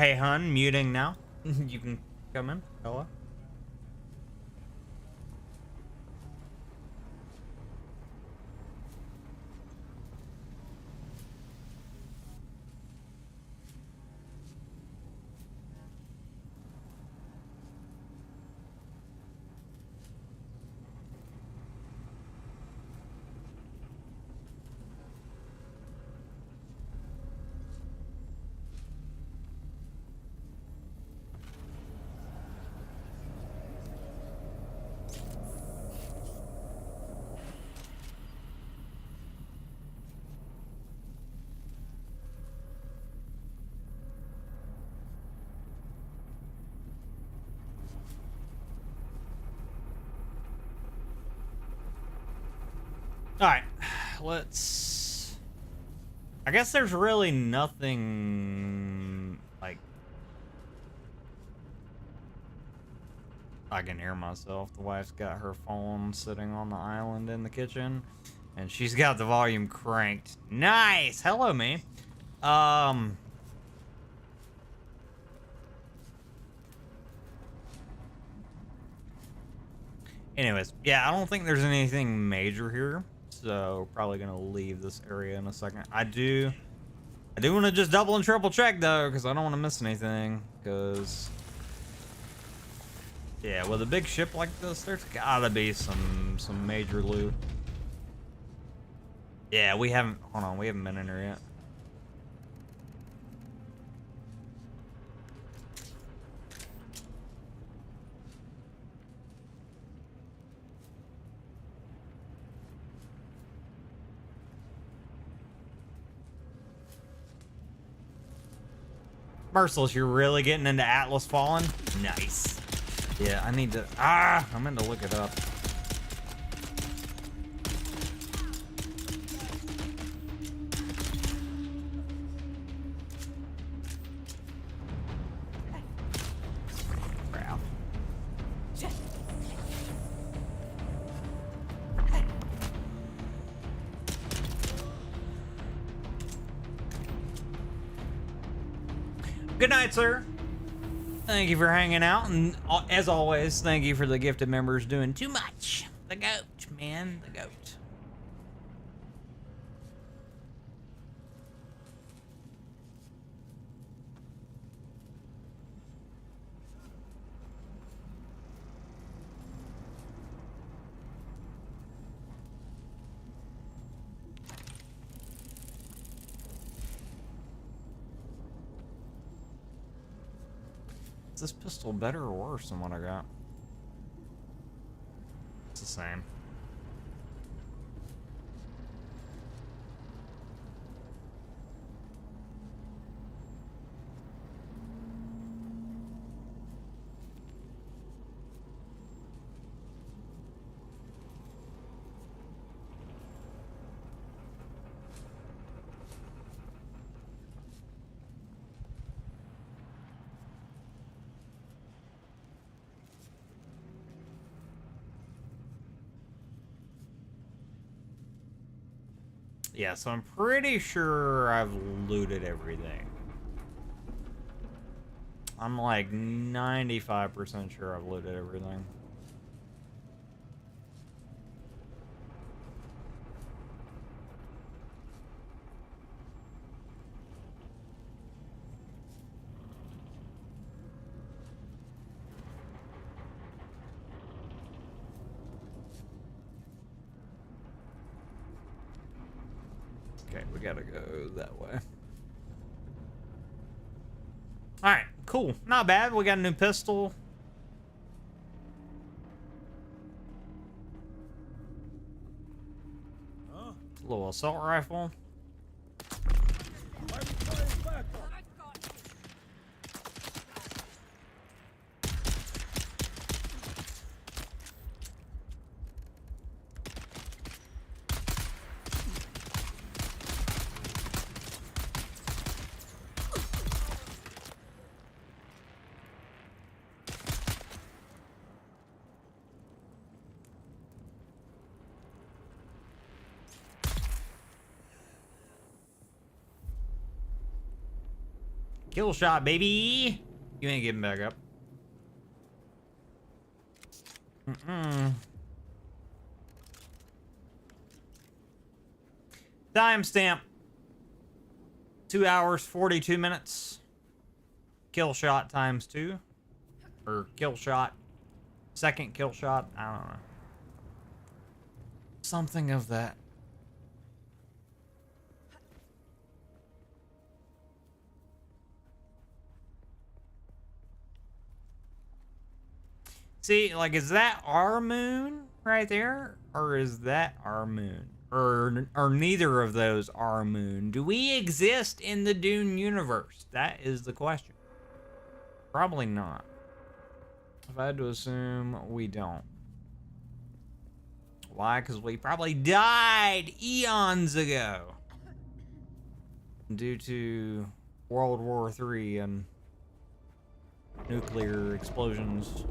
Hey, hun, muting now. You can come in. Hello. All right, let's. I guess there's really nothing like. I can hear myself. The wife's got her phone sitting on the island in the kitchen, and she's got the volume cranked. Nice. Hello, me. Anyways, yeah, I don't think there's anything major here, so probably gonna leave this area in a second. I do want to just double and triple check though, because I don't want to miss anything. Because yeah, with a big ship like this, there's gotta be some major loot. Yeah, we haven't. Hold on, we haven't been in here yet. Merciless, you're really getting into Atlas Fallen? Nice. Yeah, I need to... I meant to look it up. Crap. Good night, sir. Thank you for hanging out, and as always, thank you for the gifted members doing too much. The goat, man, the goat. Is this pistol better or worse than what I got? It's the same. Yeah, so I'm pretty sure I've looted everything. I'm like 95% sure I've looted everything. Okay, we gotta go that way. Alright, cool. Not bad. We got a new pistol. A little assault rifle. Kill shot, baby. You ain't getting back up. Timestamp. 2 hours, 42 minutes. Kill shot times 2. Or kill shot. Second kill shot. I don't know. Something of that. See, like, is that our moon right there? Or is that our moon? Or neither of those our moon? Do we exist in the Dune universe? That is the question. Probably not. If I had to assume, we don't. Why? Because we probably died eons ago. Due to World War III and nuclear explosions.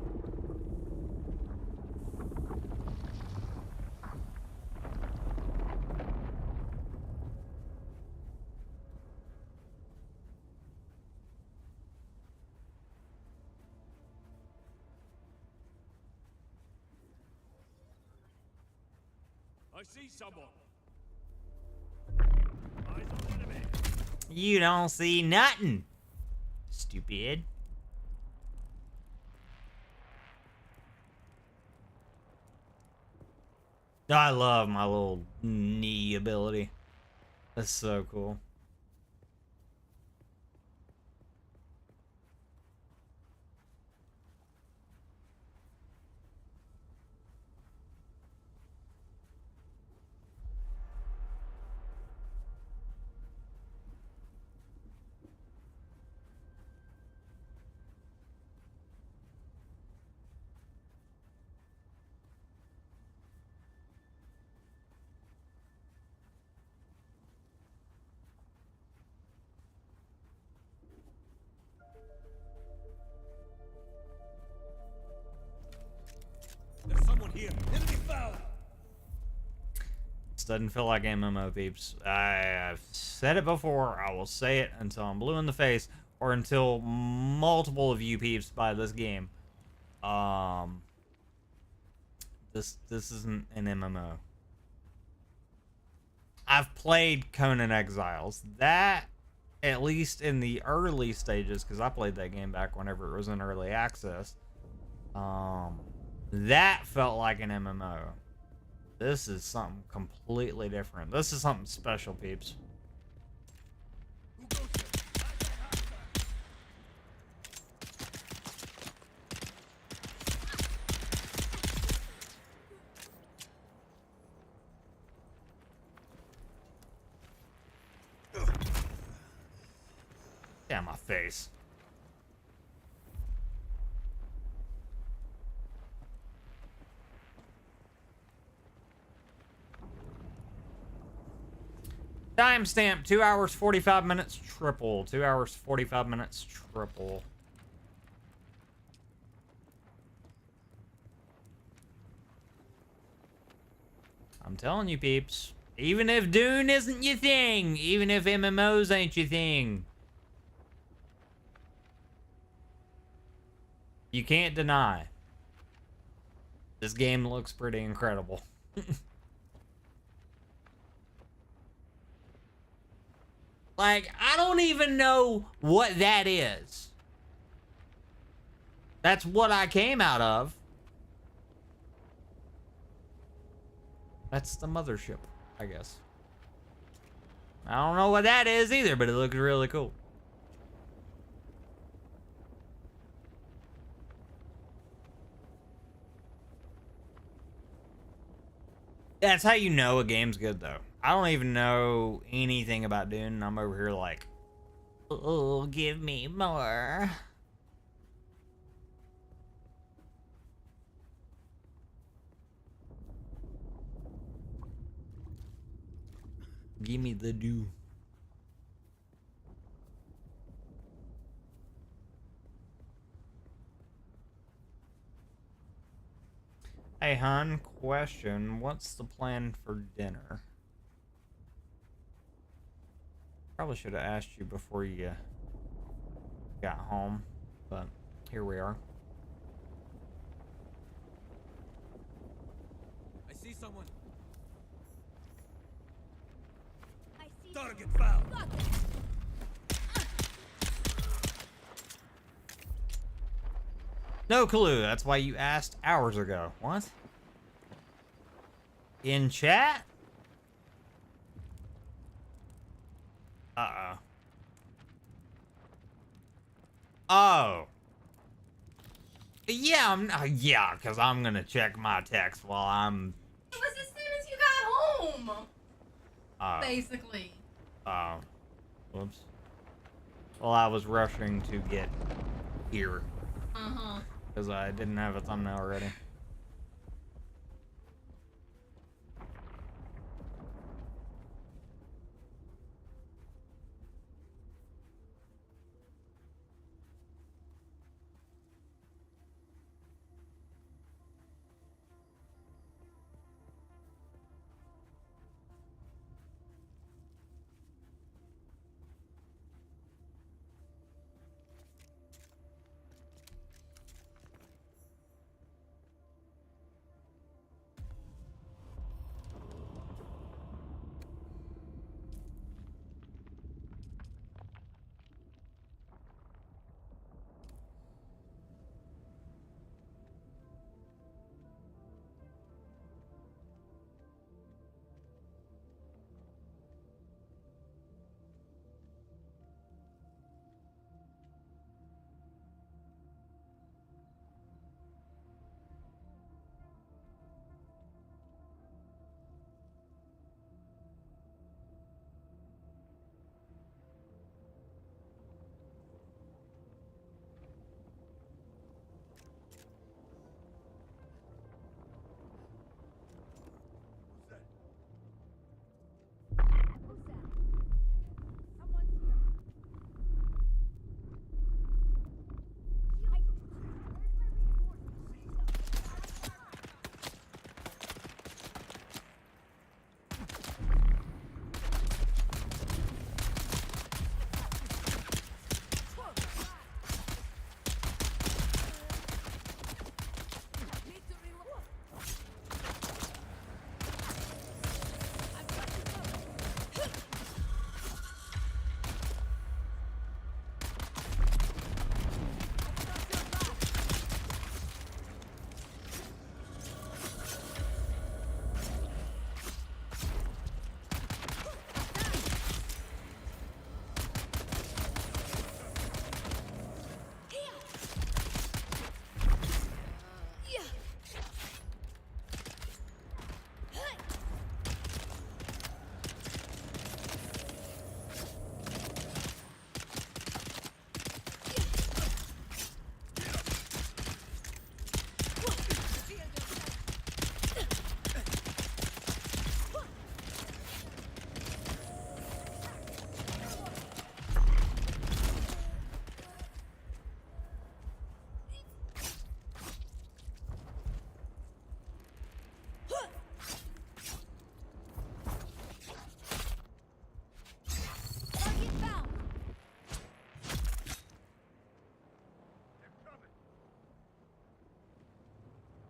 I see someone. You don't see nothing, stupid. I love my little knee ability. That's so cool. There's someone here. Enemy found. This doesn't feel like MMO, peeps. I've said it before. I will say it until I'm blue in the face, or until multiple of you peeps buy this game. This isn't an MMO. I've played Conan Exiles. That, at least in the early stages, because I played that game back whenever it was in early access. That felt like an MMO. This is something completely different. This is something special, peeps. Yeah, my face. Timestamp 2 hours 45 minutes triple. 2 hours 45 minutes triple. I'm telling you, peeps. Even if Dune isn't your thing, even if MMOs ain't your thing, you can't deny this game looks pretty incredible. Like, I don't even know what that is. That's what I came out of. That's the mothership, I guess. I don't know what that is either, but it looks really cool. That's how you know a game's good, though. I don't even know anything about Dune, and I'm over here like, oh, give me more. Give me the dew. Hey, hon, question. What's the plan for dinner? Probably should have asked you before you got home, but here we are. I see someone. I see Target found. No clue. That's why you asked hours ago. What? In chat? Uh-oh. Oh. Yeah, yeah, because I'm going to check my text while I'm... It was as soon as you got home. Oh. Basically. Oh. Whoops. Well, I was rushing to get here. Uh-huh. Because I didn't have a thumbnail ready.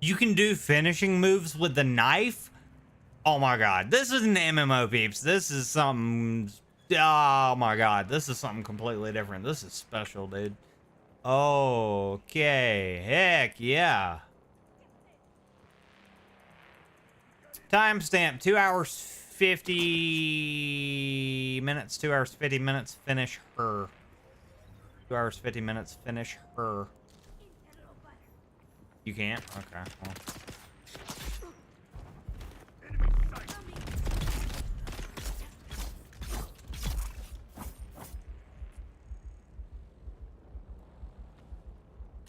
You can do finishing moves with the knife? Oh my god. This isn't MMO, peeps. This is something... Oh my god. This is something completely different. This is special, dude. Okay. Heck yeah. Timestamp. 2 hours 50 minutes. 2 hours 50 minutes. Finish her. 2 hours 50 minutes. Finish her. You can't? Okay. Well.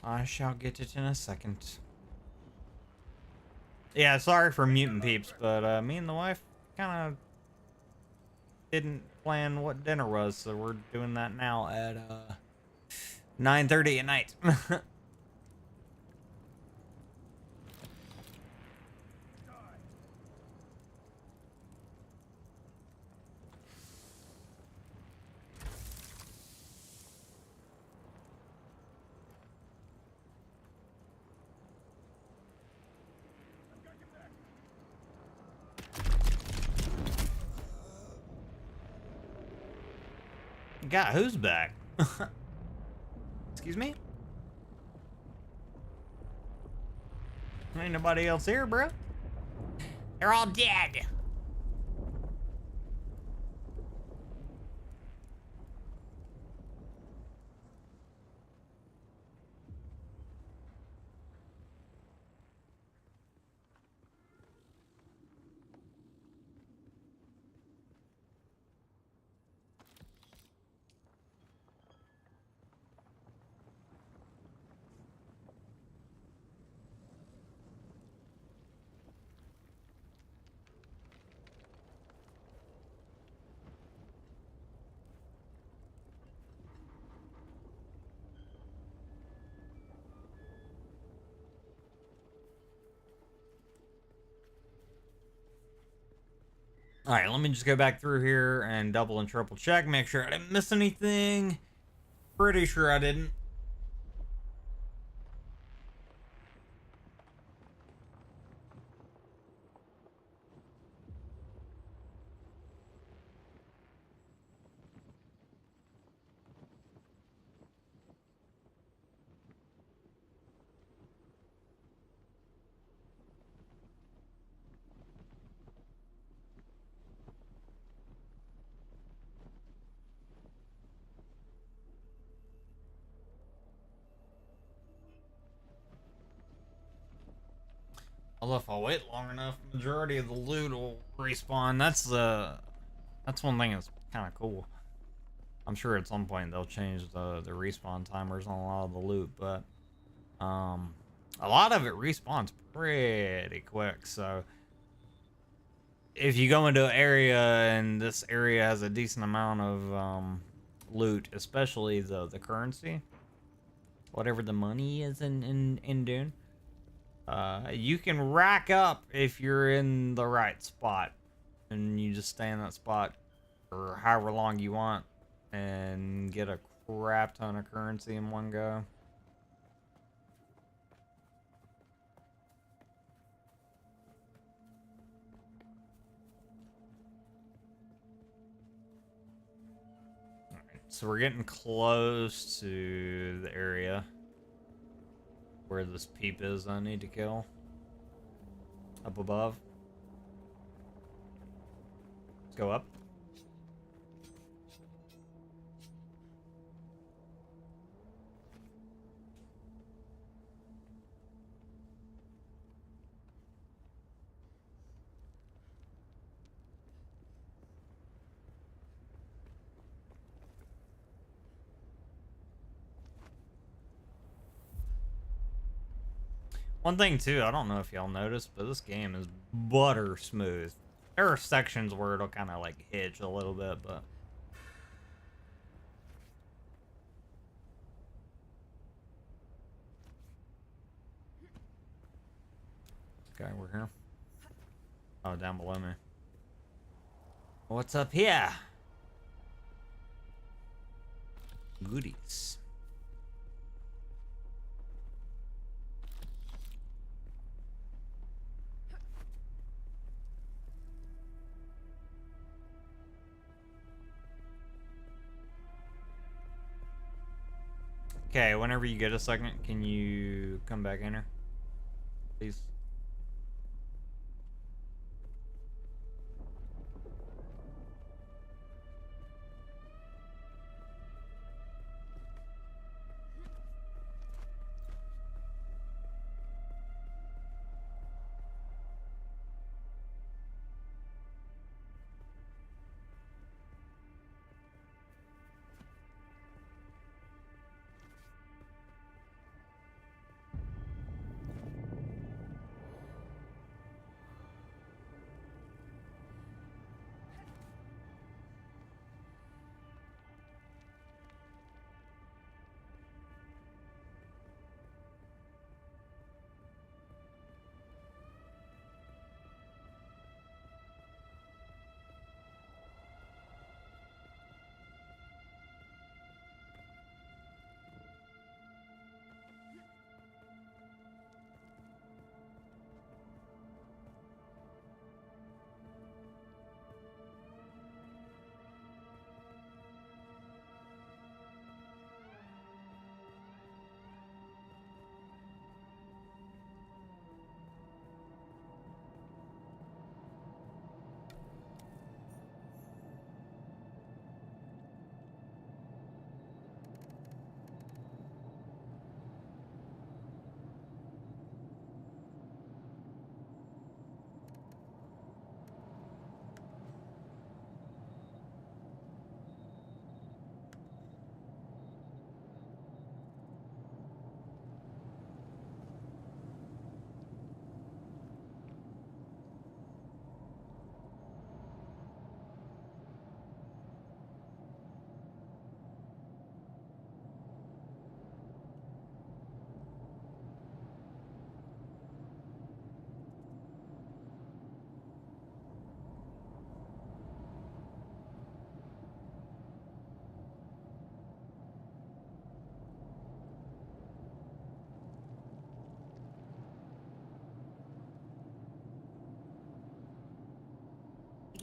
I shall get it in a second. Yeah, sorry for mutant peeps, but me and the wife kind of didn't plan what dinner was, so we're doing that now at 9:30 at night. God, who's back? Excuse me? Ain't nobody else here, bro. They're all dead. All right, let me just go back through here and double and triple check, make sure I didn't miss anything. Pretty sure I didn't. Although if I wait long enough, majority of the loot will respawn. That's one thing that's kind of cool. I'm sure at some point they'll change the respawn timers on a lot of the loot, but a lot of it respawns pretty quick. So if you go into an area and this area has a decent amount of loot, especially the currency, whatever the money is in Dune, you can rack up if you're in the right spot, and you just stay in that spot for however long you want and get a crap ton of currency in one go. Alright, so we're getting close to the area where this peep is I need to kill. Up above. Let's go up. One thing too, I don't know if y'all noticed, but this game is butter smooth. There are sections where it'll kind of like hitch a little bit, but okay, we're here. Oh, down below me. What's up here? Goodies. Okay, whenever you get a second, can you come back in here? Please.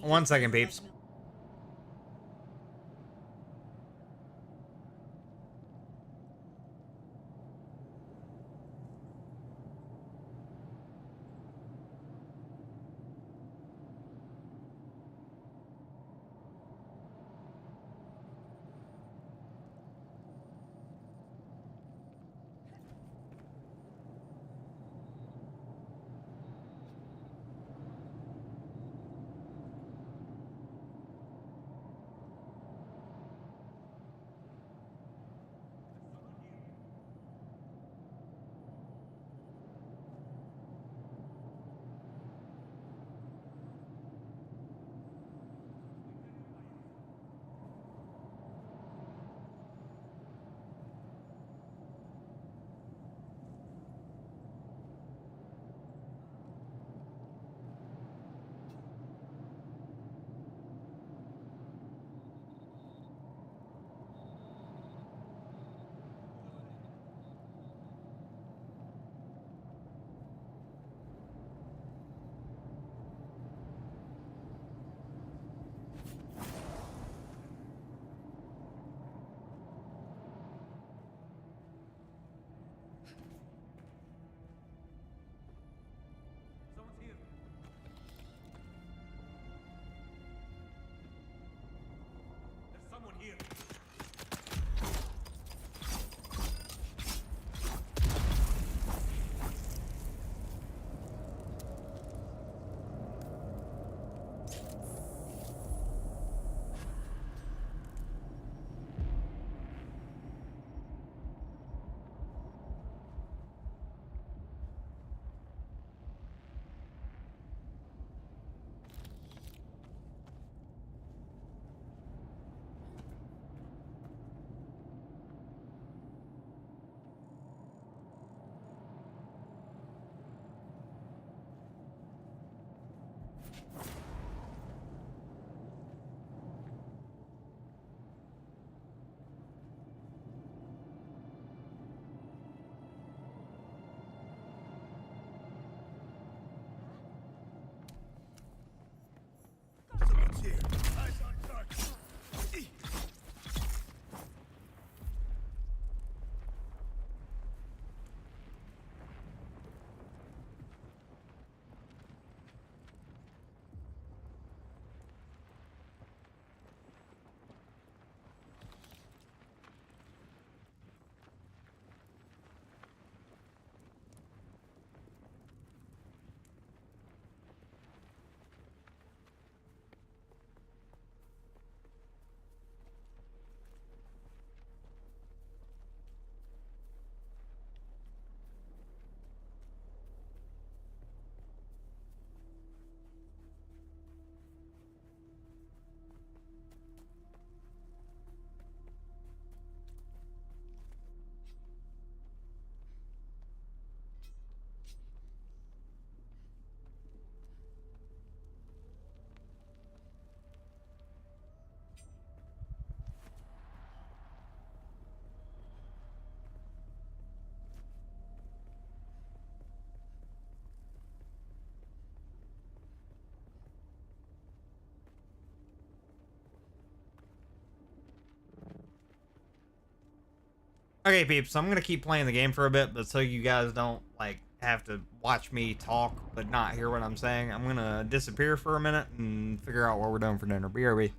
1 second, peeps. Someone here. Someone's here. Eyes on target. Okay, peeps, so I'm gonna keep playing the game for a bit, but so you guys don't like have to watch me talk but not hear what I'm saying, I'm gonna disappear for a minute and figure out what we're doing for dinner. BRB.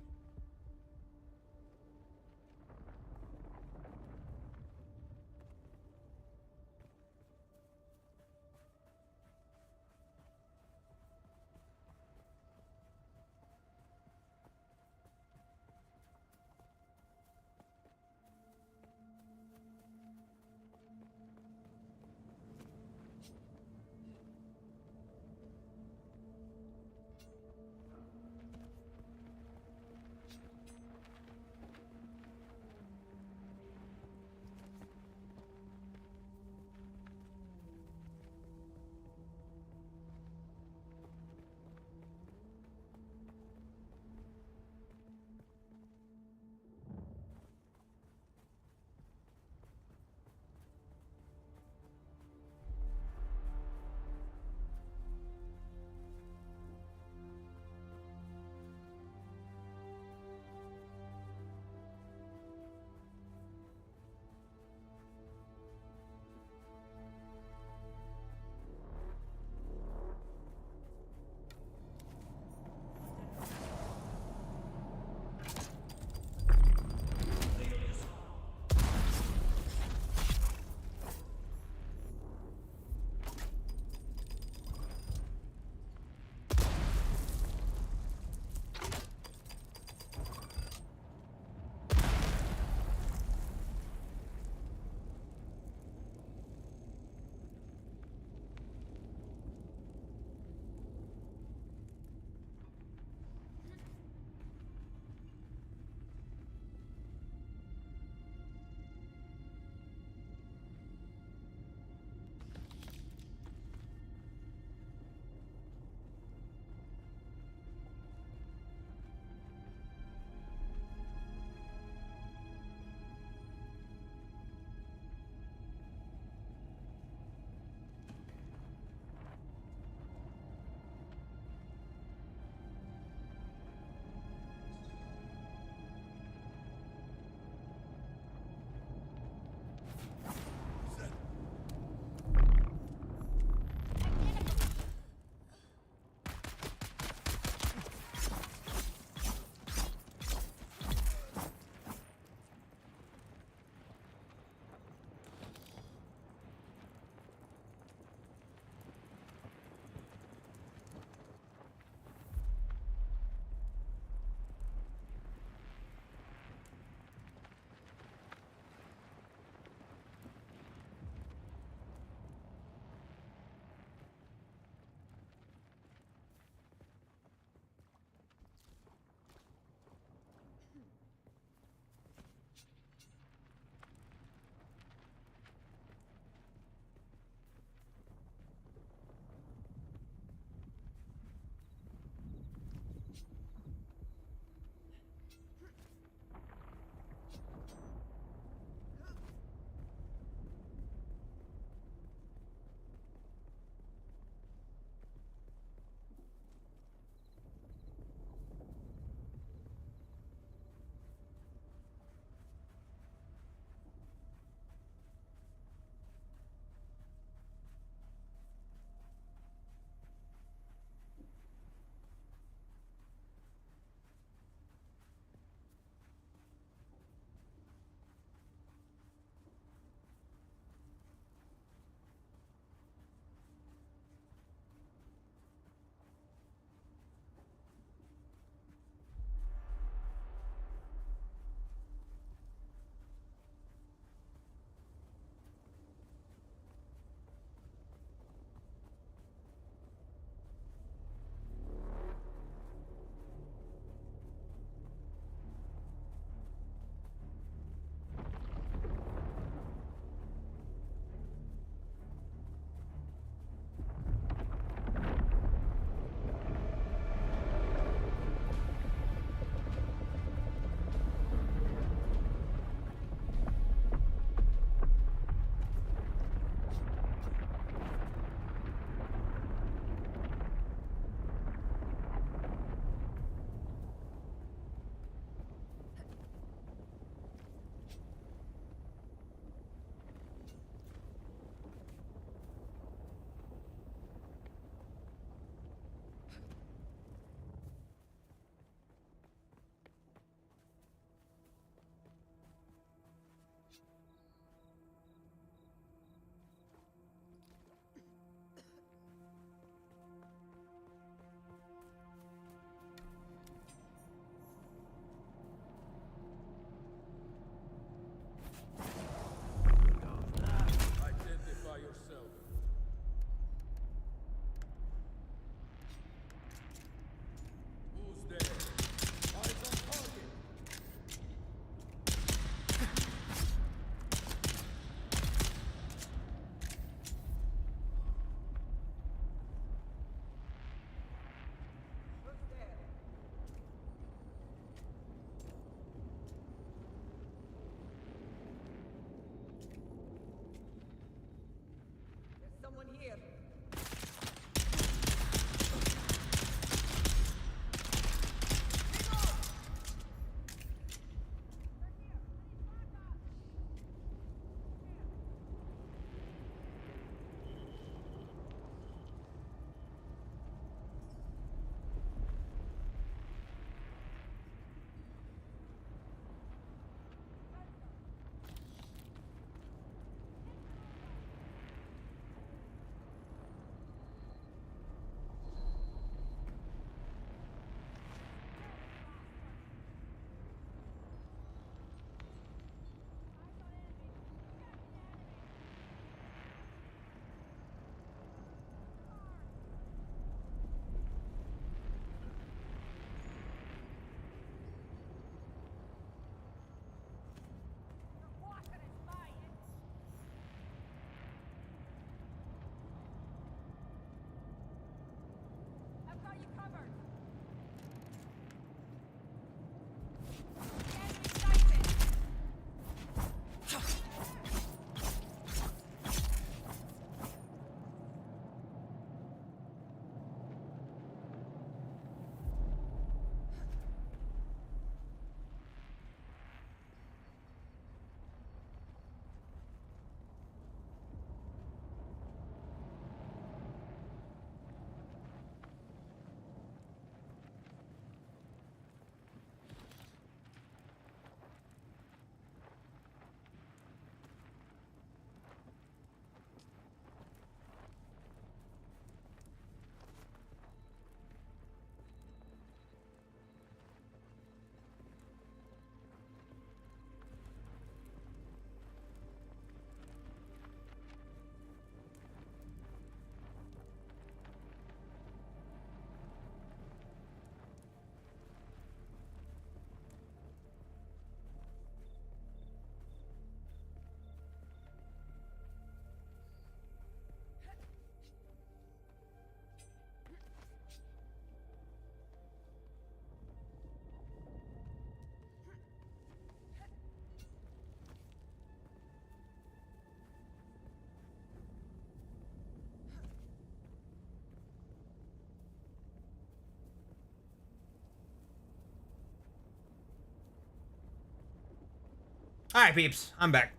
All right, peeps, I'm back.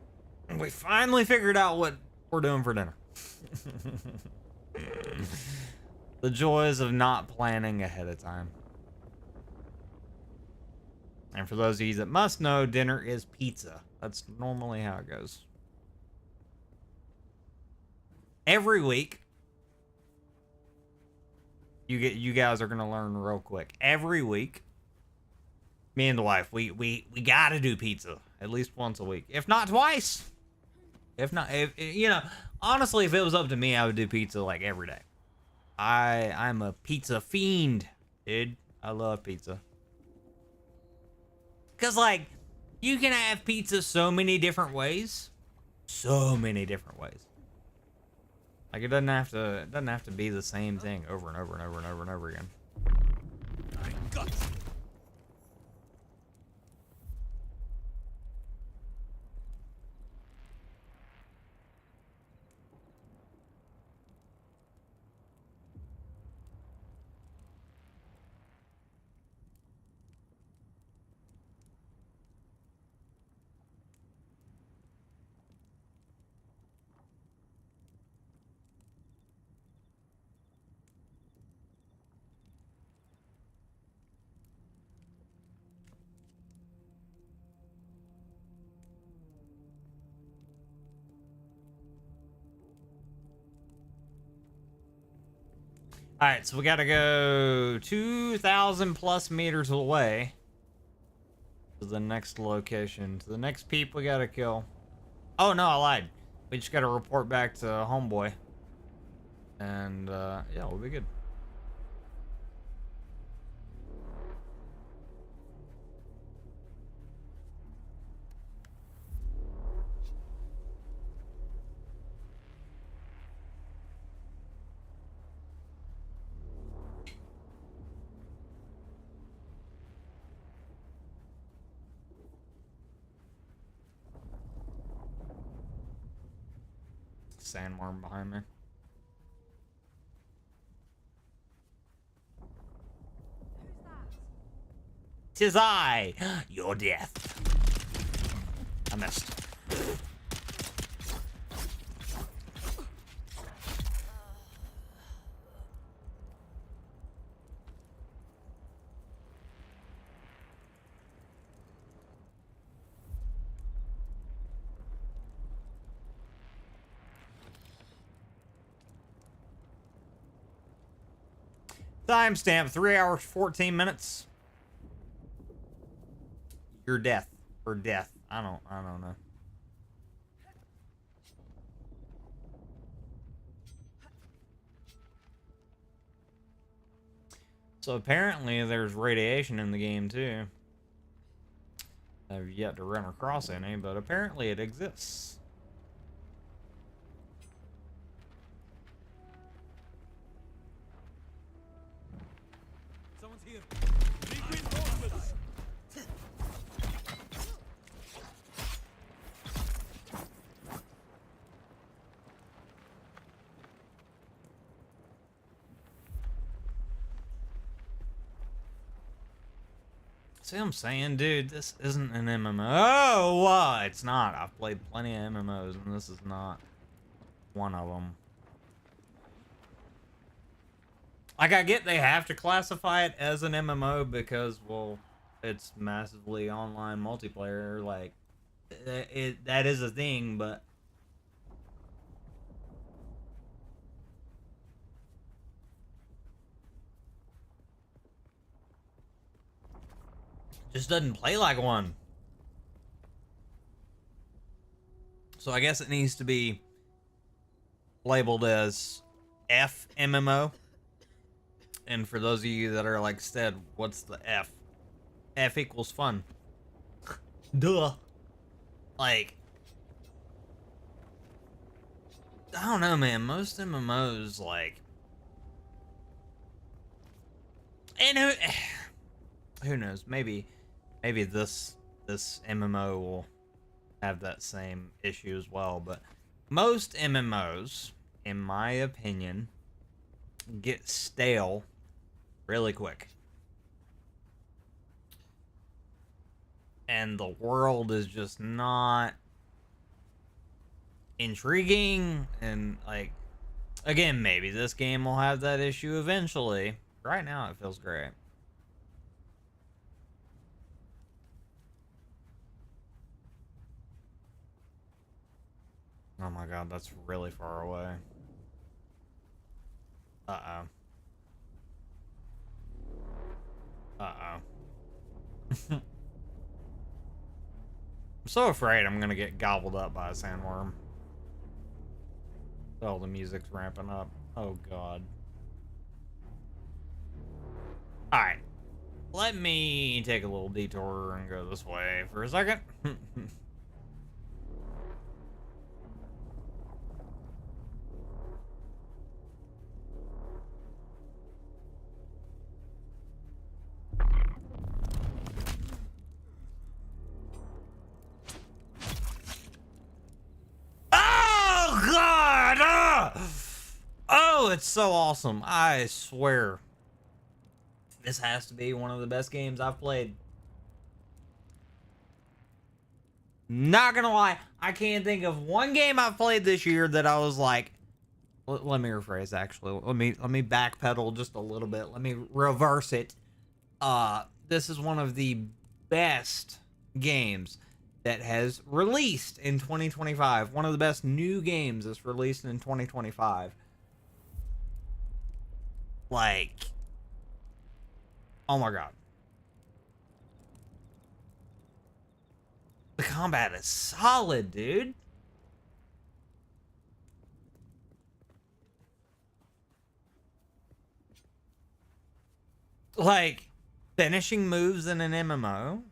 We finally figured out what we're doing for dinner. The joys of not planning ahead of time. And for those of you that must know, dinner is pizza. That's normally how it goes. Every week, you guys are gonna learn real quick. Every week, me and the wife, we gotta do pizza at least once a week, if not twice. If not, if you know, honestly, if it was up to me, I would do pizza like every day. I'm a pizza fiend, dude. I love pizza. Cause like, you can have pizza so many different ways. So many different ways. Like it doesn't have to be the same thing over and over and over and over and over again. I got you. All right, so we gotta go 2,000 plus meters away to the next location, to the next peep we gotta kill. Oh no, I lied. We just gotta report back to homeboy, and yeah, we'll be good. Sandworm behind me. 'Tis I, your death. I missed. Timestamp 3 hours 14 minutes. Your death or death. I don't know. So apparently there's radiation in the game too. I've yet to run across any, but apparently it exists. Someone's here. Big reinforcements. See what I'm saying, dude? This isn't an MMO. It's not. I've played plenty of MMOs, and this is not one of them. Like, I get they have to classify it as an MMO because, well, it's massively online multiplayer. Like, that is a thing, but just doesn't play like one. So I guess it needs to be labeled as FMMO. And for those of you that are like, Stead, what's the F? F equals fun. Duh. Like, I don't know, man. Most MMOs, like, and who knows? Maybe this MMO will have that same issue as well. But most MMOs, in my opinion, get stale really quick. And the world is just not intriguing. And, like, again, maybe this game will have that issue eventually. Right now, it feels great. Oh my god, that's really far away. Uh-oh. Uh-oh. I'm so afraid I'm gonna get gobbled up by a sandworm. Oh, the music's ramping up. Oh god. Alright. Let me take a little detour and go this way for a second. Oh god! Oh, it's so awesome. I swear. This has to be one of the best games I've played. Not gonna lie, I can't think of one game I've played this year that I was like, let me rephrase actually. Let me backpedal just a little bit. Let me reverse it. This is one of the best games that has released in 2025. One of the best new games that's released in 2025. Like, oh my god. The combat is solid, dude. Like, finishing moves in an MMO.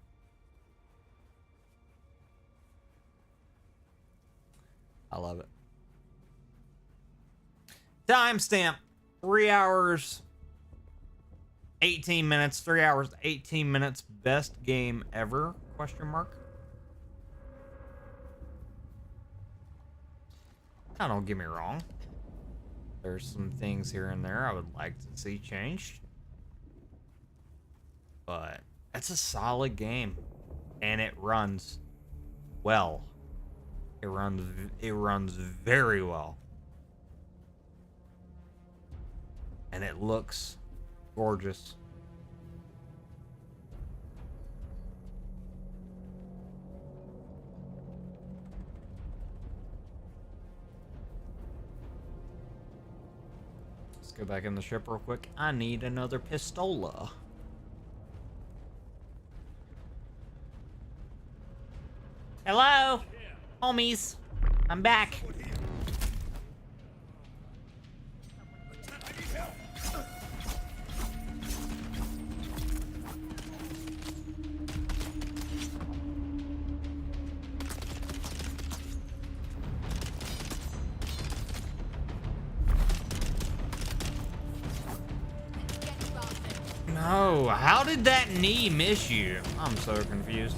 I love it. Timestamp 3 hours 18 minutes. 3 hours 18 minutes. Best game ever? Question mark. Now, don't get me wrong. There's some things here and there I would like to see changed. But That's a solid game, and it runs well. It runs very well, and it looks gorgeous. Let's go back in the ship real quick. I need another pistola. Hello, homies. I'm back. No, how did that knee miss you? I'm so confused.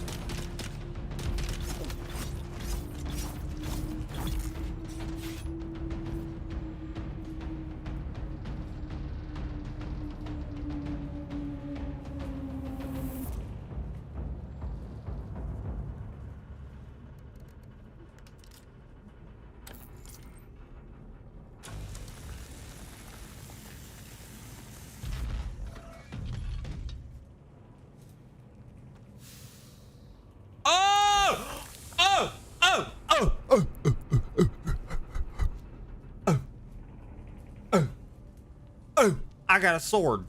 I got a sword.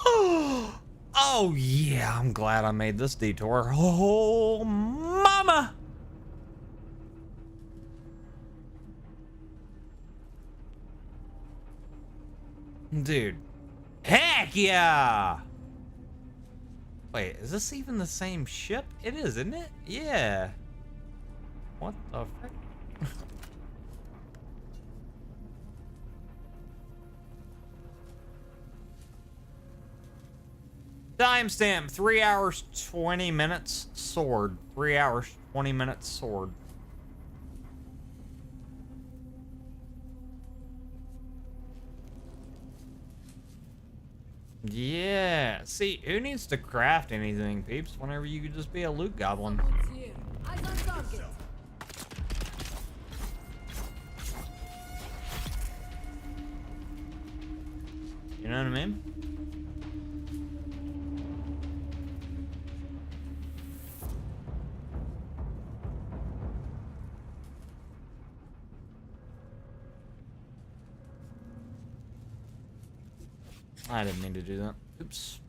Oh yeah, I'm glad I made this detour. Oh mama. Dude. Heck yeah. Wait, is this even the same ship? It is, isn't it? Yeah. What the frick? Timestamp 3 hours 20 minutes sword. 3 hours 20 minutes sword. Yeah. See, who needs to craft anything, peeps? Whenever you could just be a loot goblin. Eyes on target. You know what I mean? I didn't mean to do that. Oops.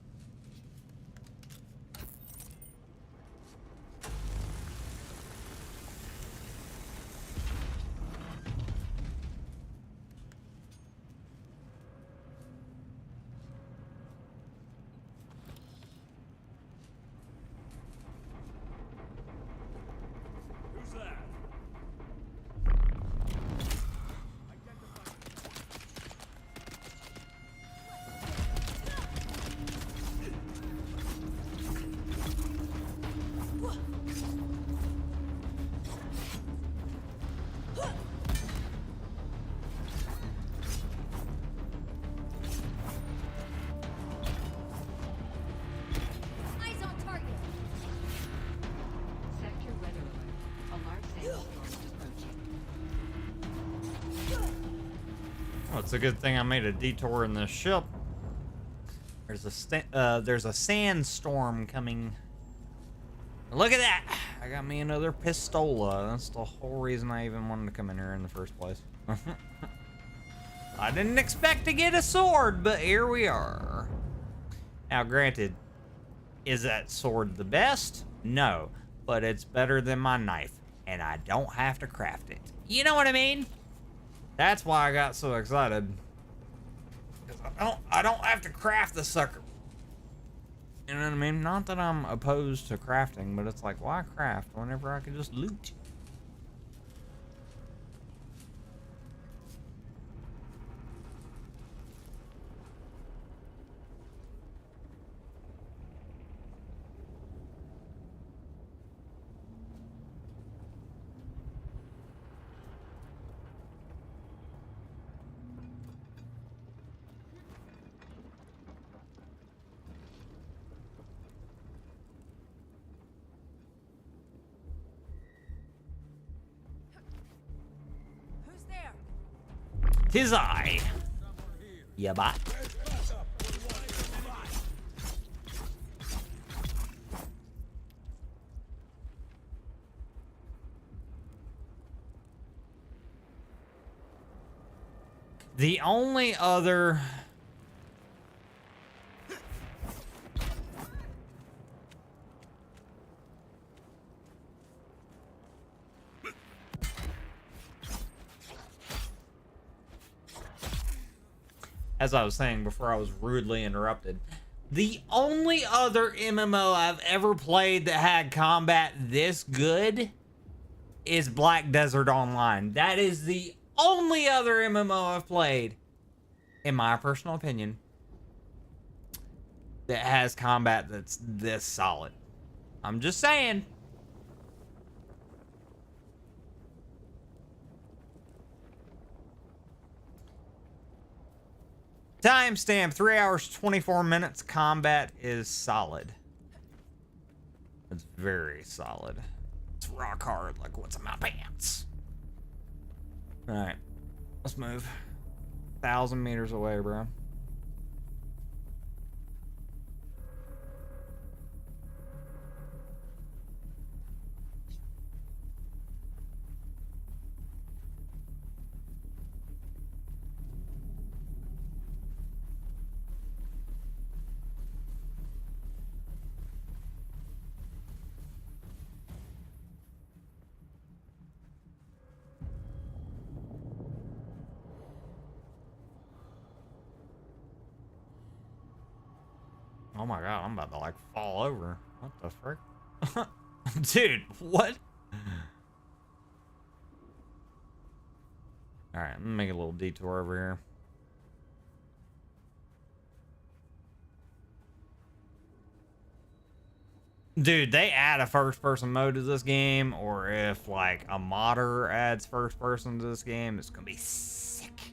Who's that? Eyes on target. Sector red alert. A large sandstorm is approaching. Oh, it's a good thing I made a detour in this ship. There's a sandstorm coming. Look at that! I got me another pistola. That's the whole reason I even wanted to come in here in the first place. I didn't expect to get a sword, but here we are. Now, granted, is that sword the best? No, but it's better than my knife, and I don't have to craft it. You know what I mean? That's why I got so excited. 'Cause I don't have to craft the sucker. You know what I mean? Not that I'm opposed to crafting, but it's like, why craft whenever I can just loot? 'Tis I. Yeah, bye. The only other... As I was saying before I was rudely interrupted, the only other MMO I've ever played that had combat this good is Black Desert Online. That is the only other MMO I've played, in my personal opinion, that has combat that's this solid. I'm just saying. Timestamp 3 hours 24 minutes. Combat is solid. It's very solid. It's rock hard, like what's in my pants. All right, let's move. 1,000 meters away, bro. Oh my god, I'm about to like fall over. What the frick? Dude, what? Alright, I'm gonna make a little detour over here. Dude, they add a first-person mode to this game, or if like a modder adds first-person to this game, it's gonna be sick.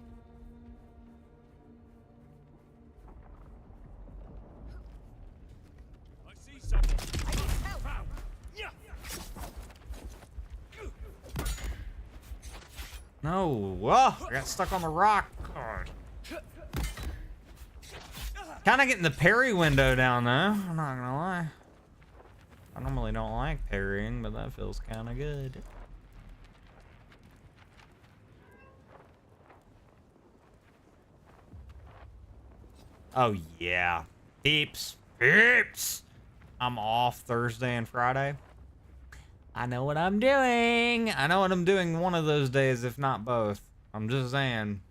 No, I got stuck on the rock. God. Kind of getting the parry window down though. I'm not gonna lie. I normally don't like parrying, but that feels kind of good. Oh yeah, peeps. I'm off Thursday and Friday. I know what I'm doing. I know what I'm doing one of those days, if not both. I'm just saying.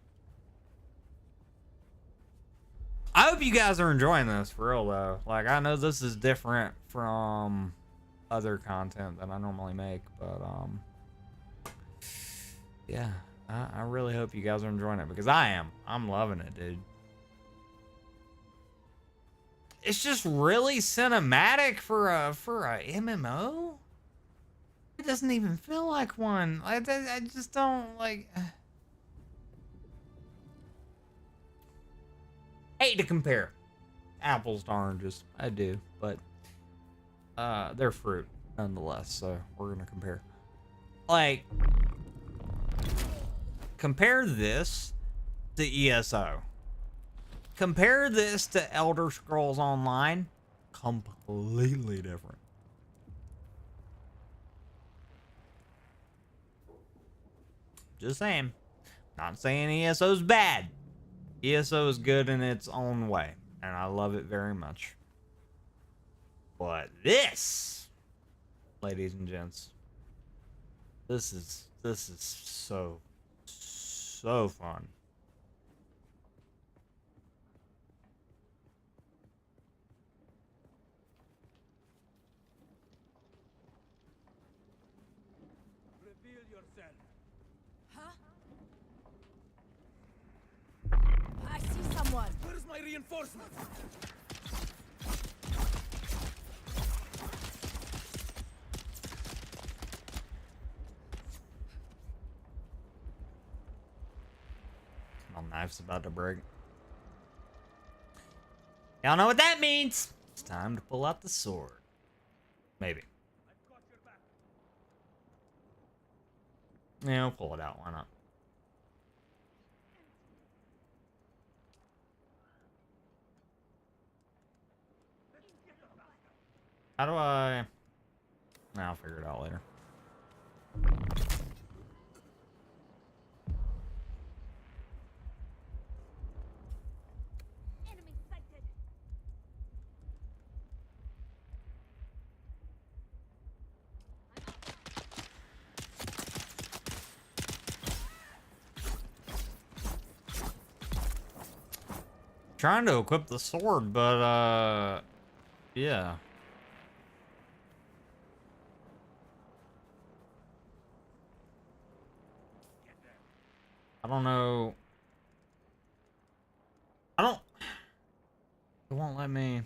I hope you guys are enjoying this, for real, though. Like, I know this is different from other content that I normally make, but, yeah. I really hope you guys are enjoying it, because I am. I'm loving it, dude. It's just really cinematic for a MMO. It doesn't even feel like one. I just don't like. Hate to compare apples to oranges. I do, but they're fruit nonetheless. So we're gonna compare. Like, compare this to ESO. Compare this to Elder Scrolls Online. Completely different. Just saying. Not saying ESO's bad. ESO is good in its own way, and I love it very much. But this, ladies and gents, this is so fun. Reveal yourself. I see someone. Where's my reinforcement? My knife's about to break. Y'all know what that means. It's time to pull out the sword. Maybe. Yeah, we'll pull it out. Why not? How do I... Nah, I'll figure it out later. Trying to equip the sword, but yeah. I don't know. It won't let me.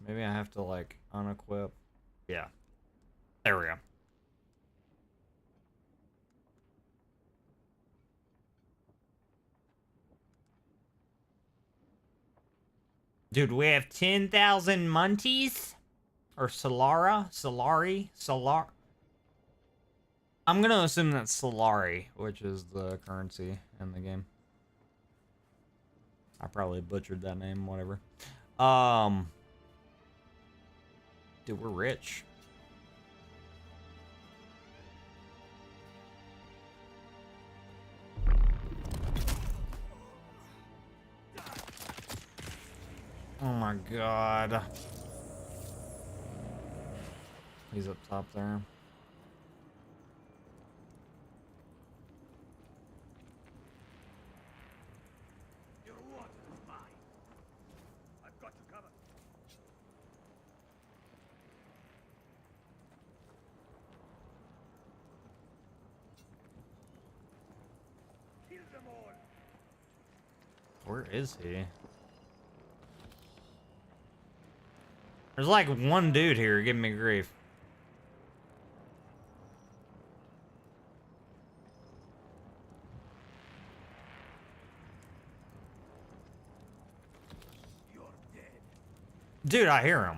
Maybe I have to like unequip. Yeah. There we go. Dude, we have 10,000 Munties? Or Solari? I'm gonna assume that's Solari, which is the currency in the game. I probably butchered that name, whatever. Dude, we're rich. Oh my god. He's up top there. Your water is mine. I've got you covered. Kill them all. Where is he? There's like one dude here giving me grief. You're dead. Dude, I hear him.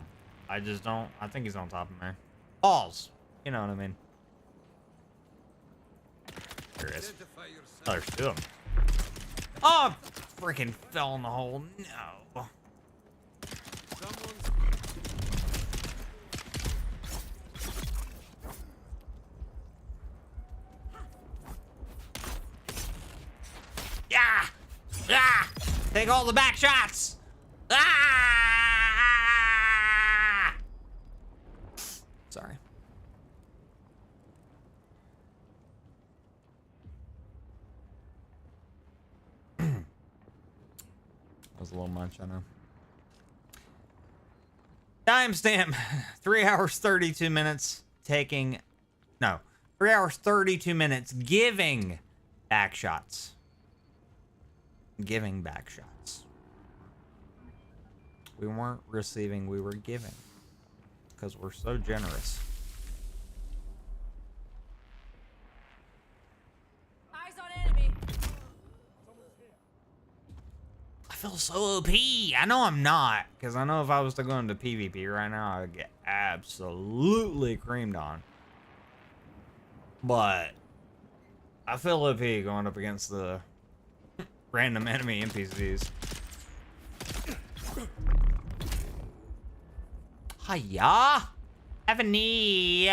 I just don't. I think he's on top of me. Balls. You know what I mean. There it is. Identify yourself. Oh, there's two of them. Oh, freaking fell in the hole. No. Someone's Yeah! Yeah! Take all the back shots! Ah! Sorry. That was a little much, I know. Timestamp 3 hours 32 minutes taking. No, 3 hours 32 minutes giving back shots. Giving back shots. We weren't receiving, we were giving. Because we're so generous. Eyes on enemy. I feel so OP. I know I'm not. Because I know if I was to go into PvP right now, I would get absolutely creamed on. But I feel OP going up against the random enemy NPCs. Hiya! Have a knee!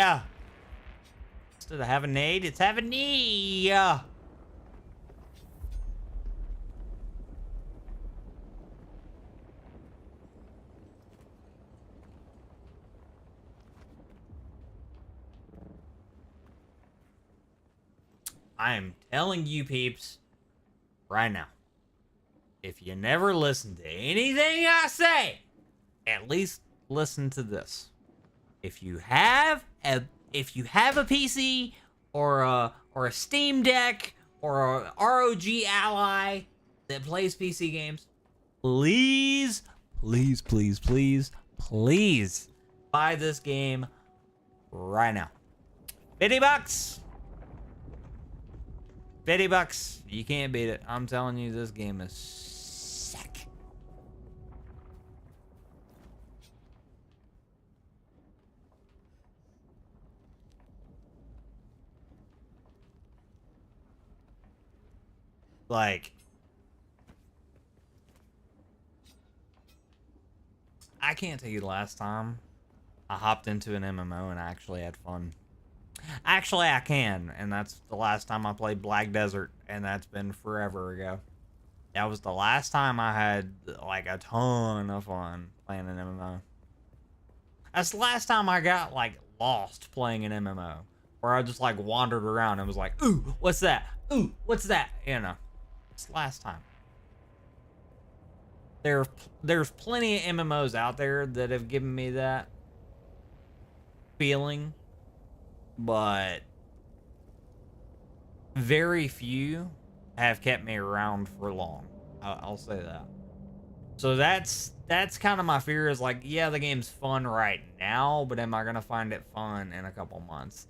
Instead of have a nade, it's have a knee! I am telling you peeps right now, if you never listen to anything I say, at least listen to this. If you have a PC or a Steam Deck or a ROG Ally that plays PC games, please buy this game right now. $50. $50. You can't beat it. I'm telling you, this game is sick. Like, I can't tell you the last time I hopped into an MMO and actually had fun. Actually, I can, and that's the last time I played Black Desert, and that's been forever ago. That was the last time I had, like, a ton of fun playing an MMO. That's the last time I got, like, lost playing an MMO. Where I just, like, wandered around and was like, ooh, what's that? Ooh, what's that? You know. It's the last time. There's plenty of MMOs out there that have given me that feeling. But very few have kept me around for long. I'll say that. So that's kind of my fear is like, yeah, the game's fun right now, but am I gonna find it fun in a couple months?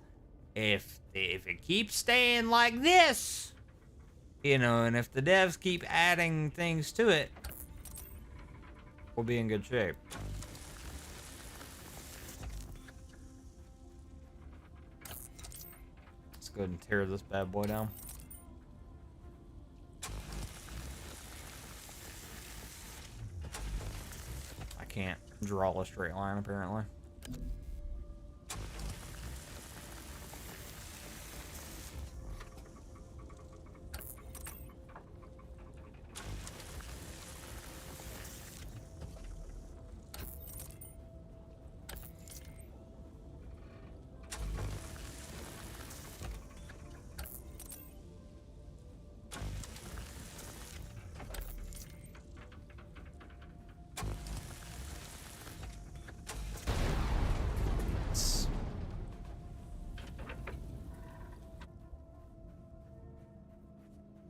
If it keeps staying like this, you know, and if the devs keep adding things to it, we'll be in good shape. Let's go ahead and tear this bad boy down. I can't draw a straight line, apparently.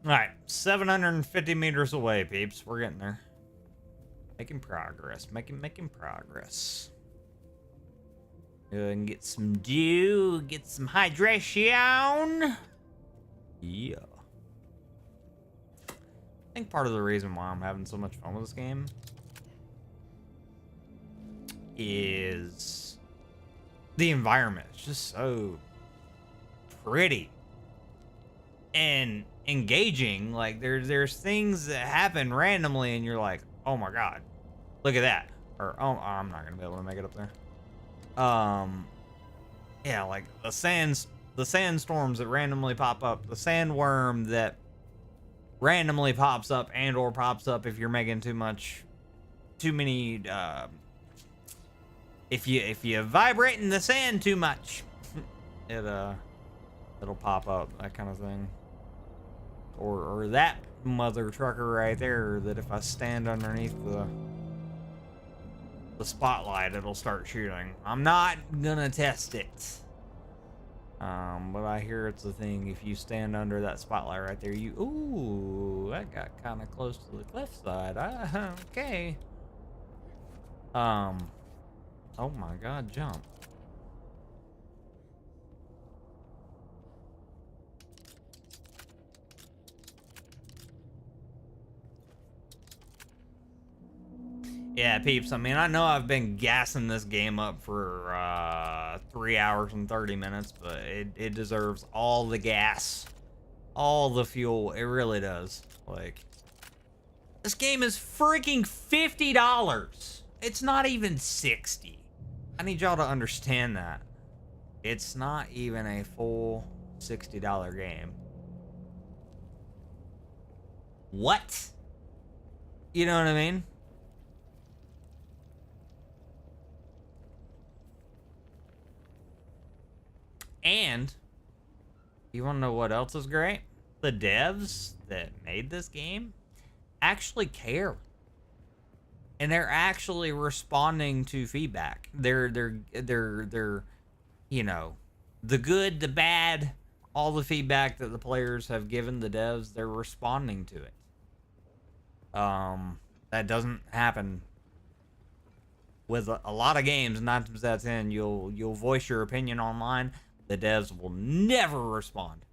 Alright, 750 meters away, peeps. We're getting there. Making progress. Making progress. Go ahead and get some dew. Get some hydration. Yeah. I think part of the reason why I'm having so much fun with this game is the environment. It's just so pretty and engaging. Like there's things that happen randomly and you're like, oh my god, look at that. Or oh, I'm not gonna be able to make it up there. Yeah, like the sandstorms that randomly pop up, the sandworm that randomly pops up and or pops up if you're making too many if you vibrate in the sand too much, it'll pop up, that kind of thing. Or that mother trucker right there that if I stand underneath the spotlight, it'll start shooting. I'm not gonna test it. But I hear it's a thing. If you stand under that spotlight right there, ooh, that got kind of close to the cliffside. Okay. Oh my god, jump. Yeah, peeps, I mean, I know I've been gassing this game up for 3 hours and 30 minutes, but it deserves all the gas, all the fuel. It really does. Like, this game is freaking $50. It's not even 60. I need y'all to understand that. It's not even a full $60 game. What? You know what I mean? And you want to know what else is great? The devs that made this game actually care. And they're actually responding to feedback. They're you know, the good, the bad, all the feedback that the players have given the devs, they're responding to it. That doesn't happen with a lot of games. 9 times out of 10, you'll voice your opinion online. The devs will never respond.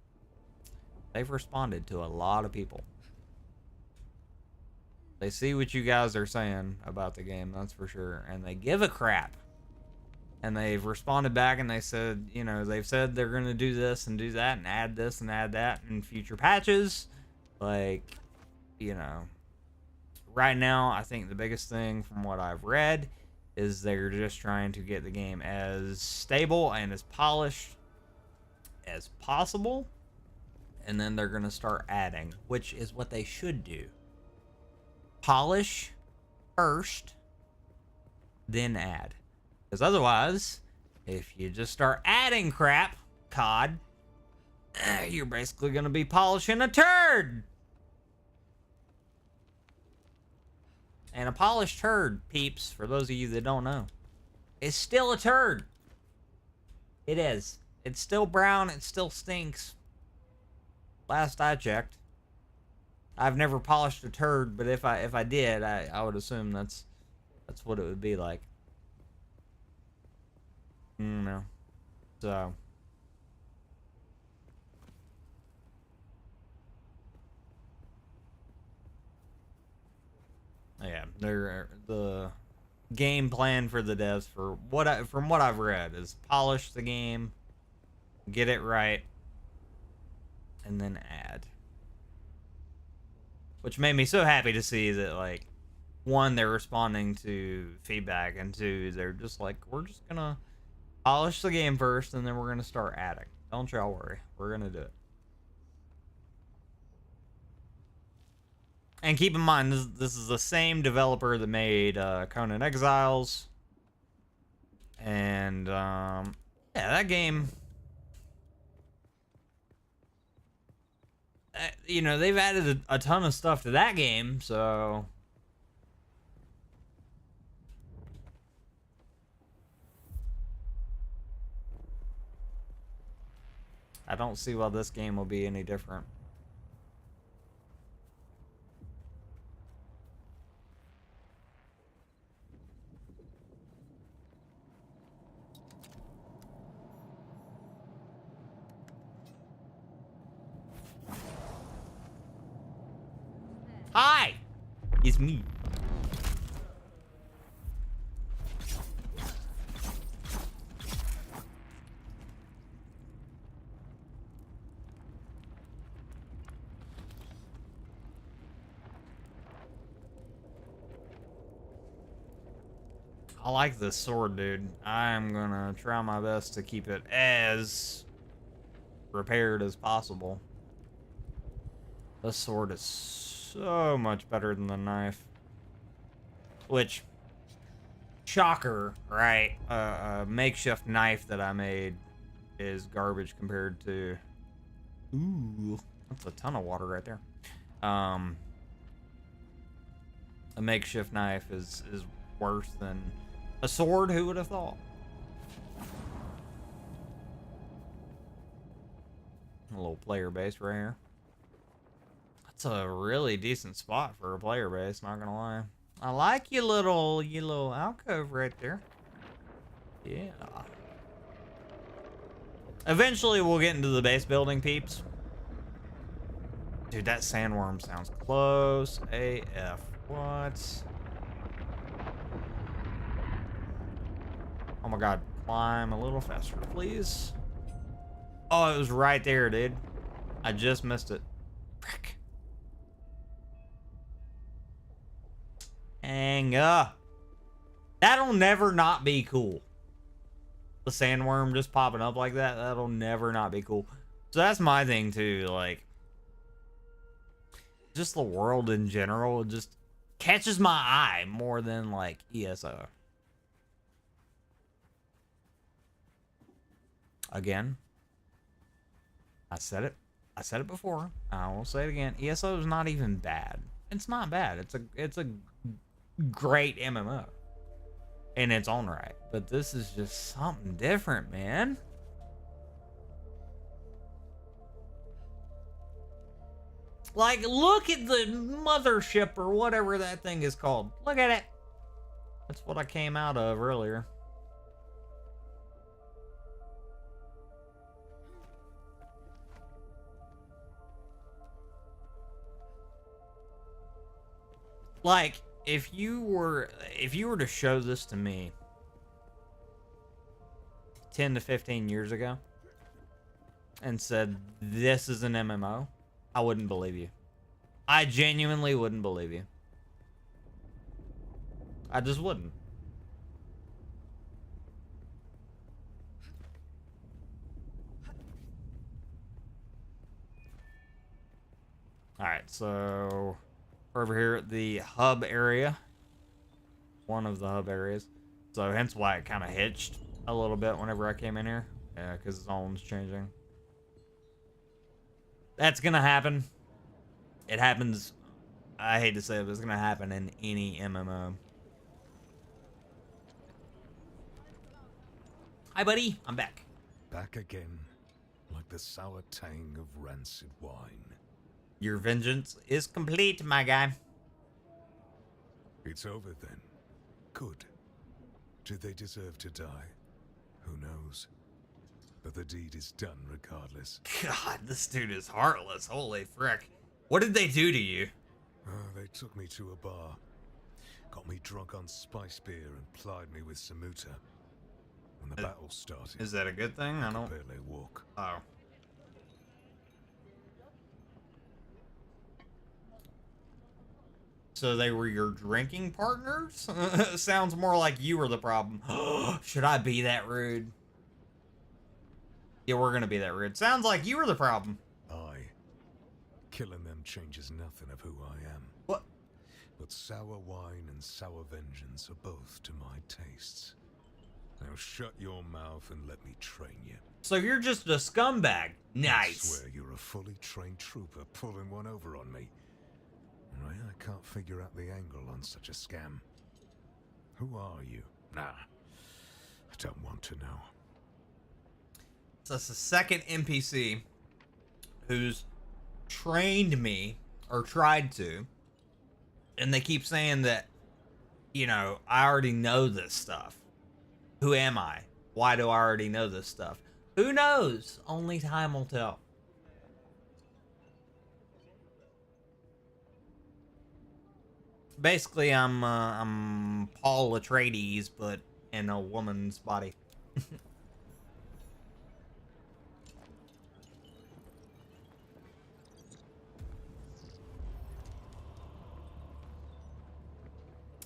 They've responded to a lot of people. They see what you guys are saying about the game, that's for sure. And they give a crap. And they've responded back and they said, you know, they've said they're going to do this and do that and add this and add that in future patches. Like, you know, right now, I think the biggest thing from what I've read is they're just trying to get the game as stable and as polished as possible. And then they're going to start adding, which is what they should do. Polish first, then add. Because otherwise, if you just start adding crap, COD, you're basically going to be polishing a turd. And a polished turd, peeps, for those of you that don't know, is still a turd. It is. It's still brown. It still stinks. Last I checked. I've never polished a turd, but if I did, I would assume that's what it would be like. No. So. Yeah, the game plan for the devs from what I've read is polish the game, get it right, and then add. Which made me so happy to see that, like, one, they're responding to feedback, and two, they're just like, we're just gonna polish the game first, and then we're gonna start adding. Don't y'all worry, we're gonna do it. And keep in mind, this is the same developer that made Conan Exiles. And, yeah, that game... you know, they've added a ton of stuff to that game, so... I don't see why this game will be any different. Hi! It's me. I like this sword, dude. I'm gonna try my best to keep it as repaired as possible. This sword is so much better than the knife. Which, shocker, right? A makeshift knife that I made is garbage compared to... Ooh, that's a ton of water right there. A makeshift knife is worse than a sword. Who would have thought? A little player base right here. That's a really decent spot for a player base, not gonna lie. I like your little alcove right there. Yeah. Eventually we'll get into the base building, peeps. Dude, that sandworm sounds close AF. What? Oh my god, climb a little faster, please. Oh, it was right there, dude. I just missed it. Frick. Hang up. That'll never not be cool. The sandworm just popping up like that, that'll never not be cool. So that's my thing too, like, just the world in general just catches my eye more than like ESO. Again, I said it before, I will say it again. ESO is not even bad. It's not bad. It's a great MMO in its own right, but this is just something different, man. Like, look at the mothership or whatever that thing is called. Look at it. That's what I came out of earlier. Like, if you were to show this to me 10 to 15 years ago and said this is an MMO, I wouldn't believe you. I genuinely wouldn't believe you. I just wouldn't. Alright, so over here at the hub area. One of the hub areas. So hence why it kind of hitched a little bit whenever I came in here. Yeah, because the zone's changing. That's gonna happen. It happens. I hate to say it, but it's gonna happen in any MMO. Hi, buddy. I'm back. Back again, like the sour tang of rancid wine. Your vengeance is complete, my guy. It's over then. Good. Did they deserve to die? Who knows? But the deed is done regardless. God, this dude is heartless. Holy frick. What did they do to you? They took me to a bar. Got me drunk on spice beer and plied me with samuta. When the battle started... Is that a good thing? I don't... barely walk. Oh. So they were your drinking partners? Sounds more like you were the problem. Should I be that rude? Yeah, we're gonna be that rude. Sounds like you were the problem. Killing them changes nothing of who I am. What? But sour wine and sour vengeance are both to my tastes. Now shut your mouth and let me train you. So you're just a scumbag. Nice. I swear you're a fully trained trooper pulling one over on me. I can't figure out the angle on such a scam. Who are you? Nah, I don't want to know. So it's the second NPC who's trained me, or tried to, and they keep saying that, you know, I already know this stuff. Who am I? Why do I already know this stuff? Who knows? Only time will tell. Basically, I'm Paul Atreides, but in a woman's body.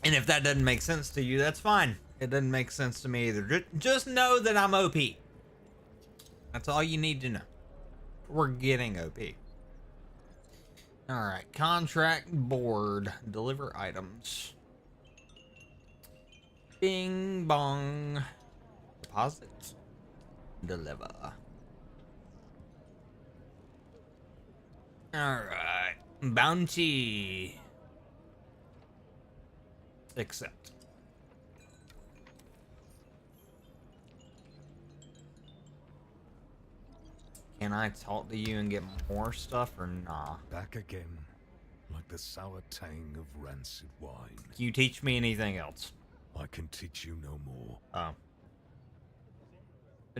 And if that doesn't make sense to you, that's fine. It doesn't make sense to me either. Just know that I'm OP. That's all you need to know. We're getting OP. Alright, contract board. Deliver items. Bing bong. Deposit. Deliver. Alright. Bounty. Accept. Can I talk to you and get more stuff or nah? Back again, like the sour tang of rancid wine. Can you teach me anything else? I can teach you no more. Oh.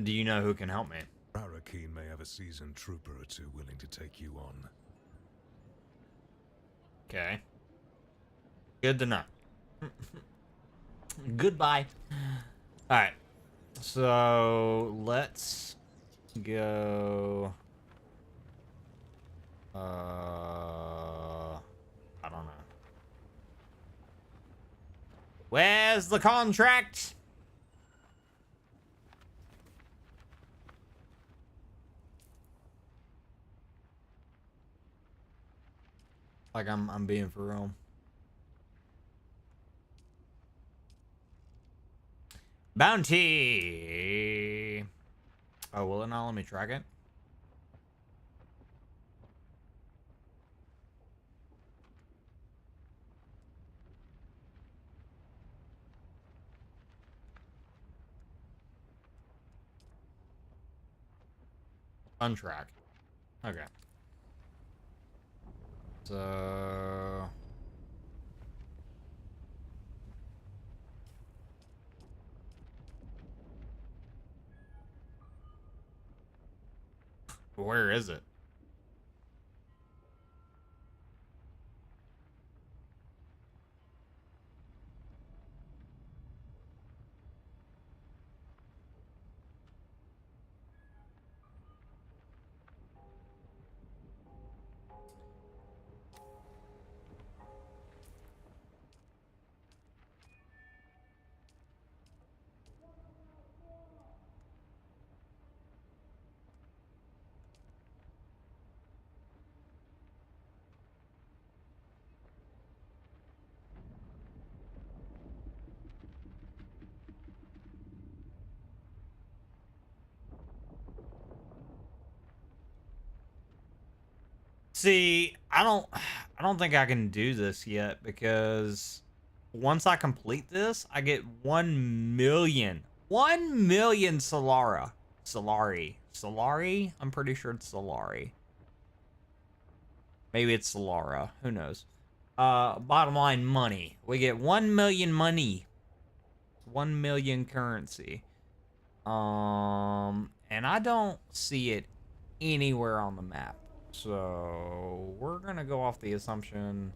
Do you know who can help me? Arakeen may have a seasoned trooper or two willing to take you on. Okay. Good to know. Goodbye. Alright. So, let's go... I don't know. Where's the contract? Like I'm being for real. Bounty. Oh, will it not let me track it? Untrack. Okay. So... Where is it? See, I don't think I can do this yet because once I complete this, I get 1 million. 1 million Solara. Solari? I'm pretty sure it's Solari. Maybe it's Solara. Who knows? Bottom line, money. We get 1 million money. 1 million currency. And I don't see it anywhere on the map. So we're gonna go off the assumption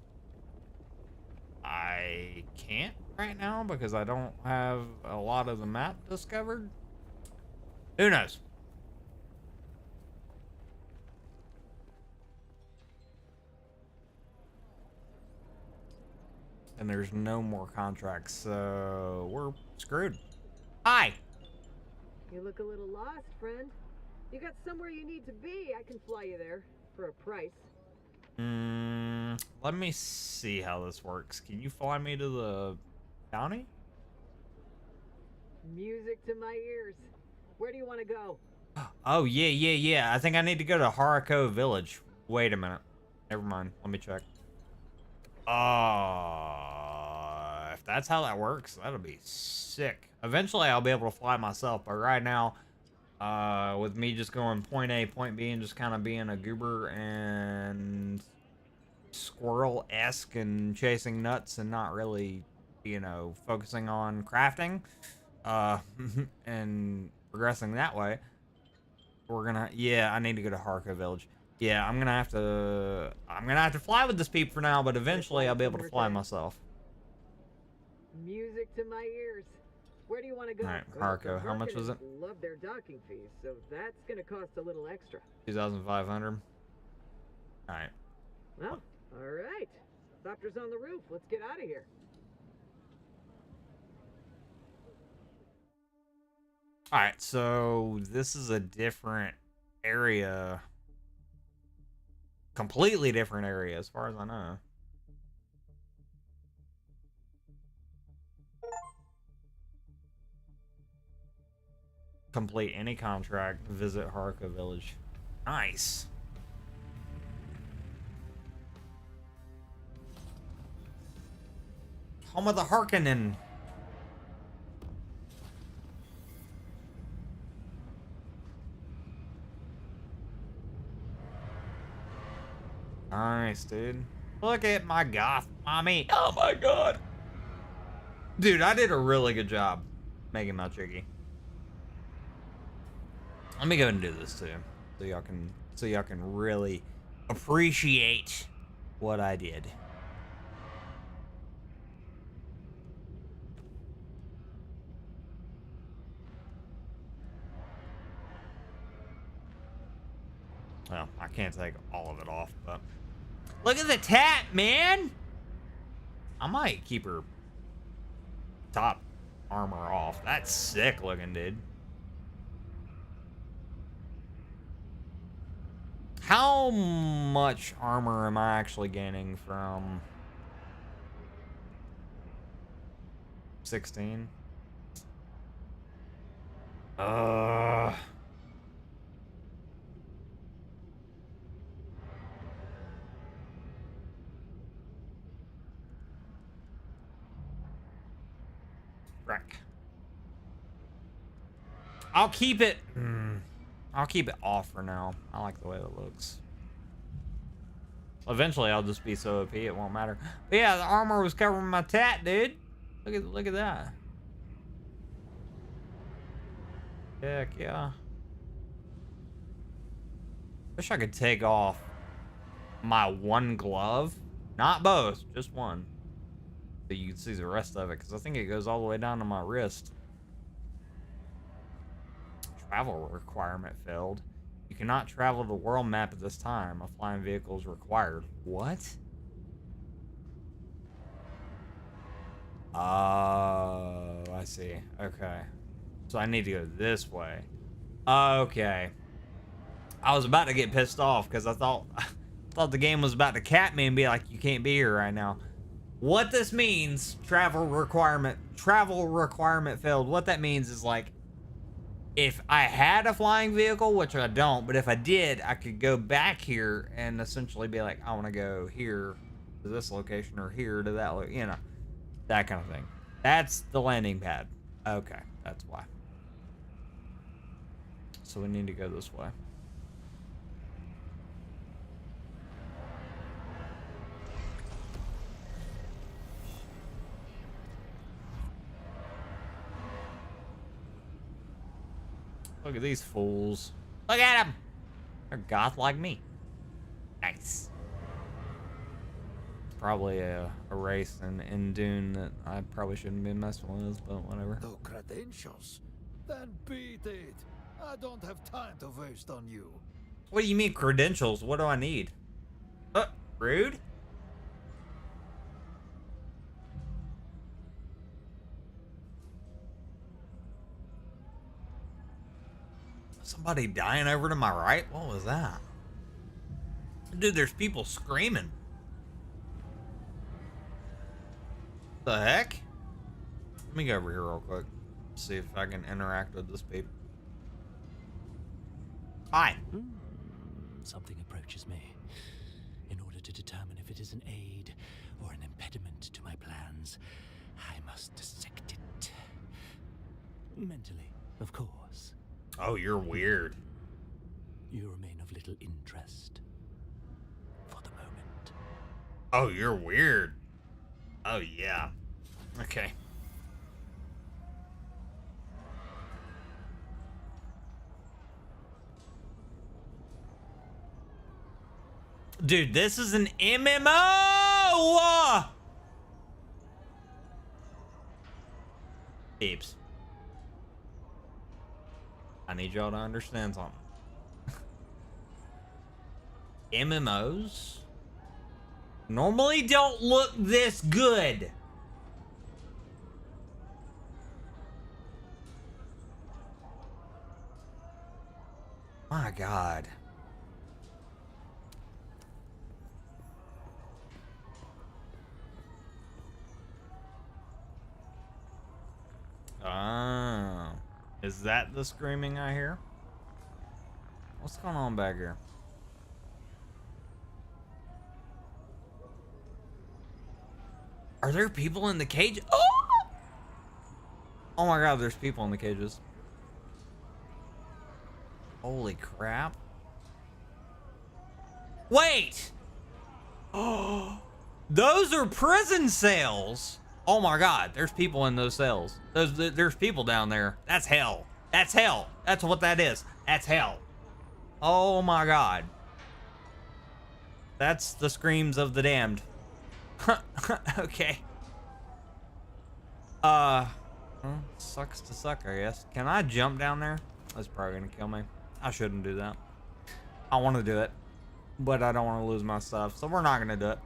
I can't right now because I don't have a lot of the map discovered. Who knows? And there's no more contracts, so we're screwed. Hi. You look a little lost, friend. You got somewhere you need to be. I can fly you there for a price. Let me see how this works. Can you fly me to the bounty? Music to my ears. Where do you want to go? Oh, yeah. I think I need to go to Haruko Village. Wait a minute. Never mind. Let me check. If that's how that works, that'll be sick. Eventually, I'll be able to fly myself, but right now, with me just going point A, point B, and just kind of being a goober and squirrel-esque and chasing nuts and not really, you know, focusing on crafting, and progressing that way, yeah, I need to go to Haruko Village. Yeah, I'm gonna have to fly with this peep for now, but eventually I'll be able to fly myself. Music to my ears. Where do you want to go? All right, Haruko, how much was it? Love their docking fees, so that's gonna cost a little extra. 2,500. All right. Well, all right. Doctor's on the roof. Let's get out of here. All right, so this is a different area. Completely different area, as far as I know. Complete any contract, visit Haruka Village. Nice. Home of the Harkonnen. Nice, dude. Look at my goth mommy. Oh my god. Dude, I did a really good job making my chiggy. Let me go and do this too. So y'all can really appreciate what I did. Well, I can't take all of it off, but look at the tat, man. I might keep her top armor off. That's sick looking, dude. How much armor am I actually gaining from 16? Wreck. I'll keep it. I'll keep it off for now. I like the way that looks. Eventually, I'll just be so OP it won't matter. But yeah, the armor was covering my tat, dude. Look at that. Heck yeah. Wish I could take off my one glove, not both, just one. So you can see the rest of it, because I think it goes all the way down to my wrist. Travel requirement failed. You cannot travel the world map at this time. A flying vehicle is required. What? Oh, I see. Okay. So I need to go this way. Okay. I was about to get pissed off because I thought the game was about to cap me and be like, you can't be here right now. What this means, travel requirement failed. What that means is like, if I had a flying vehicle, which I don't, but if I did, I could go back here and essentially be like, I want to go here to this location or here to that, that kind of thing. That's the landing pad. Okay, that's why. So we need to go this way. Look at these fools. Look at them. They're goth like me. Nice. Probably a race in Dune that I probably shouldn't be messing with, but whatever. No credentials? Then beat it. I don't have time to waste on you. What do you mean credentials? What do I need? Rude? Somebody dying over to my right? What was that? Dude, there's people screaming. The heck? Let me go over here real quick. See if I can interact with this people. Hi. Something approaches me. In order to determine if it is an aid or an impediment to my plans, I must dissect it. Mentally, of course. Oh, you're weird. You remain of little interest. For the moment. Oh, you're weird. Oh, yeah. Okay. Dude, this is an MMO! Peeps. I need y'all to understand something. MMOs normally don't look this good. My God. Oh. Is that the screaming I hear? What's going on back here? Are there people in the cage? Oh! Oh my God, there's people in the cages. Holy crap. Wait! Oh, those are prison cells. Oh my God, there's people in those cells. There's people down there. That's hell. That's hell. That's what that is. That's hell. Oh my God. That's the screams of the damned. Okay. Sucks to suck, I guess. Can I jump down there? That's probably gonna kill me. I shouldn't do that. I want to do it, but I don't want to lose my stuff, so we're not gonna do it.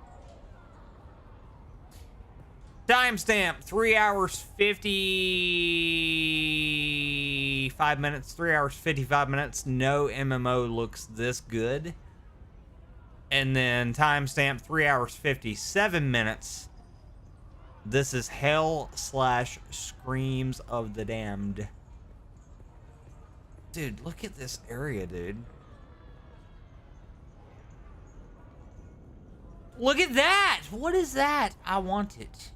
Timestamp 3 hours 55 minutes. 3 hours 55 minutes. No MMO looks this good. And then timestamp 3 hours 57 minutes. This is Hell / Screams of the Damned. Dude, look at this area, dude. Look at that! What is that? I want it.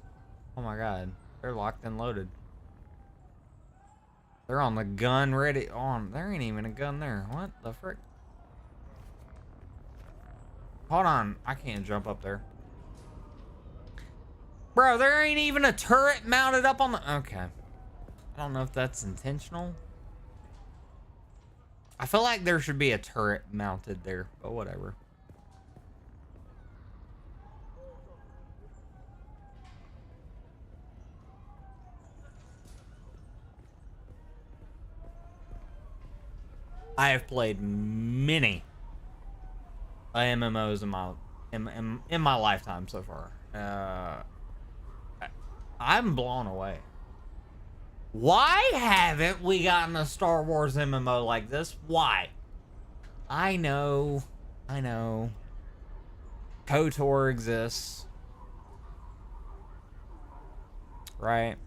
Oh my God. They're locked and loaded. They're on the gun ready. On. There ain't even a gun there. What the frick? Hold on. I can't jump up there. Bro, there ain't even a turret mounted up on the... Okay. I don't know if that's intentional. I feel like there should be a turret mounted there, but whatever. I have played many MMOs in my lifetime so far. I'm blown away. Why haven't we gotten a Star Wars MMO like this? Why? I know. KOTOR exists. Right?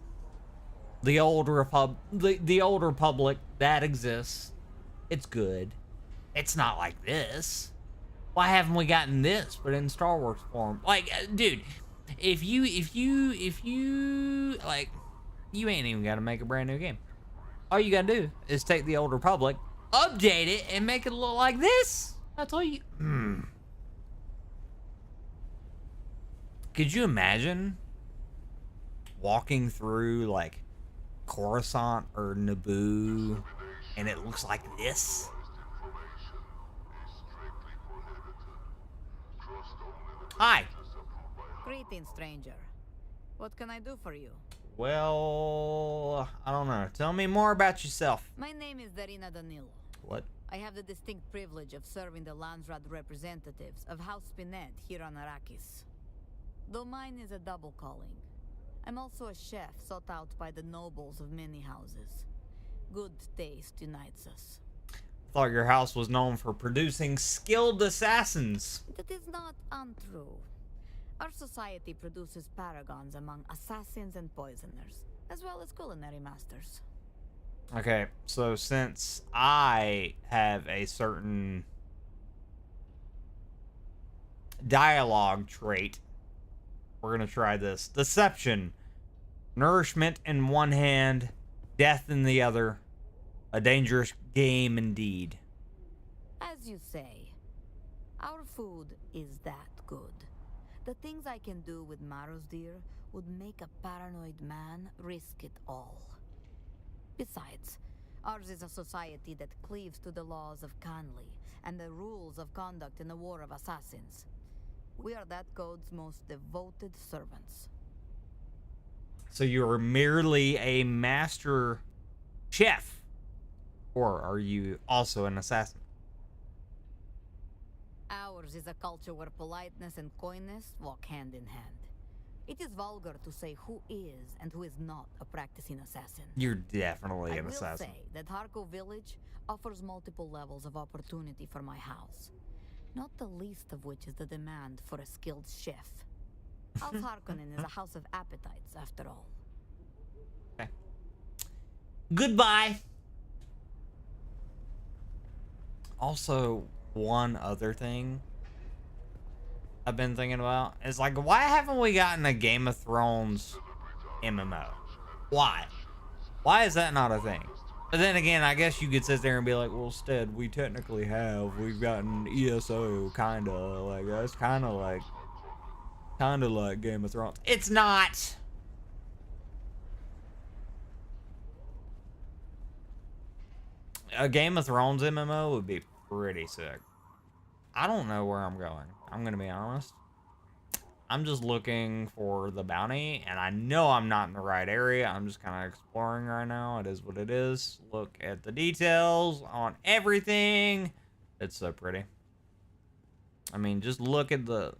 The old the old Republic that exists. It's good. It's not like this. Why haven't we gotten this, but in Star Wars form? Like, dude, if you, like, you ain't even got to make a brand new game. All you got to do is take the Old Republic, update it, and make it look like this. That's all you... Could you imagine walking through, like, Coruscant or Naboo, and it looks like this? Hi. Greetings, stranger. What can I do for you? Well, I don't know. Tell me more about yourself. My name is Darina Danilo. What? I have the distinct privilege of serving the Landsraad representatives of House Spined here on Arrakis. Though mine is a double calling. I'm also a chef sought out by the nobles of many houses. Good taste unites us. Thought your house was known for producing skilled assassins. That is not untrue. Our society produces paragons among assassins and poisoners, as well as culinary masters. Okay, so since I have a certain dialogue trait, we're gonna try this. Deception. Nourishment in one hand, death in the other. A dangerous game indeed. As you say, our food is that good. The things I can do with Maro's deer would make a paranoid man risk it all. Besides, ours is a society that cleaves to the laws of Kanli and the rules of conduct in the War of Assassins. We are that code's most devoted servants. So you're merely a master chef? Or are you also an assassin? Ours is a culture where politeness and coyness walk hand in hand. It is vulgar to say who is and who is not a practicing assassin. You're definitely an I will assassin. say that Harko Village offers multiple levels of opportunity for my house. Not the least of which is the demand for a skilled chef. House Harkonnen is a house of appetites, after all. Okay. Goodbye. Also, one other thing I've been thinking about is, like, why haven't we gotten a Game of Thrones MMO? Why? Why is that not a thing? But then again, I guess you could sit there and be like, well, instead, we technically have. We've gotten ESO, kinda. Like, that's kinda like Game of Thrones. It's not! A Game of Thrones MMO would be pretty sick. I don't know where I'm going. I'm gonna be honest. I'm just looking for the bounty, and I know I'm not in the right area. I'm just kind of exploring right now. It is what it is. Look at the details on everything. It's so pretty. I mean, just look at the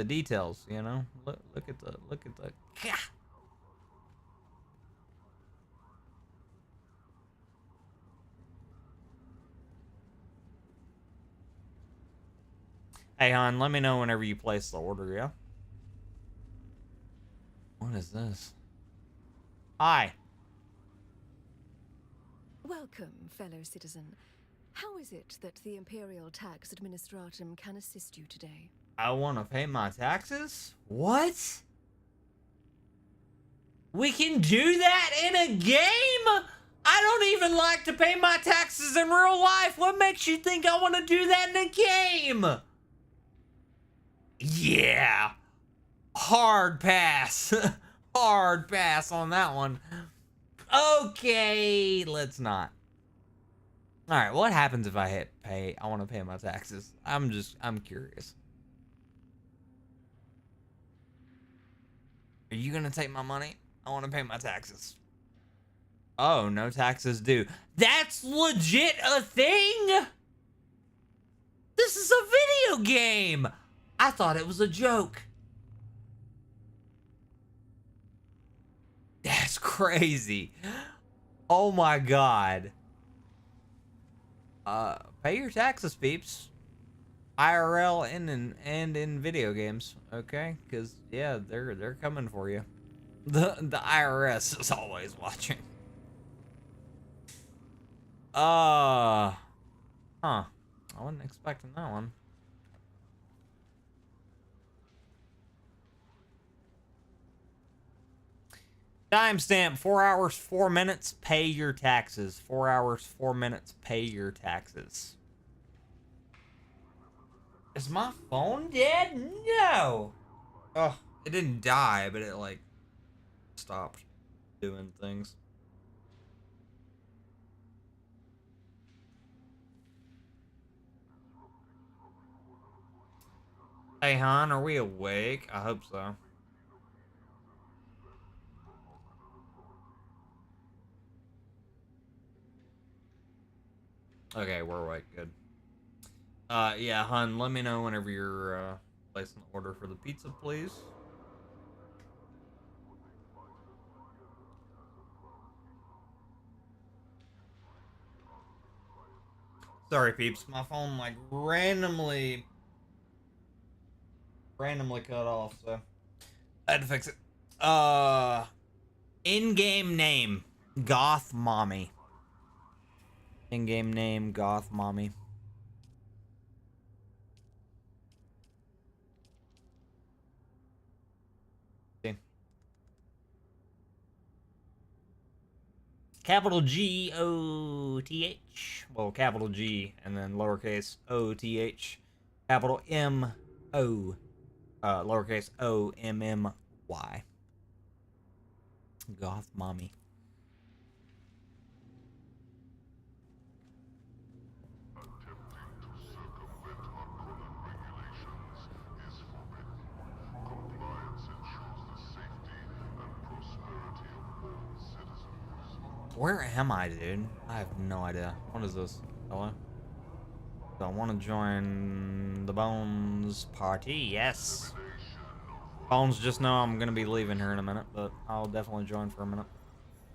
details, you know? Look at the Gah! Hey, hon, let me know whenever you place the order, yeah? What is this? Hi. Welcome, fellow citizen. How is it that the Imperial Tax Administratum can assist you today? I want to pay my taxes? What? We can do that in a game? I don't even like to pay my taxes in real life. What makes you think I want to do that in a game? Yeah. Hard pass. Hard pass on that one. Okay, let's not. All right, what happens if I hit pay? I want to pay my taxes. I'm curious. Are you going to take my money? I want to pay my taxes. Oh, no taxes due. That's legit a thing? This is a video game. I thought it was a joke. That's crazy. Oh my god. Pay your taxes, peeps. IRL and in video games, okay? Because yeah, they're coming for you. The IRS is always watching. Huh. I wasn't expecting that one. Timestamp, 4 hours, 4 minutes, pay your taxes. 4 hours, 4 minutes, pay your taxes. Is my phone dead? No! Oh, it didn't die, but it, like, stopped doing things. Hey, hon, are we awake? I hope so. Okay, we're awake. Good. Yeah, hon, let me know whenever you're, placing the order for the pizza, please. Sorry, peeps. My phone, like, randomly cut off, so I had to fix it. In-game name, Goth Mommy. In-game name, Goth Mommy. Okay. Capital G-O-T-H. Well, capital G and then lowercase O-T-H. Capital M-O. Lowercase O-M-M-Y. Goth Mommy. Where am I, dude? I have no idea. What is this? Hello? Do I want to join the Bones party? Yes. Bones, just know I'm going to be leaving here in a minute, but I'll definitely join for a minute.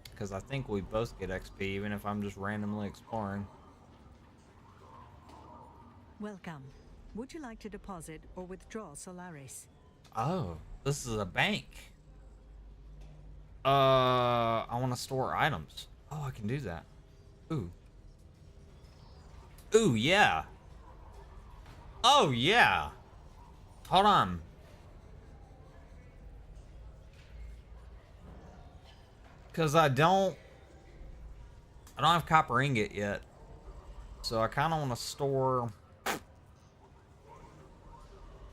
Because I think we both get XP, even if I'm just randomly exploring. Welcome. Would you like to deposit or withdraw Solaris? Oh, this is a bank. I want to store items. Oh, I can do that. Ooh. Ooh, yeah. Oh, yeah. Hold on. Because I don't have copper ingot yet. So I kind of want to store...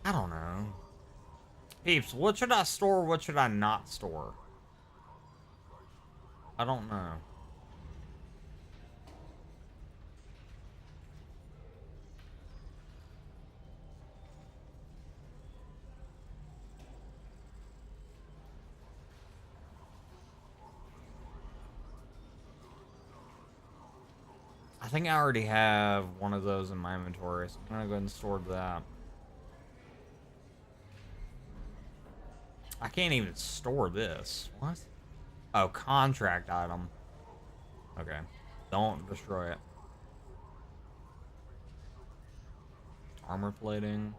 I don't know. Peeps, what should I store? What should I not store? I don't know. I think I already have one of those in my inventory, so I'm gonna go ahead and store that. I can't even store this. What? Oh, contract item. Okay. Don't destroy it. Armor plating.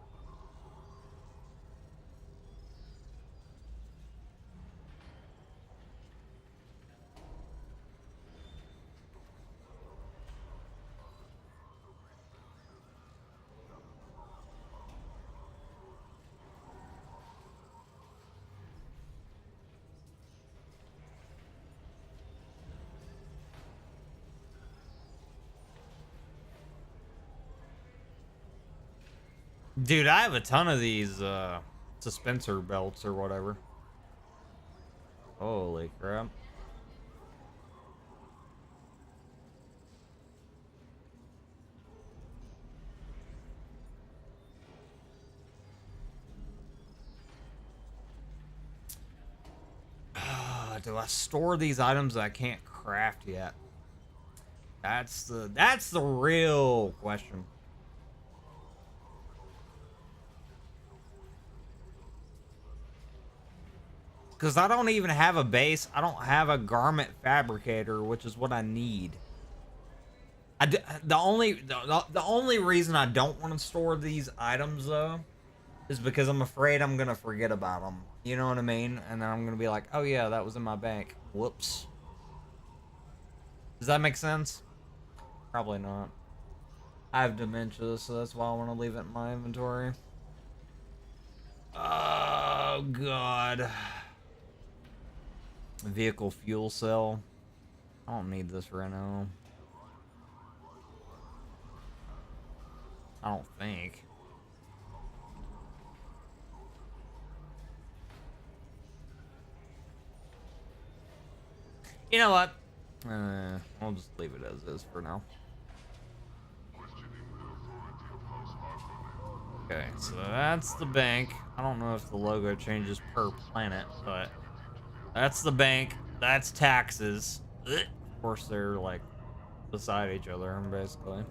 Dude, I have a ton of these suspensor belts or whatever. Holy crap. Do I store these items that I can't craft yet? That's the real question. Because I don't even have a base. I don't have a garment fabricator, which is what I need. The only reason I don't want to store these items, though, is because I'm afraid I'm going to forget about them. You know what I mean? And then I'm gonna be like, oh yeah, that was in my bank. Whoops. Does that make sense? Probably not. I have dementia, so that's why I want to leave it in my inventory. Oh god. Vehicle fuel cell. I don't need this right now. I don't think. You know what? I'll just leave it as is for now. Okay, so that's the bank. I don't know if the logo changes per planet, but that's the bank. That's taxes. Ugh. Of course, they're like beside each other, basically.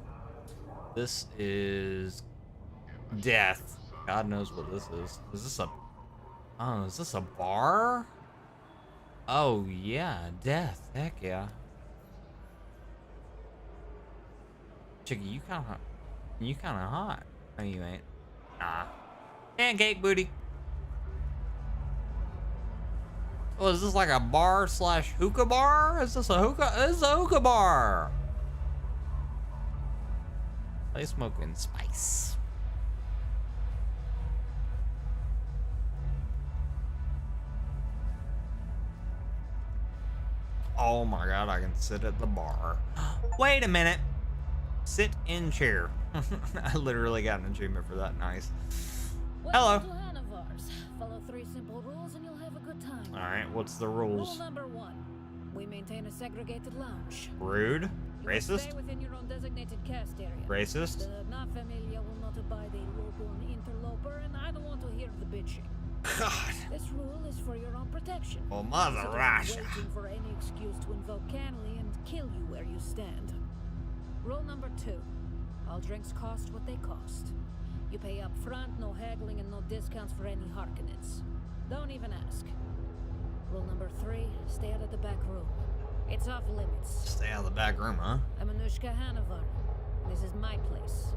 This is death. God knows what this is. Is this a... Oh, is this a bar? Oh, yeah. Death. Heck yeah. Chicky, you kind of hot. No, you ain't. Nah. Pancake booty. Oh, is this like a bar slash hookah bar? Is this a hookah? This is a hookah bar. They smoking spice. Oh my god, I can sit at the bar. Wait a minute. Sit in chair. I literally got an achievement for that. Nice. Hello. Follow 3 simple rules and you'll have a good time. Alright, what's the Rule rules? number 1. We maintain a segregated lounge. Rude? You will Racist? stay within your own designated caste area. Racist? The not familiar will not abide a low-born interloper, and I don't want to hear the bitching. God. This rule is for your own protection. Oh, Mother Instead of Russia. waiting for any excuse to invoke Canley and kill you where you stand. Rule number 2. All drinks cost what they cost. You pay up front, no haggling, and no discounts for any Harkonnens. Don't even ask. Rule number 3, stay out of the back room. It's off limits. Stay out of the back room, huh? I'm Anushka Hanovar. This is my place.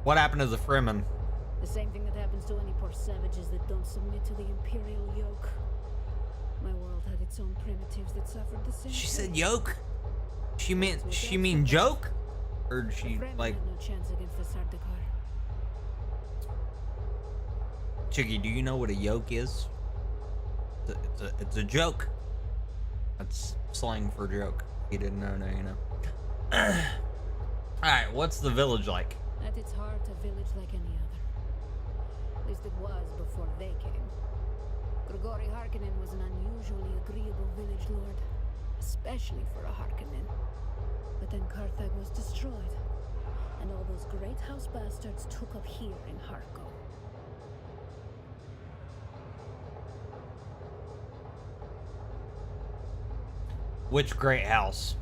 What happened to the Fremen? The same thing that happens to any poor savages that don't submit to the Imperial yoke. My world had its own primitives that suffered the same. She said yoke? She mean joke? Or did she like... had no chance against the Sardaukar. Chicky, do you know what a yoke is? It's a joke. That's slang for joke. You didn't know, now you know. Alright, what's the village like? At its heart, a village like any other. At least it was before they came. Grigori Harkonnen was an unusually agreeable village lord, especially for a Harkonnen. But then Carthage was destroyed, and all those great house bastards took up here in Harko. Which great house?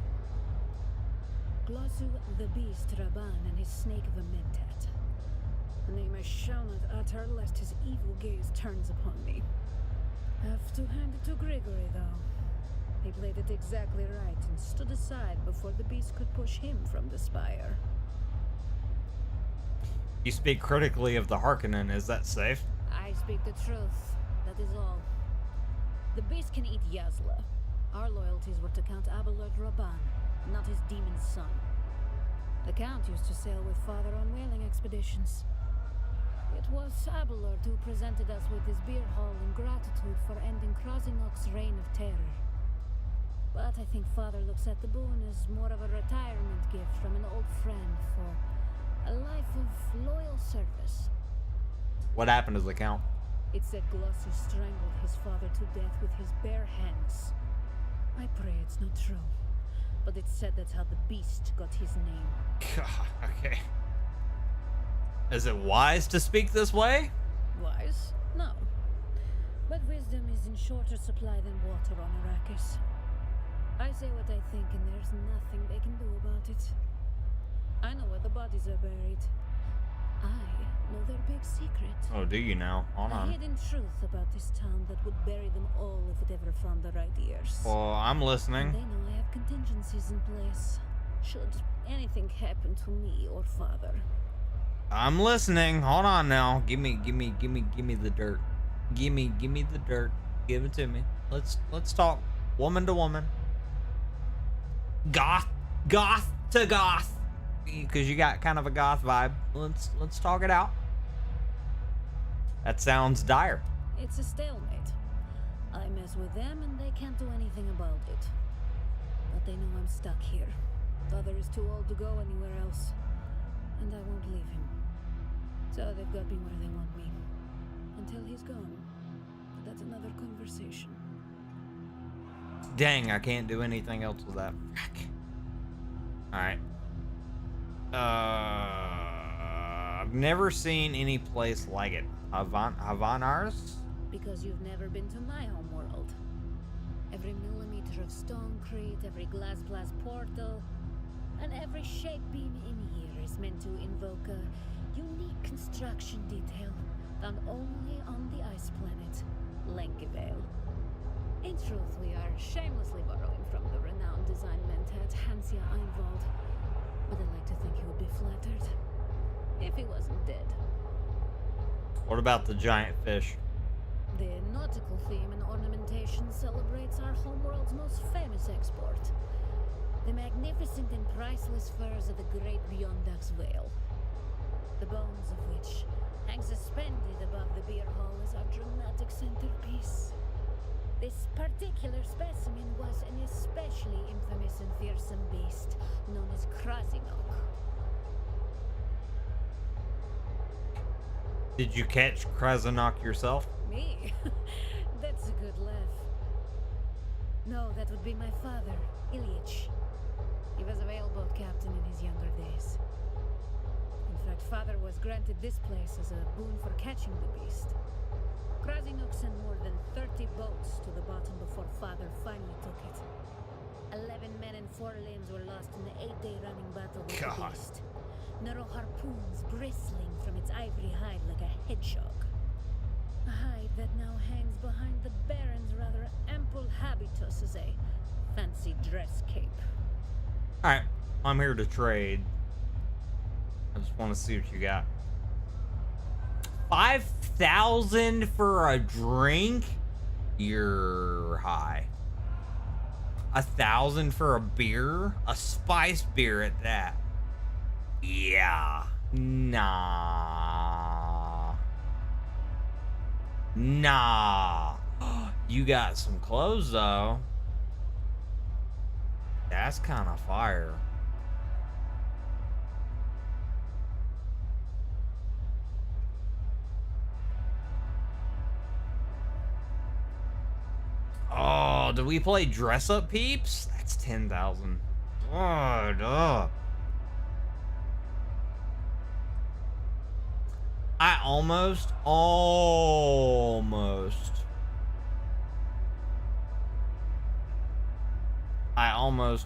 Glossu the Beast Raban and his snake of a Mentat. A name I shall not utter lest his evil gaze turns upon me. Have to hand it to Grigory, though. He played it exactly right and stood aside before the beast could push him from the spire. You speak critically of the Harkonnen, is that safe? I speak the truth, that is all. The beast can eat Yazla. Our loyalties were to Count Abelard Raban, not his demon son. The Count used to sail with Father on whaling expeditions. It was Abelard who presented us with his beer hall in gratitude for ending Krasinock's reign of terror. But I think Father looks at the boon as more of a retirement gift from an old friend for a life of loyal service. What happened to the Count? It said Glossu strangled his father to death with his bare hands. I pray it's not true, but it's said that's how the beast got his name. Okay. Is it wise to speak this way? Wise? No. But wisdom is in shorter supply than water on Arrakis. I say what I think, and there's nothing they can do about it. I know where the bodies are buried. I know their big secret. Oh, do you now? Hold A on. hidden truth about this town that would bury them all if it ever found the right ears. Well, I'm listening. And they know I have contingencies in place. should anything happen to me or father. I'm listening. Hold on now. Give me the dirt. Give me the dirt. Give it to me. Let's talk woman to woman. Goth to goth. Because you got kind of a goth vibe. Let's talk it out. That sounds dire. It's a stalemate. I mess with them and they can't do anything about it. But they know I'm stuck here. Father is too old to go anywhere else. And I won't leave him. So they've got me where they want me. Until he's gone. But that's another conversation. Dang, I can't do anything else with that. Alright. I've never seen any place like it. Havanars? Because you've never been to my homeworld. Every millimeter of stonecrete, every glass portal, and every shape beam in here is meant to invoke a unique construction detail found only on the ice planet, Lenkivale. In truth, we are shamelessly borrowing from the renowned design mentat Hansia Einwald, but I'd like to think he would be flattered if he wasn't dead. What about the giant fish? The nautical theme and ornamentation celebrates our homeworld's most famous export. The magnificent and priceless furs of the great Beyondux whale. The bones of which hang suspended above the beer hall as our dramatic centerpiece. This particular specimen was an especially infamous and fearsome beast known as Krasinok. Did you catch Krasinok yourself? Me? That's a good laugh. No, that would be my father, Ilyich. He was a whaleboat captain in his younger days. In fact, father was granted this place as a boon for catching the beast. Krasinok sent more than 30 boats to the bottom before father finally took it. 11 men and 4 limbs were lost in the 8-day running battle with the beast. Narrow harpoons bristling from its ivory hide like a hedgehog. A hide that now hangs behind the Baron's rather ample habitus as a fancy dress cape. Alright, I'm here to trade. I just want to see what you got. 5,000 for a drink? You're high. 1,000 for a beer? A spiced beer at that. Yeah. Nah. You got some clothes though. That's kind of fire. Oh, do we play dress up peeps? That's 10,000. God. I almost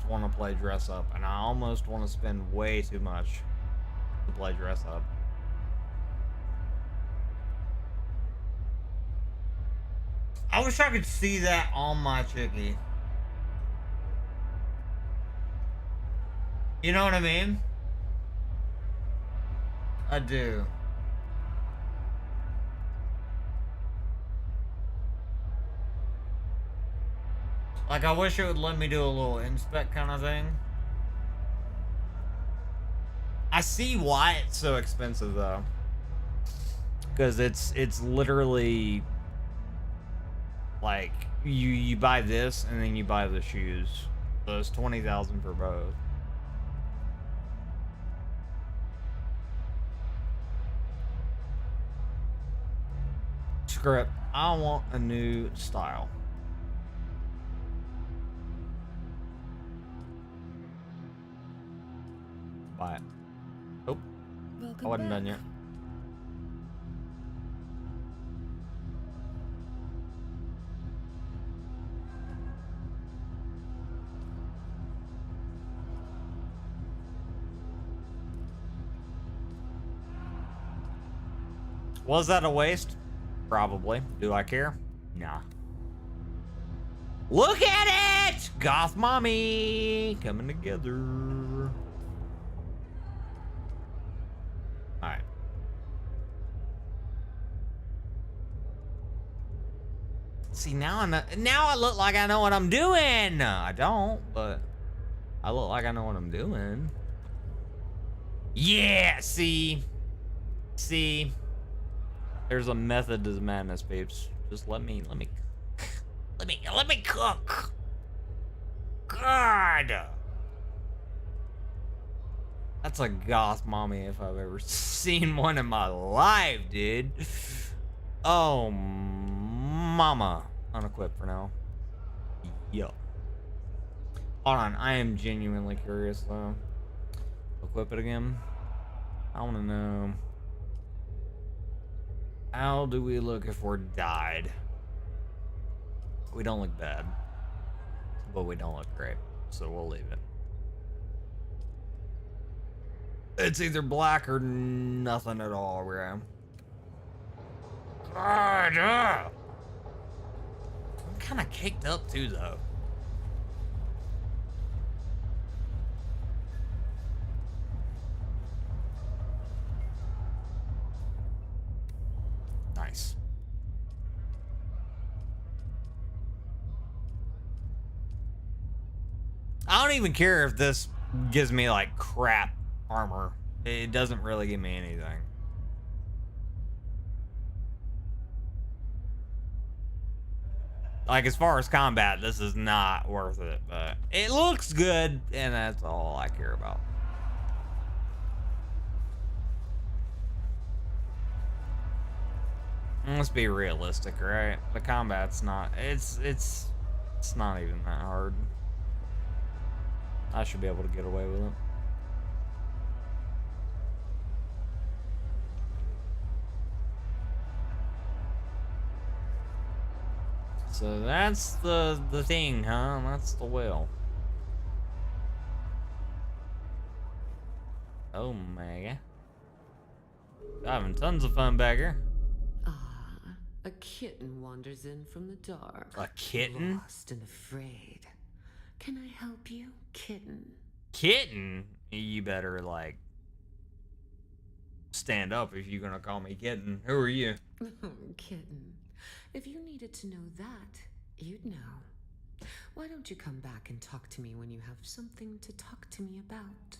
want to play dress up, and I almost want to spend way too much to play dress up. I wish I could see that on my chickie. You know what I mean? I do. Like, I wish it would let me do a little inspect kind of thing. I see why it's so expensive though. Because it's literally like you buy this and then you buy the shoes. So it's 20,000 for both. Screw it. I want a new style. Buy it. Oh, I wasn't done yet. Was that a waste? Probably. Do I care? Nah. Look at it! Goth mommy coming together. Alright. See, now I look like I know what I'm doing. I don't, but I look like I know what I'm doing. Yeah, see? See? There's a method to the madness, peeps. Just let me cook. God. That's a goth mommy if I've ever seen one in my life, dude. Oh, mama. Unequipped for now. Yup. Hold on, I am genuinely curious though. Equip it again. I want to know. How do we look if we're died? We don't look bad, but we don't look great, so we'll leave it. It's either black or nothing at all, bro. God, I'm kind of caked up too, though. Nice. I don't even care if this gives me like crap armor. It doesn't really give me anything. Like, as far as combat, this is not worth it, but it looks good, and that's all I care about. Let's be realistic, right? The combat's not, it's not even that hard. I should be able to get away with it. So that's the thing, huh? That's the will. Oh my. Having tons of fun back here. A kitten wanders in from the dark. A kitten? Lost and afraid. Can I help you, kitten? Kitten? You better, like, stand up if you're gonna call me kitten. Who are you? Kitten. If you needed to know that, you'd know. Why don't you come back and talk to me when you have something to talk to me about?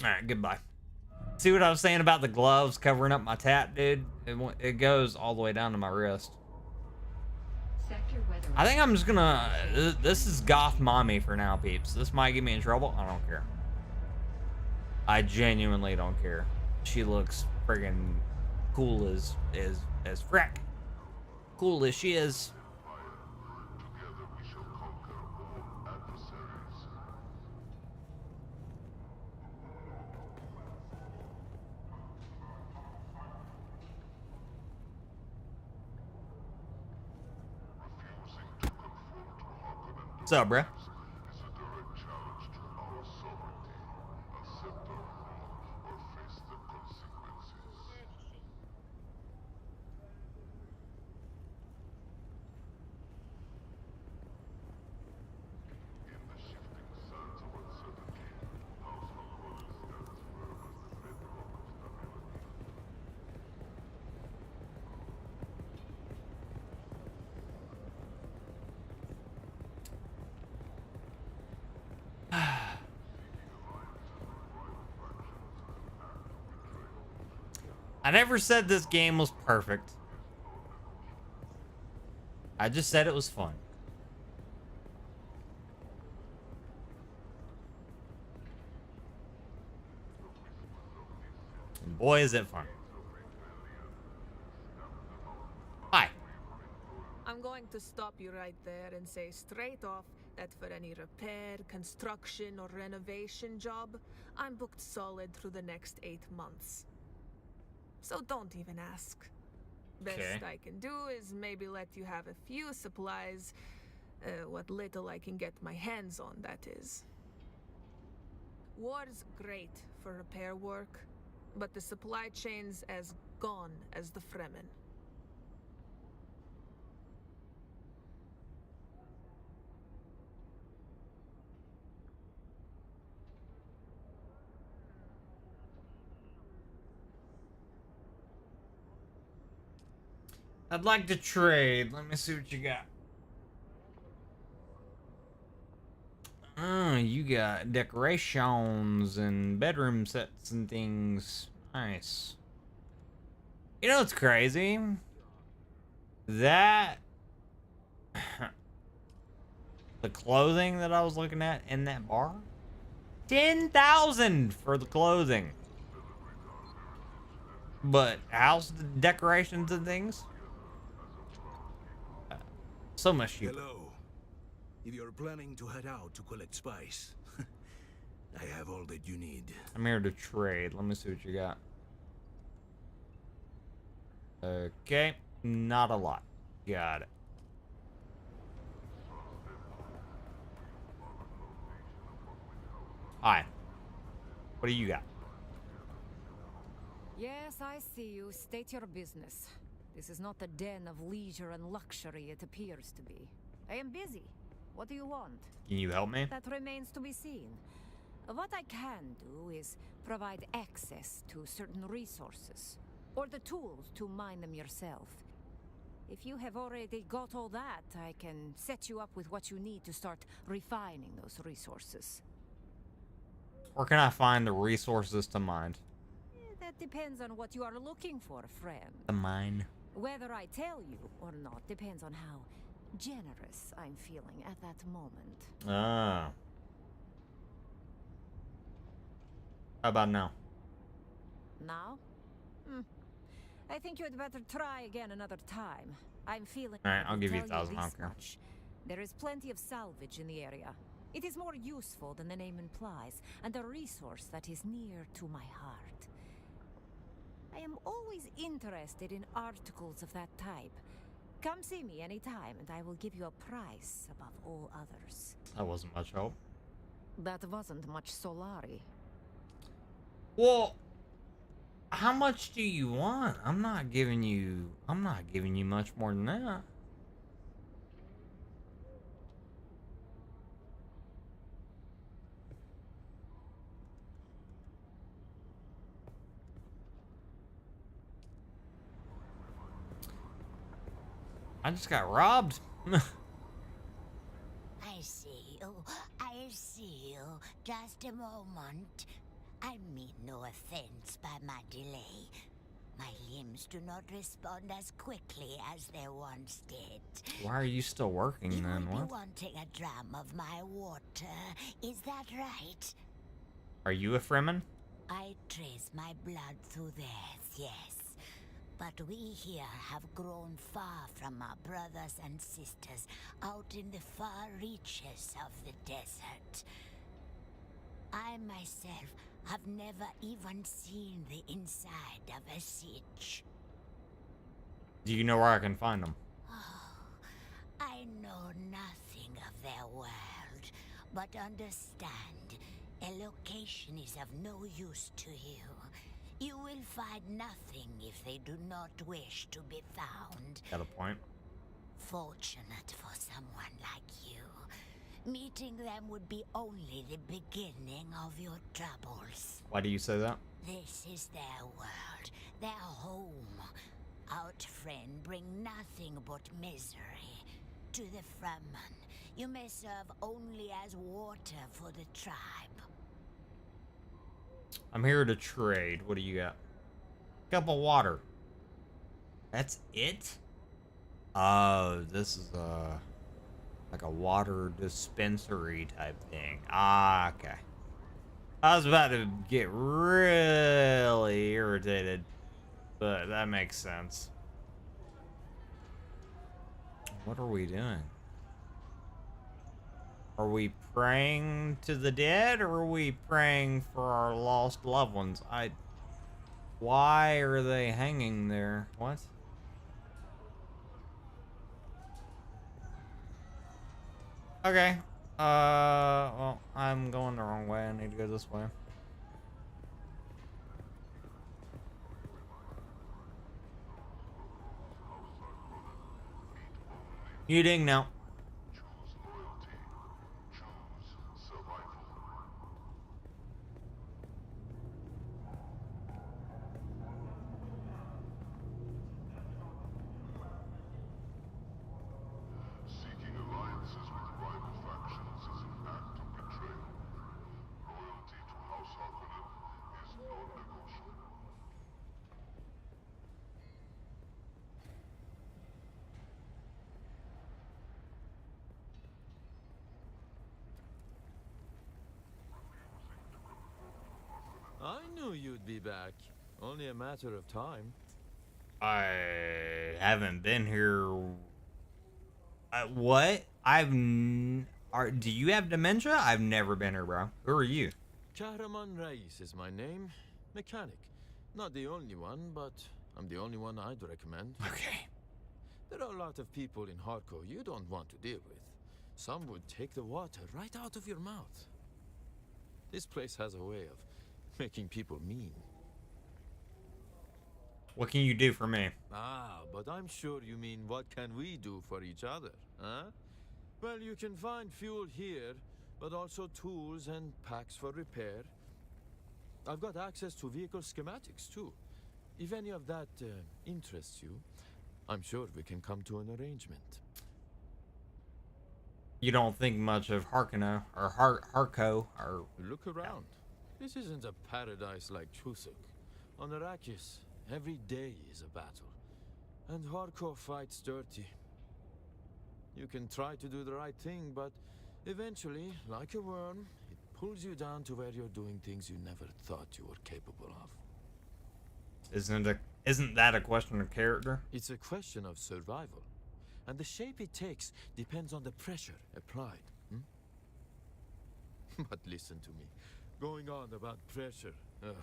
Alright, goodbye. See what I was saying about the gloves covering up my tat, dude? It goes all the way down to my wrist. I think I'm just gonna... This is goth mommy for now, peeps. This might get me in trouble. I don't care. I genuinely don't care. She looks friggin' cool as frick. Cool as she is. What's up, bruh? I never said this game was perfect. I just said it was fun. And boy, is it fun. Hi. I'm going to stop you right there and say straight off that for any repair, construction, or renovation job, I'm booked solid through the next 8 months. So don't even ask. Best I can do is maybe let you have a few supplies What little I can get my hands on, that is. War's great for repair work, but the supply chain's as gone as the Fremen. I'd like to trade. Let me see what you got. Oh, you got decorations and bedroom sets and things. Nice. You know what's crazy? That the clothing that I was looking at in that bar, 10,000 for the clothing. But house decorations and things, so much cheaper. Hello. If you're planning to head out to collect spice, I have all that you need. I'm here to trade. Let me see what you got. Okay, not a lot. Got it. Hi. What do you got? Yes, I see you. State your business. This is not the den of leisure and luxury it appears to be. I am busy. What do you want? Can you help me? That remains to be seen. What I can do is provide access to certain resources, or the tools to mine them yourself. If you have already got all that, I can set you up with what you need to start refining those resources. Where can I find the resources to mine? That depends on what you are looking for, friend. The mine. Whether I tell you or not depends on how generous I'm feeling at that moment. Ah. How about now? Now? I think you'd better try again another time. I'm feeling... Alright, I'll give you tell 1,000. I don't care. much. There is plenty of salvage in the area. It is more useful than the name implies, and a resource that is near to my heart. I am always interested in articles of that type. Come see me anytime, and I will give you a price above all others. That wasn't much help. That wasn't much Solari. Well, how much do you want? I'm not giving you much more than that. I just got robbed. I see you. I see you. Just a moment. I mean no offense by my delay. My limbs do not respond as quickly as they once did. Why are you still working You then? will be What? wanting a dram of my water. Is that right? Are you a Fremen? I trace my blood through theirs, yes. But we here have grown far from our brothers and sisters out in the far reaches of the desert. I myself have never even seen the inside of a siege. Do you know where I can find them? I know nothing of their world, but understand, a location is of no use to you. You will find nothing if they do not wish to be found. Got a point. Fortunate for someone like you. Meeting them would be only the beginning of your troubles. Why do you say that? This is their world, their home. Outfriend bring nothing but misery. To the Fremen, you may serve only as water for the tribe. I'm here to trade. What do you got? Cup of water. That's it? Oh, this is like a water dispensary type thing. Ah, okay. I was about to get really irritated, but that makes sense. What are we doing? Are we praying to the dead, or are we praying for our lost loved ones? Why are they hanging there? What? Okay. Well, I'm going the wrong way. I need to go this way. You ding now. I knew you'd be back. Only a matter of time. I haven't been here. What? Do you have dementia? I've never been here, bro. Who are you? Kahraman Reis is my name. Mechanic. Not the only one, but I'm the only one I'd recommend. Okay. There are a lot of people in Harko you don't want to deal with. Some would take the water right out of your mouth. This place has a way of making people mean. What can you do for me? Ah, but I'm sure you mean what can we do for each other, huh? Well, you can find fuel here, but also tools and packs for repair. I've got access to vehicle schematics, too. If any of that interests you, I'm sure we can come to an arrangement. You don't think much of Harkono or Harko or... Look around. This isn't a paradise like Chusuk. On Arrakis, every day is a battle. And Harko fights dirty. You can try to do the right thing, but eventually, like a worm, it pulls you down to where you're doing things you never thought you were capable of. Isn't that a question of character? It's a question of survival. And the shape it takes depends on the pressure applied. But listen to me. Going on about pressure. Ugh.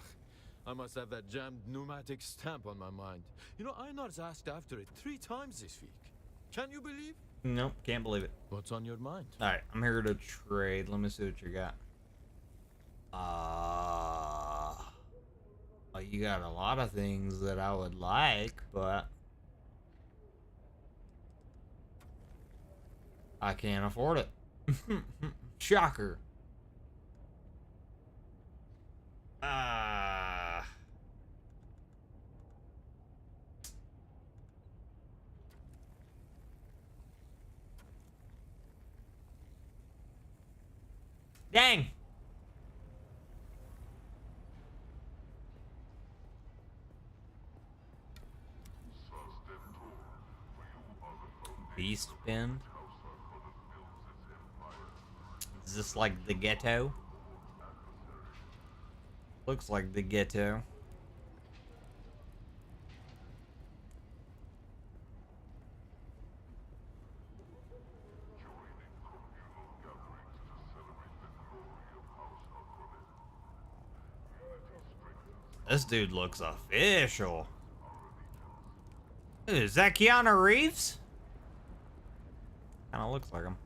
I must have that jammed pneumatic stamp on my mind. You know, Einar's asked after it 3 times this week. Can you believe? Nope, can't believe it. What's on your mind? Alright, I'm here to trade. Let me see what you got. Well, you got a lot of things that I would like, but I can't afford it. Shocker. Dang. Beast Bend. Is this like the ghetto? Looks like the ghetto. This dude looks official. Dude, is that Keanu Reeves? Kinda looks like him.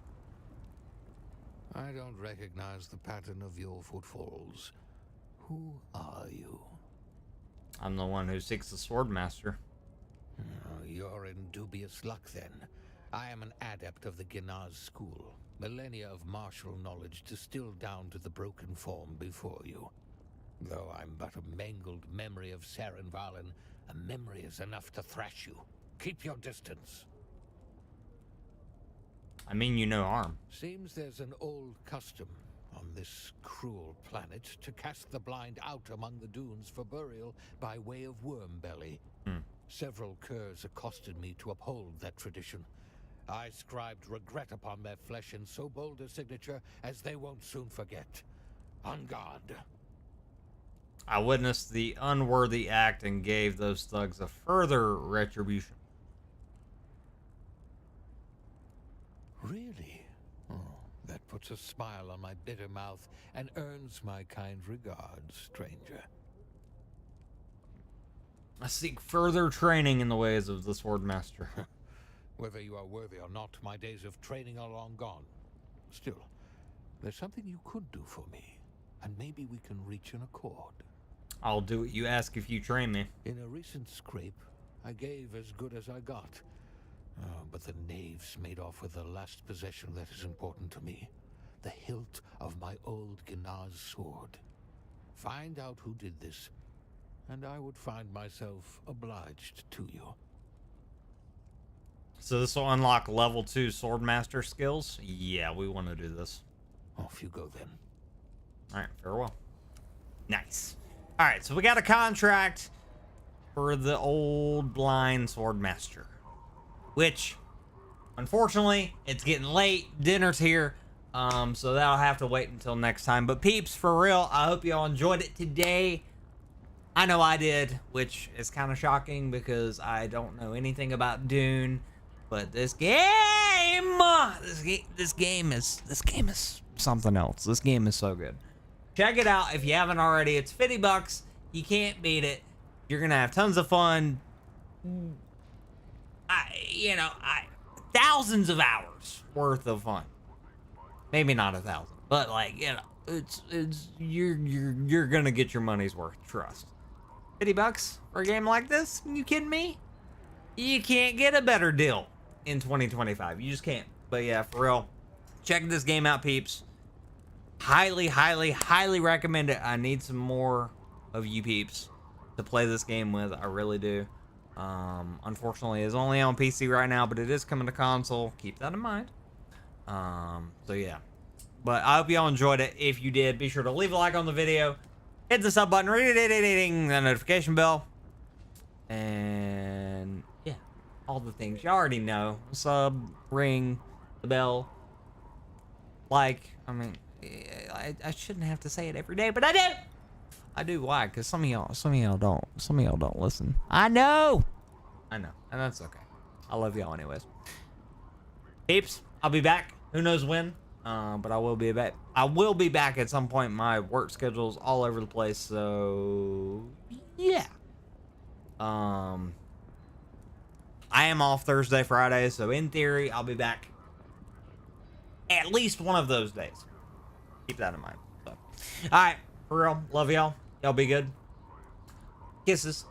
I don't recognize the pattern of your footfalls. Who are you? I'm the one who seeks the Swordmaster. Oh, you're in dubious luck, then. I am an adept of the Ginaz school. Millennia of martial knowledge distilled down to the broken form before you. Though I'm but a mangled memory of Saren Valen, a memory is enough to thrash you. Keep your distance. I mean, you no harm. Seems there's an old custom on this cruel planet to cast the blind out among the dunes for burial by way of Wormbelly. Several curs accosted me to uphold that tradition. I scribed regret upon their flesh in so bold a signature as they won't soon forget. On guard. I witnessed the unworthy act and gave those thugs a further retribution. Really? Oh, that puts a smile on my bitter mouth and earns my kind regards, stranger. I seek further training in the ways of the Swordmaster. Whether you are worthy or not, my days of training are long gone. Still, there's something you could do for me, and maybe we can reach an accord. I'll do what you ask if you train me. In a recent scrape, I gave as good as I got. But the knaves made off with the last possession that is important to me. The hilt of my old Gnaz sword. Find out who did this, and I would find myself obliged to you. So this will unlock level 2 swordmaster skills? Yeah, we want to do this. Off you go then. Alright, farewell. Nice. Alright, so we got a contract for the old blind swordmaster. Which, unfortunately, it's getting late. Dinner's here. So that'll have to wait until next time. But peeps, for real, I hope y'all enjoyed it today. I know I did, which is kind of shocking because I don't know anything about Dune. But this game is something else. This game is so good. Check it out if you haven't already. It's $50. You can't beat it. You're gonna have tons of fun. Thousands of hours worth of fun. Maybe not 1,000, but like, you're gonna get your money's worth. Trust. $50 for a game like this? You kidding me? You can't get a better deal in 2025. You just can't. But yeah, for real, check this game out, peeps. Highly, highly, highly recommend it. I need some more of you peeps to play this game with. I really do. Unfortunately, it's only on PC right now, but it is coming to console. Keep that in mind. So yeah. But I hope y'all enjoyed it. If you did, be sure to leave a like on the video. Hit the sub button, ring the notification bell. And yeah, all the things you already know. Sub, ring, the bell. Like, I mean, I shouldn't have to say it every day, but I do. I do. Why? Because some of y'all don't listen. I know, and that's okay. I love y'all anyways. Peeps, I'll be back. Who knows when? But I will be back. I will be back at some point. My work schedule's all over the place, so yeah. I am off Thursday, Friday, so in theory, I'll be back at least one of those days. Keep that in mind. So, all right, for real, love y'all. Y'all be good. Kisses.